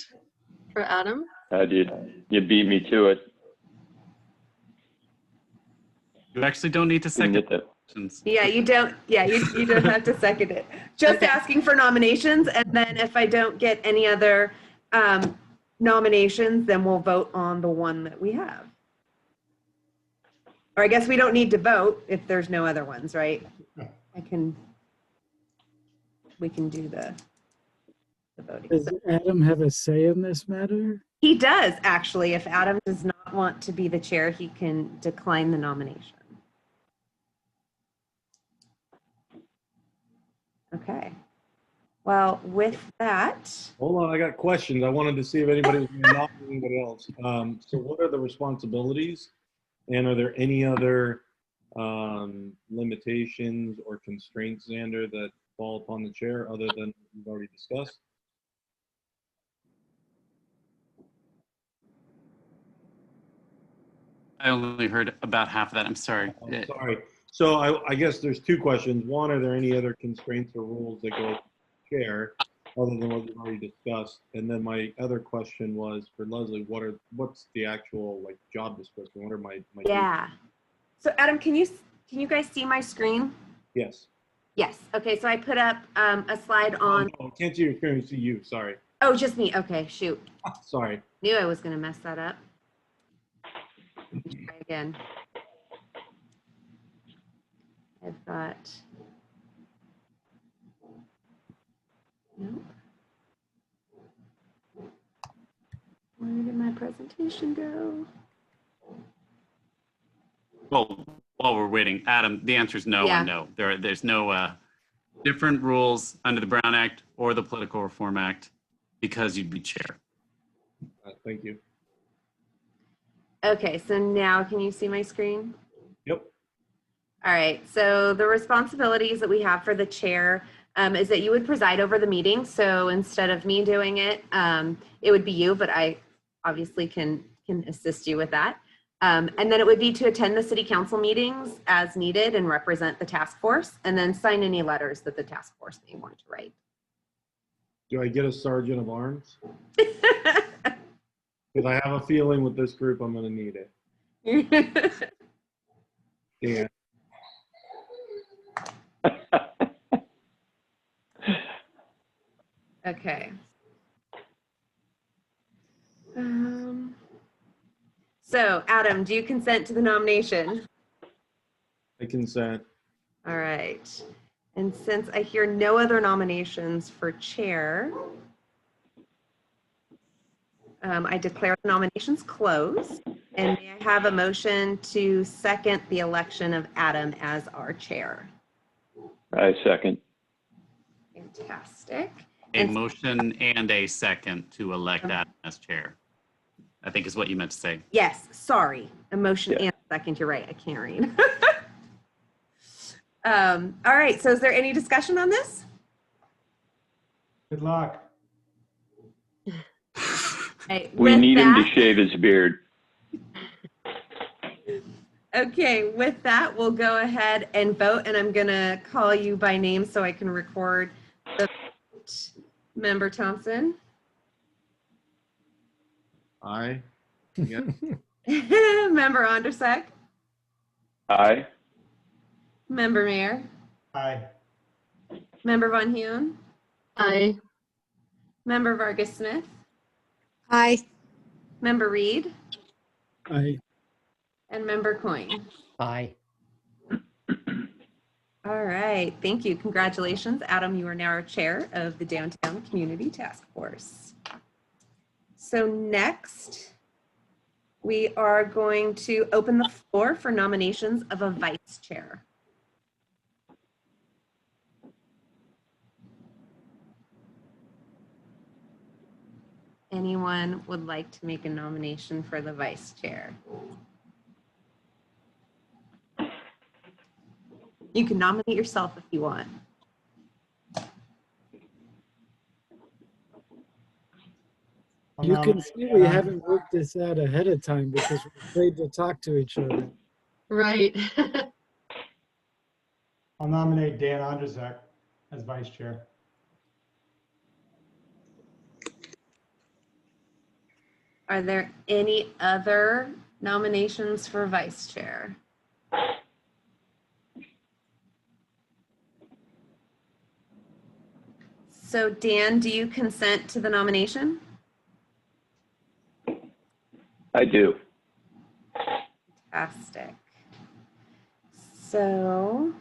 S5: for Adam.
S2: I did. You beat me to it.
S20: You actually don't need to second it.
S1: Yeah, you don't. Yeah, you don't have to second it. Just asking for nominations, and then if I don't get any other nominations, then we'll vote on the one that we have. Or I guess we don't need to vote if there's no other ones, right? We can do the voting.
S13: Does Adam have a say in this matter?
S1: He does, actually. If Adam does not want to be the chair, he can decline the nomination. Okay. Well, with that.
S10: Hold on, I got questions. I wanted to see if anybody was going to nominate anybody else. So what are the responsibilities? And are there any other limitations or constraints, Xander, that fall upon the chair other than we've already discussed?
S20: I only heard about half of that. I'm sorry.
S10: I'm sorry. So I guess there's two questions. One, are there any other constraints or rules that go with the chair other than what we've already discussed? And then my other question was for Leslie, what's the actual like job description? What are my
S1: Yeah. So Adam, can you guys see my screen?
S10: Yes.
S1: Yes. Okay. So I put up a slide on.
S10: Oh, can't see your screen. See you. Sorry.
S1: Oh, just me. Okay. Shoot.
S10: Sorry.
S1: Knew I was going to mess that up. Try again. I've got. Nope. Where did my presentation go?
S20: Well, while we're waiting, Adam, the answer is no and no. There's no different rules under the Brown Act or the Political Reform Act because you'd be chair.
S10: Thank you.
S1: Okay, so now can you see my screen?
S10: Yep.
S1: All right, so the responsibilities that we have for the chair is that you would preside over the meeting. So instead of me doing it, it would be you, but I obviously can assist you with that. And then it would be to attend the city council meetings as needed and represent the task force, and then sign any letters that the task force may want to write.
S10: Do I get a sergeant of arms? Because I have a feeling with this group, I'm going to need it. Yeah.
S1: Okay. So Adam, do you consent to the nomination?
S10: I consent.
S1: All right. And since I hear no other nominations for chair, I declare the nominations closed. And may I have a motion to second the election of Adam as our chair?
S2: I second.
S1: Fantastic.
S20: A motion and a second to elect Adam as chair, I think is what you meant to say.
S1: Yes, sorry. A motion and a Second, you're right, I can't read. All right, so is there any discussion on this?
S3: Good luck.
S1: Okay,
S2: We need him to shave his beard.
S1: Okay, with that, we'll go ahead and vote, and I'm gonna call you by name so I can record the vote. Member Thompson.
S10: Aye. Yeah.
S1: Member Ondersek.
S2: Aye.
S1: Member Mayer.
S3: Aye.
S1: Member Von Huen.
S5: Aye.
S1: Member Vargas Smith.
S18: Aye.
S1: Member Reed.
S13: Aye.
S1: And Member Coyne.
S4: Aye.
S1: All right, thank you. Congratulations, Adam. You are now our chair of the Downtown Community Task Force. So next, we are going to open the floor for nominations of a vice chair. Anyone would like to make a nomination for the vice chair? You can nominate yourself if you want.
S13: You can see we haven't worked this out ahead of time because we're afraid to talk to each other.
S5: Right.
S3: I'll nominate Dan Ondrzak as vice chair.
S1: Are there any other nominations for vice chair? So Dan, do you consent to the nomination?
S2: I do.
S1: Fantastic. So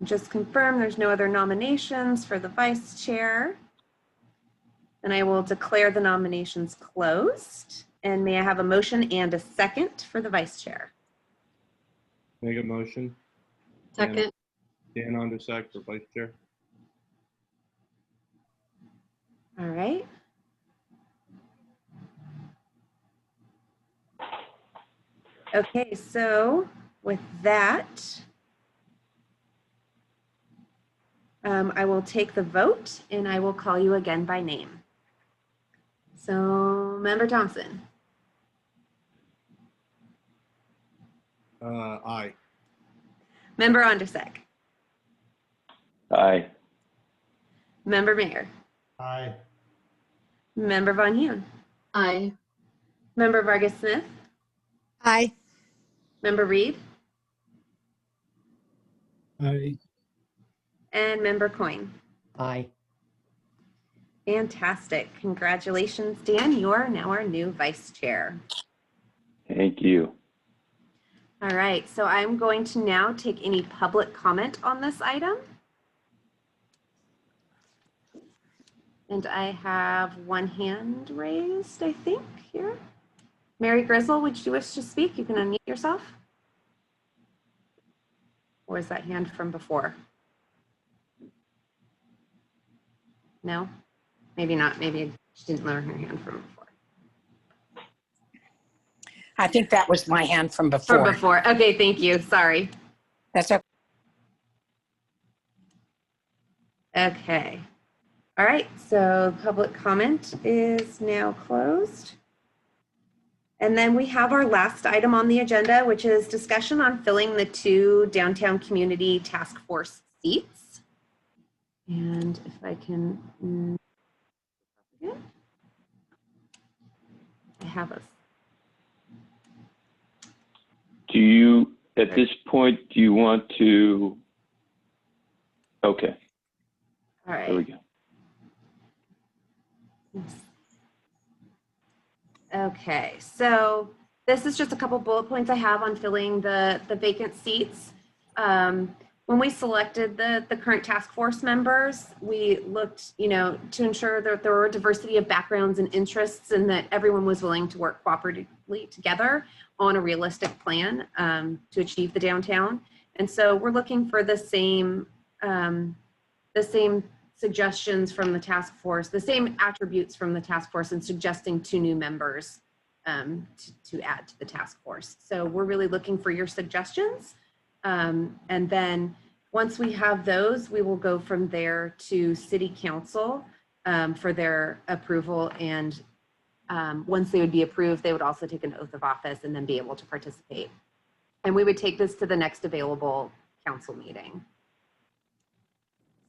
S1: just confirm there's no other nominations for the vice chair. And I will declare the nominations closed. And may I have a motion and a second for the vice chair?
S10: Make a motion.
S5: Second.
S10: Dan Ondrzak for vice chair.
S1: All right. Okay, so with that, I will take the vote and I will call you again by name. So, Member Thompson.
S10: Aye.
S1: Member Ondrzak.
S2: Aye.
S1: Member Mayer.
S3: Aye.
S1: Member Von Huen.
S5: Aye.
S1: Member Vargas Smith.
S18: Aye.
S1: Member Reed.
S13: Aye.
S1: And Member Coyne.
S4: Aye.
S1: Fantastic. Congratulations, Dan. You are now our new vice chair.
S2: Thank you.
S1: All right, so I'm going to now take any public comment on this item. And I have one hand raised, I think, here. Mary Grizzle, would you wish to speak? You can unmute yourself. Or is that hand from before? No? Maybe not. Maybe she didn't lower her hand from before.
S18: I think that was my hand from before.
S1: From before. Okay, thank you. Sorry.
S18: That's okay.
S1: Okay. All right, so public comment is now closed. And then we have our last item on the agenda, which is discussion on filling the 2 Downtown Community Task Force seats. And if I can, I have a.
S2: Do you, at this point, do you want to? Okay.
S1: All right.
S2: There we go.
S1: Okay, so this is just a couple bullet points I have on filling the vacant seats. When we selected the current task force members, we looked, to ensure that there were a diversity of backgrounds and interests and that everyone was willing to work cooperatively together on a realistic plan to achieve the downtown. And so we're looking for the same suggestions from the task force, the same attributes from the task force, and suggesting 2 new members to add to the task force. So we're really looking for your suggestions. And then once we have those, we will go from there to City Council for their approval. And once they would be approved, they would also take an oath of office and then be able to participate. And we would take this to the next available council meeting.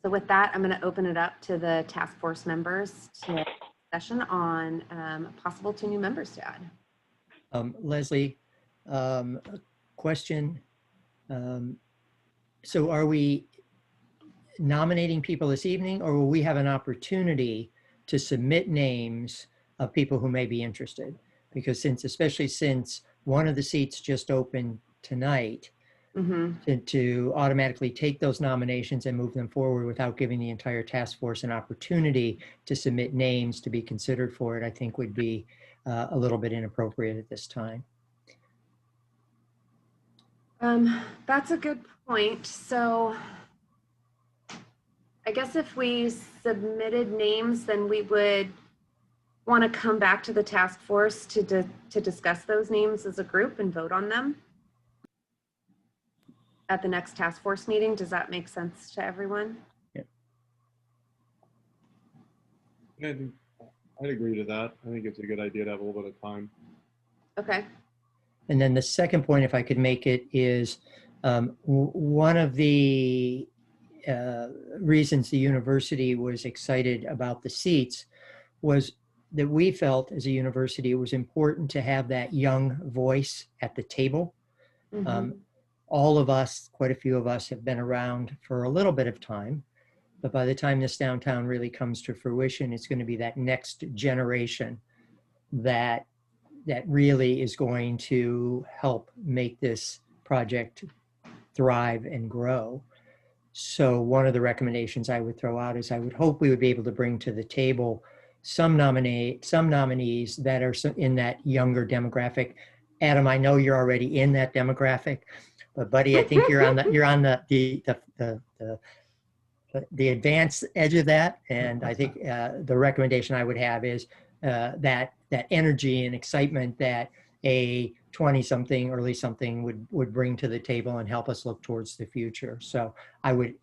S1: So with that, I'm going to open it up to the task force members to discussion on possible 2 new members to add.
S4: Leslie, question. So are we nominating people this evening, or will we have an opportunity to submit names of people who may be interested? Because especially since one of the seats just opened tonight, to automatically take those nominations and move them forward without giving the entire task force an opportunity to submit names to be considered for it, I think would be a little bit inappropriate at this time.
S1: That's a good point. So I guess if we submitted names, then we would want to come back to the task force to discuss those names as a group and vote on them at the next task force meeting. Does that make sense to everyone?
S10: Yeah, I'd agree to that. I think it's a good idea to have a little bit of time.
S1: Okay.
S4: And then the second point, if I could make it, is one of the reasons the university was excited about the seats was that we felt as a university it was important to have that young voice at the table. All of us, quite a few of us, have been around for a little bit of time, but by the time this downtown really comes to fruition, it's going to be that next generation that really is going to help make this project thrive and grow. So one of the recommendations I would throw out is I would hope we would be able to bring to the table some nominees that are in that younger demographic. Adam, I know you're already in that demographic, but buddy, I think you're on the advanced edge of that. And I think the recommendation I would have is that energy and excitement that a 20-something, early something would bring to the table and help us look towards the future. So I would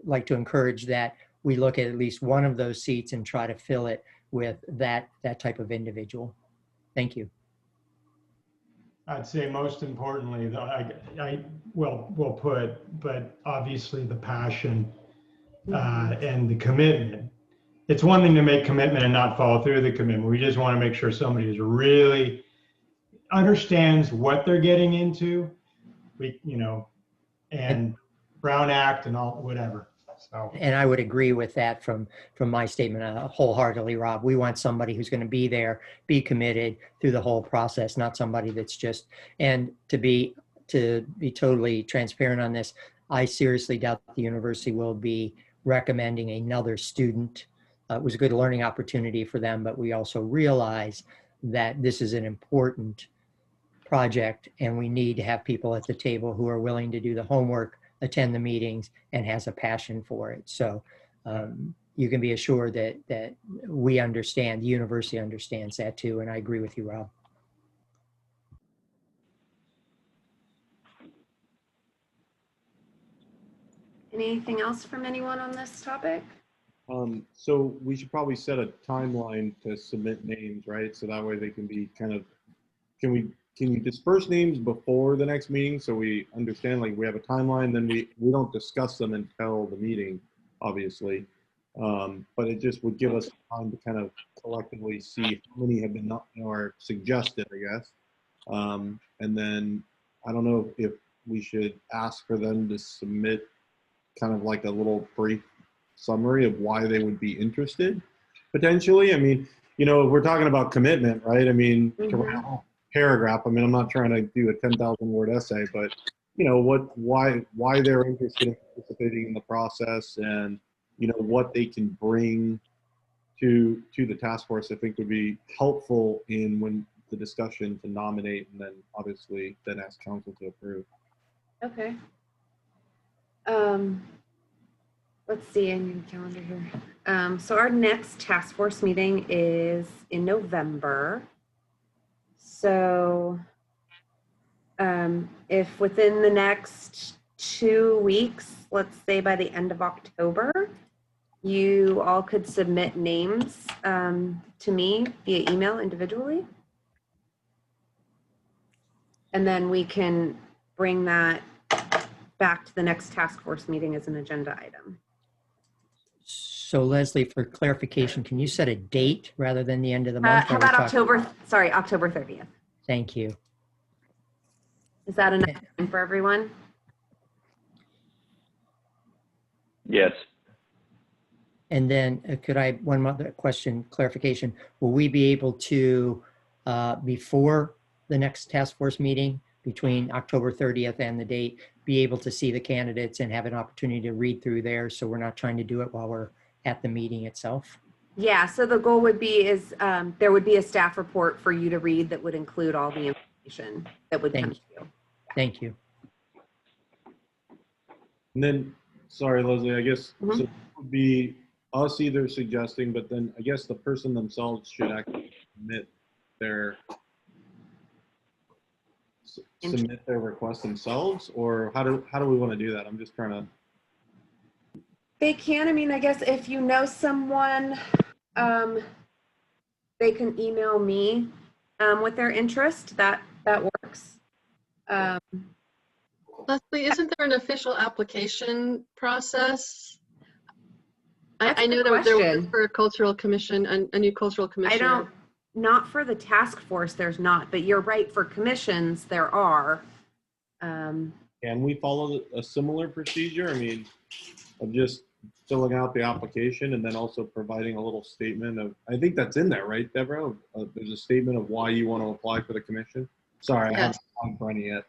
S4: like to encourage that we look at least one of those seats and try to fill it with that type of individual. Thank you.
S3: I'd say most importantly, though, well put, but obviously the passion and the commitment. It's one thing to make commitment and not follow through the commitment. We just want to make sure somebody is really understands what they're getting into, and Brown Act and all, whatever. So.
S4: And I would agree with that from my statement wholeheartedly, Rob. We want somebody who's going to be there, be committed through the whole process, not somebody that's just, and to be totally transparent on this, I seriously doubt the university will be recommending another student. It was a good learning opportunity for them, but we also realize that this is an important project and we need to have people at the table who are willing to do the homework, attend the meetings, and has a passion for it. So you can be assured that we understand, the university understands that too, and I agree with you, Rob.
S1: Anything else from anyone on this topic?
S10: So we should probably set a timeline to submit names, right? So that way they can be kind of, can you disperse names before the next meeting so we understand, like we have a timeline, then we don't discuss them until the meeting, obviously. But it just would give us time to kind of collectively see how many have been or suggested, I guess. And then I don't know if we should ask for them to submit kind of like a little brief summary of why they would be interested, potentially. I mean, we're talking about commitment, right? I mean, paragraph. I mean, I'm not trying to do a 10,000 word essay, but why they're interested in participating in the process, and what they can bring to the task force, I think would be helpful in when the discussion to nominate, and then obviously then ask council to approve.
S1: Okay. Let's see, I need a calendar here. So our next task force meeting is in November. So if within the next 2 weeks, let's say by the end of October, you all could submit names to me via email individually. And then we can bring that back to the next task force meeting as an agenda item.
S4: So Leslie, for clarification, can you set a date rather than the end of the month?
S1: How about October 30th?
S4: Thank you.
S1: Is that enough time for everyone?
S2: Yes.
S4: And then could I, one other question, clarification, will we be able to, before the next task force meeting, between October 30th and the date, be able to see the candidates and have an opportunity to read through there, so we're not trying to do it while we're at the meeting itself?
S1: Yeah, so the goal would be there would be a staff report for you to read that would include all the information that would come to you.
S4: Thank you.
S10: And then, sorry, Leslie, I guess so it would be us either suggesting, but then I guess the person themselves should actually submit their request themselves, or how do we want to do that? I'm just trying to.
S1: They can. I mean, I guess if you know someone, they can email me with their interest. That works.
S5: Leslie, isn't there an official application process? I know there was for a cultural commission, a new cultural commission.
S1: Not for the task force, there's not, but you're right, for commissions, there are.
S10: Can we follow a similar procedure? I mean, of just filling out the application and then also providing a little statement of, I think that's in there, right, Deborah? There's a statement of why you want to apply for the commission. Sorry, I haven't gone for any yet.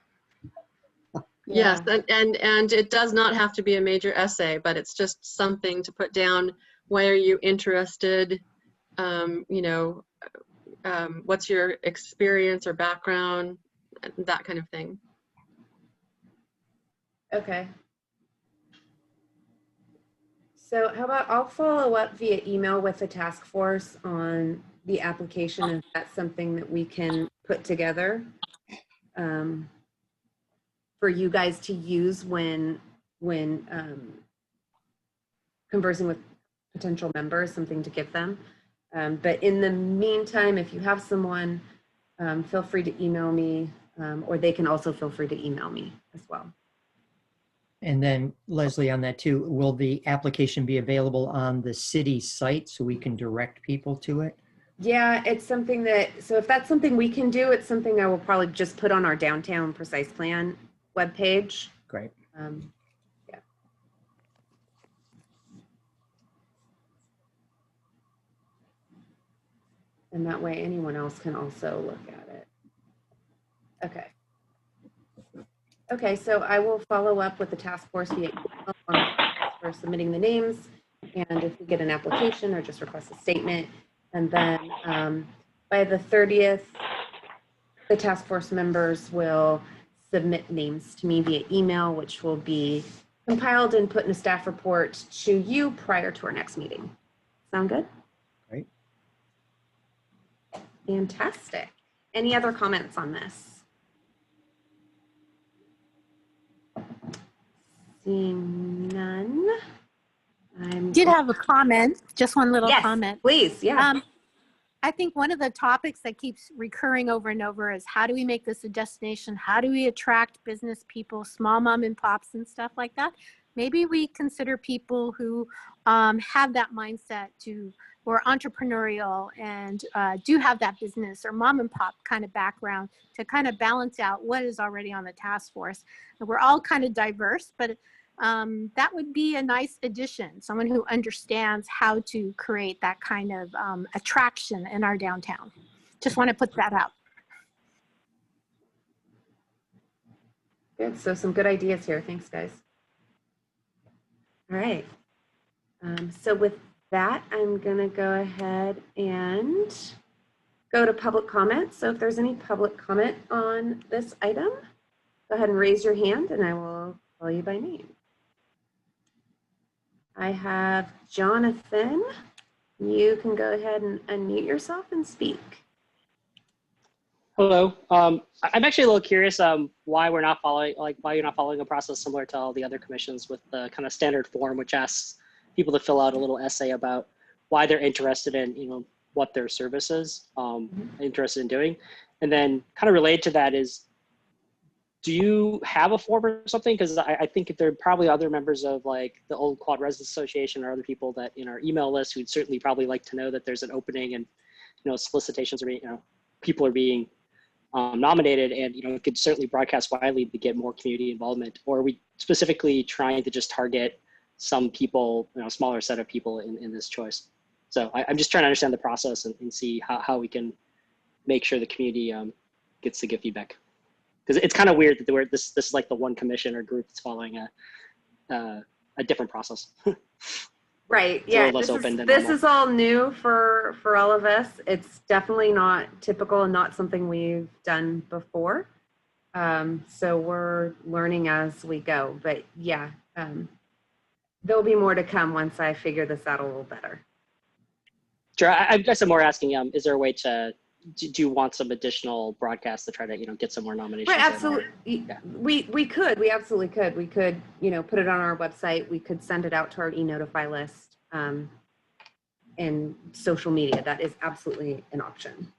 S5: Yes, and it does not have to be a major essay, but it's just something to put down. Why are you interested? You know, what's your experience or background, that kind of thing.
S1: Okay. So how about I'll follow up via email with the task force on the application, if that's something that we can put together for you guys to use when conversing with potential members, something to give them. But in the meantime, if you have someone, feel free to email me, or they can also feel free to email me as well.
S4: And then Leslie, on that too, will the application be available on the city site so we can direct people to it?
S1: Yeah, it's something that, so if that's something we can do, it's something I will probably just put on our Downtown Precise Plan webpage.
S4: Great.
S1: Yeah. And that way anyone else can also look at it. Okay. Okay, so I will follow up with the task force via email for submitting the names, and if we get an application or just request a statement, and then by the 30th, the task force members will submit names to me via email, which will be compiled and put in a staff report to you prior to our next meeting. Sound good?
S4: Great.
S1: Fantastic. Any other comments on this? Seeing none.
S8: Did have a comment, just one little comment.
S1: Please, yeah.
S8: I think one of the topics that keeps recurring over and over is how do we make this a destination? How do we attract business people, small mom and pops and stuff like that? Maybe we consider people who have that mindset or entrepreneurial and do have that business or mom and pop kind of background to kind of balance out what is already on the task force. And we're all kind of diverse, but that would be a nice addition, someone who understands how to create that kind of attraction in our downtown. Just want to put that out.
S1: Good, so some good ideas here. Thanks, guys. All right, so with that, I'm gonna go ahead and go to public comment. So if there's any public comment on this item, go ahead and raise your hand and I will call you by name. I have Jonathan. You can go ahead and unmute yourself and speak.
S14: Hello. I'm actually a little curious why we're not following, why you're not following a process similar to all the other commissions with the kind of standard form, which asks people to fill out a little essay about why they're interested in, what their services interested in doing. And then kind of related to that is, do you have a form or something? Because I think if there are probably other members of like the Old Quad Residents Association or other people that in our email list who'd certainly probably like to know that there's an opening and, solicitations are being, people are being nominated, and it could certainly broadcast widely to get more community involvement. Or are we specifically trying to just target some people, smaller set of people in this choice? So I'm just trying to understand the process and see how we can make sure the community gets to give feedback. Because it's kind of weird that this is like the one commission or group that's following a different process.
S1: Right.
S14: It's
S1: Yeah.
S14: less open than
S1: This
S14: normal.
S1: is all new for all of us. It's definitely not typical and not something we've done before. So we're learning as we go. But yeah, there'll be more to come once I figure this out a little better.
S14: Sure. I guess I'm more asking, is there a way to, do you want some additional broadcasts to try to, get some more nominations?
S1: Right, absolutely. Yeah. We could. We absolutely could. We could, put it on our website. We could send it out to our e-notify list and social media. That is absolutely an option.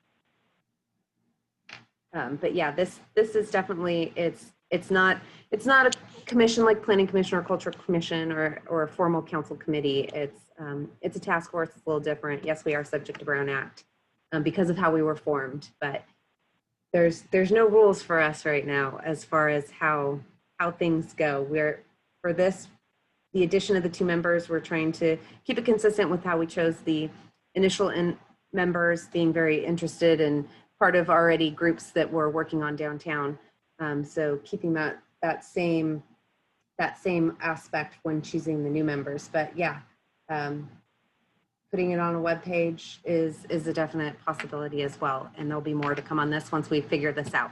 S1: But yeah, this is definitely, it's not a commission like Planning Commission or Cultural Commission or a formal council committee. It's a task force. It's a little different. Yes, we are subject to Brown Act because of how we were formed, but there's no rules for us right now as far as how things go. For this, the addition of the 2 members, we're trying to keep it consistent with how we chose the initial members, being very interested and part of already groups that we're working on downtown. So keeping that same aspect when choosing the new members. But yeah, putting it on a web page is a definite possibility as well. And there'll be more to come on this once we figure this out.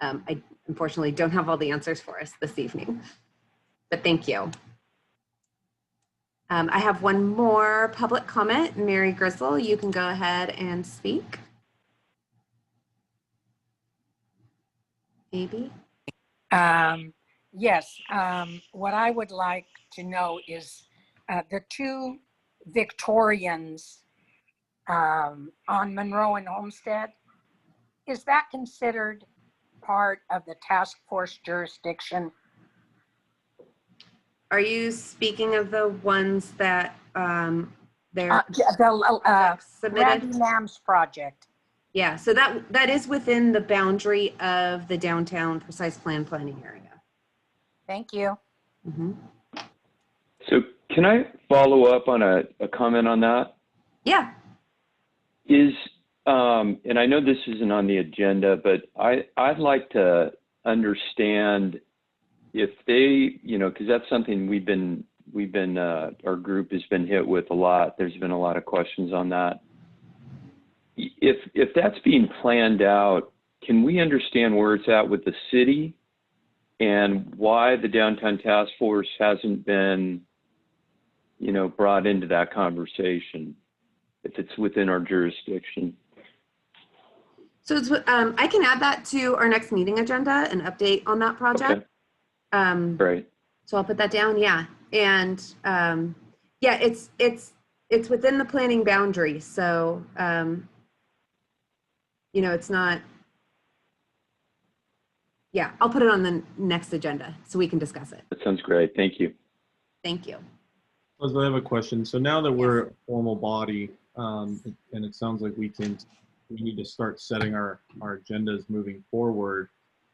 S1: I unfortunately don't have all the answers for us this evening, but thank you. I have one more public comment. Mary Gristle, you can go ahead and speak. Maybe.
S18: Yes, what I would like to know is the 2 Victorians on Monroe and Homestead, is that considered part of the task force jurisdiction?
S1: Are you speaking of the ones that they're submitted?
S18: Randy Lamb's project.
S1: Yeah, so that is within the boundary of the downtown precise plan planning area.
S18: Thank you.
S1: Mm-hmm.
S2: So can I follow up on a comment on that?
S1: Yeah.
S2: And I know this isn't on the agenda, but I'd like to understand if they, because that's something we've been our group has been hit with a lot. There's been a lot of questions on that. If that's being planned out, can we understand where it's at with the city and why the downtown task force hasn't been, brought into that conversation if it's within our jurisdiction?
S1: So it's, I can add that to our next meeting agenda, an update on that project.
S2: Okay. Great.
S1: So I'll put that down. Yeah. And yeah, it's within the planning boundary. So, it's not, yeah, I'll put it on the next agenda so we can discuss it.
S2: That sounds great. Thank you.
S1: Thank you.
S10: Leslie, I have a question. So now that we're a formal body, and it sounds like we need to start setting our agendas moving forward.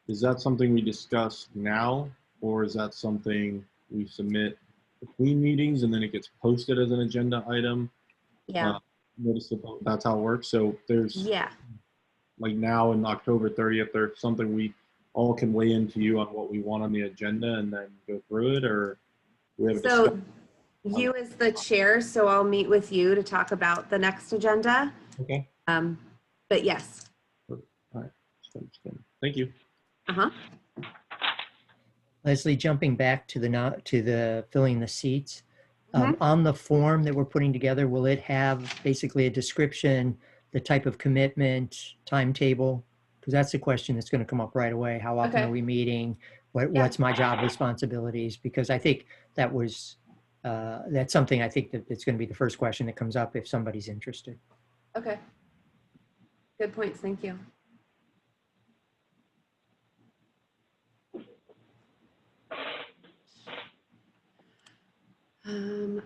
S10: Is that something we discuss now, or is that something we submit between meetings and then it gets posted as an agenda item?
S1: Yeah.
S10: That's how it works. So there's, like now in October 30th, there's something we all can weigh into you on what we want on the agenda and then go through it, or we have
S1: so you as the chair, so I'll meet with you to talk about the next agenda.
S10: Okay.
S1: But yes.
S10: All right. Thank you.
S1: Uh-huh.
S4: Leslie, jumping back to the filling the seats, on the form that we're putting together, will it have basically a description, the type of commitment, timetable, because that's the question that's going to come up right away. How often
S1: Okay.
S4: are we meeting?
S1: Yeah.
S4: What's my job responsibilities? Because I think that was, that's something I think that it's going to be the first question that comes up if somebody's interested.
S1: Okay. Good points. Thank you.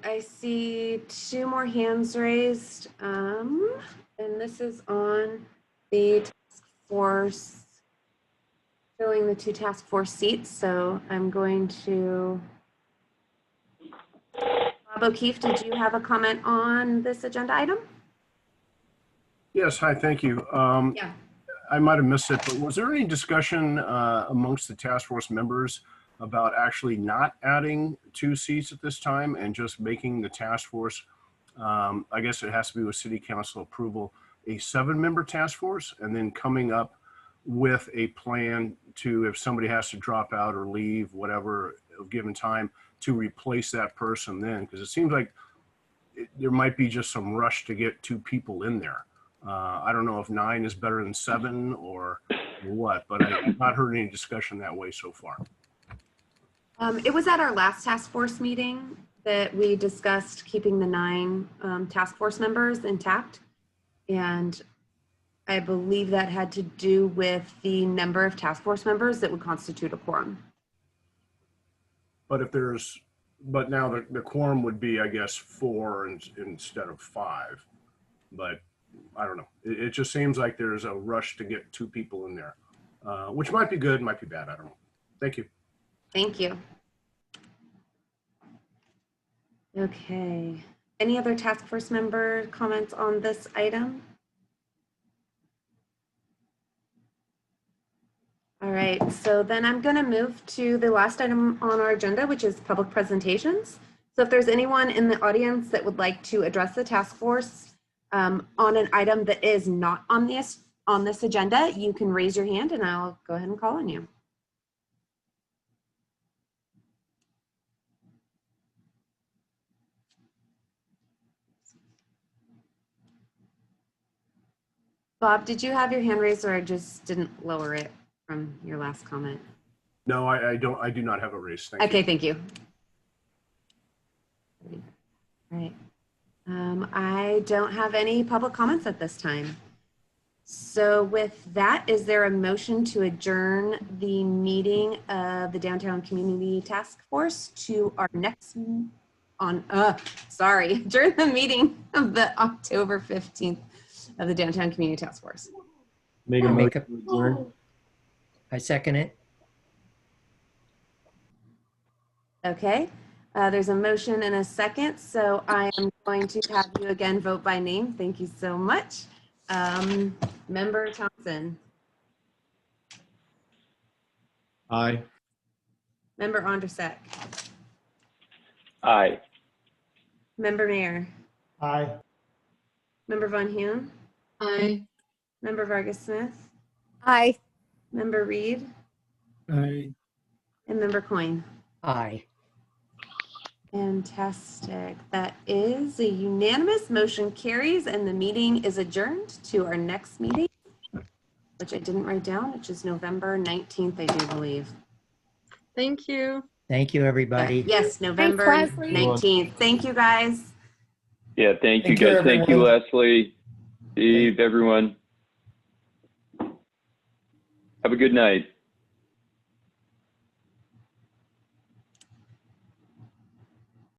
S1: I see 2 more hands raised, and this is on the task force, filling the 2 task force seats. So I'm going to, Bob O'Keefe, did you have a comment on this agenda item?
S16: Yes, hi, thank you.
S1: Yeah.
S16: I might have missed it, but was there any discussion amongst the task force members about actually not adding 2 seats at this time and just making the task force, I guess it has to be with city council approval, a 7-member task force, and then coming up with a plan to, if somebody has to drop out or leave, whatever, given time, to replace that person then? Because it seems like there might be just some rush to get 2 people in there. I don't know if 9 is better than 7 or what, but I've not heard any discussion that way so far.
S1: It was at our last task force meeting that we discussed keeping the 9 task force members intact. And I believe that had to do with the number of task force members that would constitute a quorum.
S16: But if there's, but now the quorum would be, I guess, 4 instead of 5. But I don't know. It just seems like there's a rush to get 2 people in there, which might be good, might be bad. I don't know. Thank you.
S1: Thank you. Okay. Any other task force member comments on this item? All right, so then I'm going to move to the last item on our agenda, which is public presentations. So if there's anyone in the audience that would like to address the task force on an item that is not on this agenda, you can raise your hand and I'll go ahead and call on you. Bob, did you have your hand raised or I just didn't lower it from your last comment?
S16: No, I do not have a raise. Thank you.
S1: Okay, thank you. All right. I don't have any public comments at this time. So with that, is there a motion to adjourn the meeting of the Downtown Community Task Force to our next adjourn the meeting of the October 15th of the Downtown Community Task Force?
S10: Make a motion to adjourn.
S4: I second it.
S1: Okay, there's a motion and a second, so I am going to have you again vote by name. Thank you so much. Member Thompson.
S10: Aye.
S1: Member Ondrasek.
S2: Aye.
S1: Member Mayer.
S3: Aye.
S1: Member Von Hume.
S5: Aye.
S1: Member Vargas Smith.
S8: Aye.
S1: Member Reed.
S13: Aye.
S1: And Member Coyne.
S4: Aye.
S1: Fantastic. That is a unanimous motion carries and the meeting is adjourned to our next meeting, which I didn't write down, which is November 19th, I do believe.
S5: Thank you.
S4: Thank you, everybody.
S1: Yes, November
S8: Thanks, Leslie.
S1: 19th. Thank you, guys.
S2: Yeah, thank you
S11: Thank you,
S2: guys. Thank you,
S11: everyone.
S2: Leslie, Steve, everyone. Have a good night.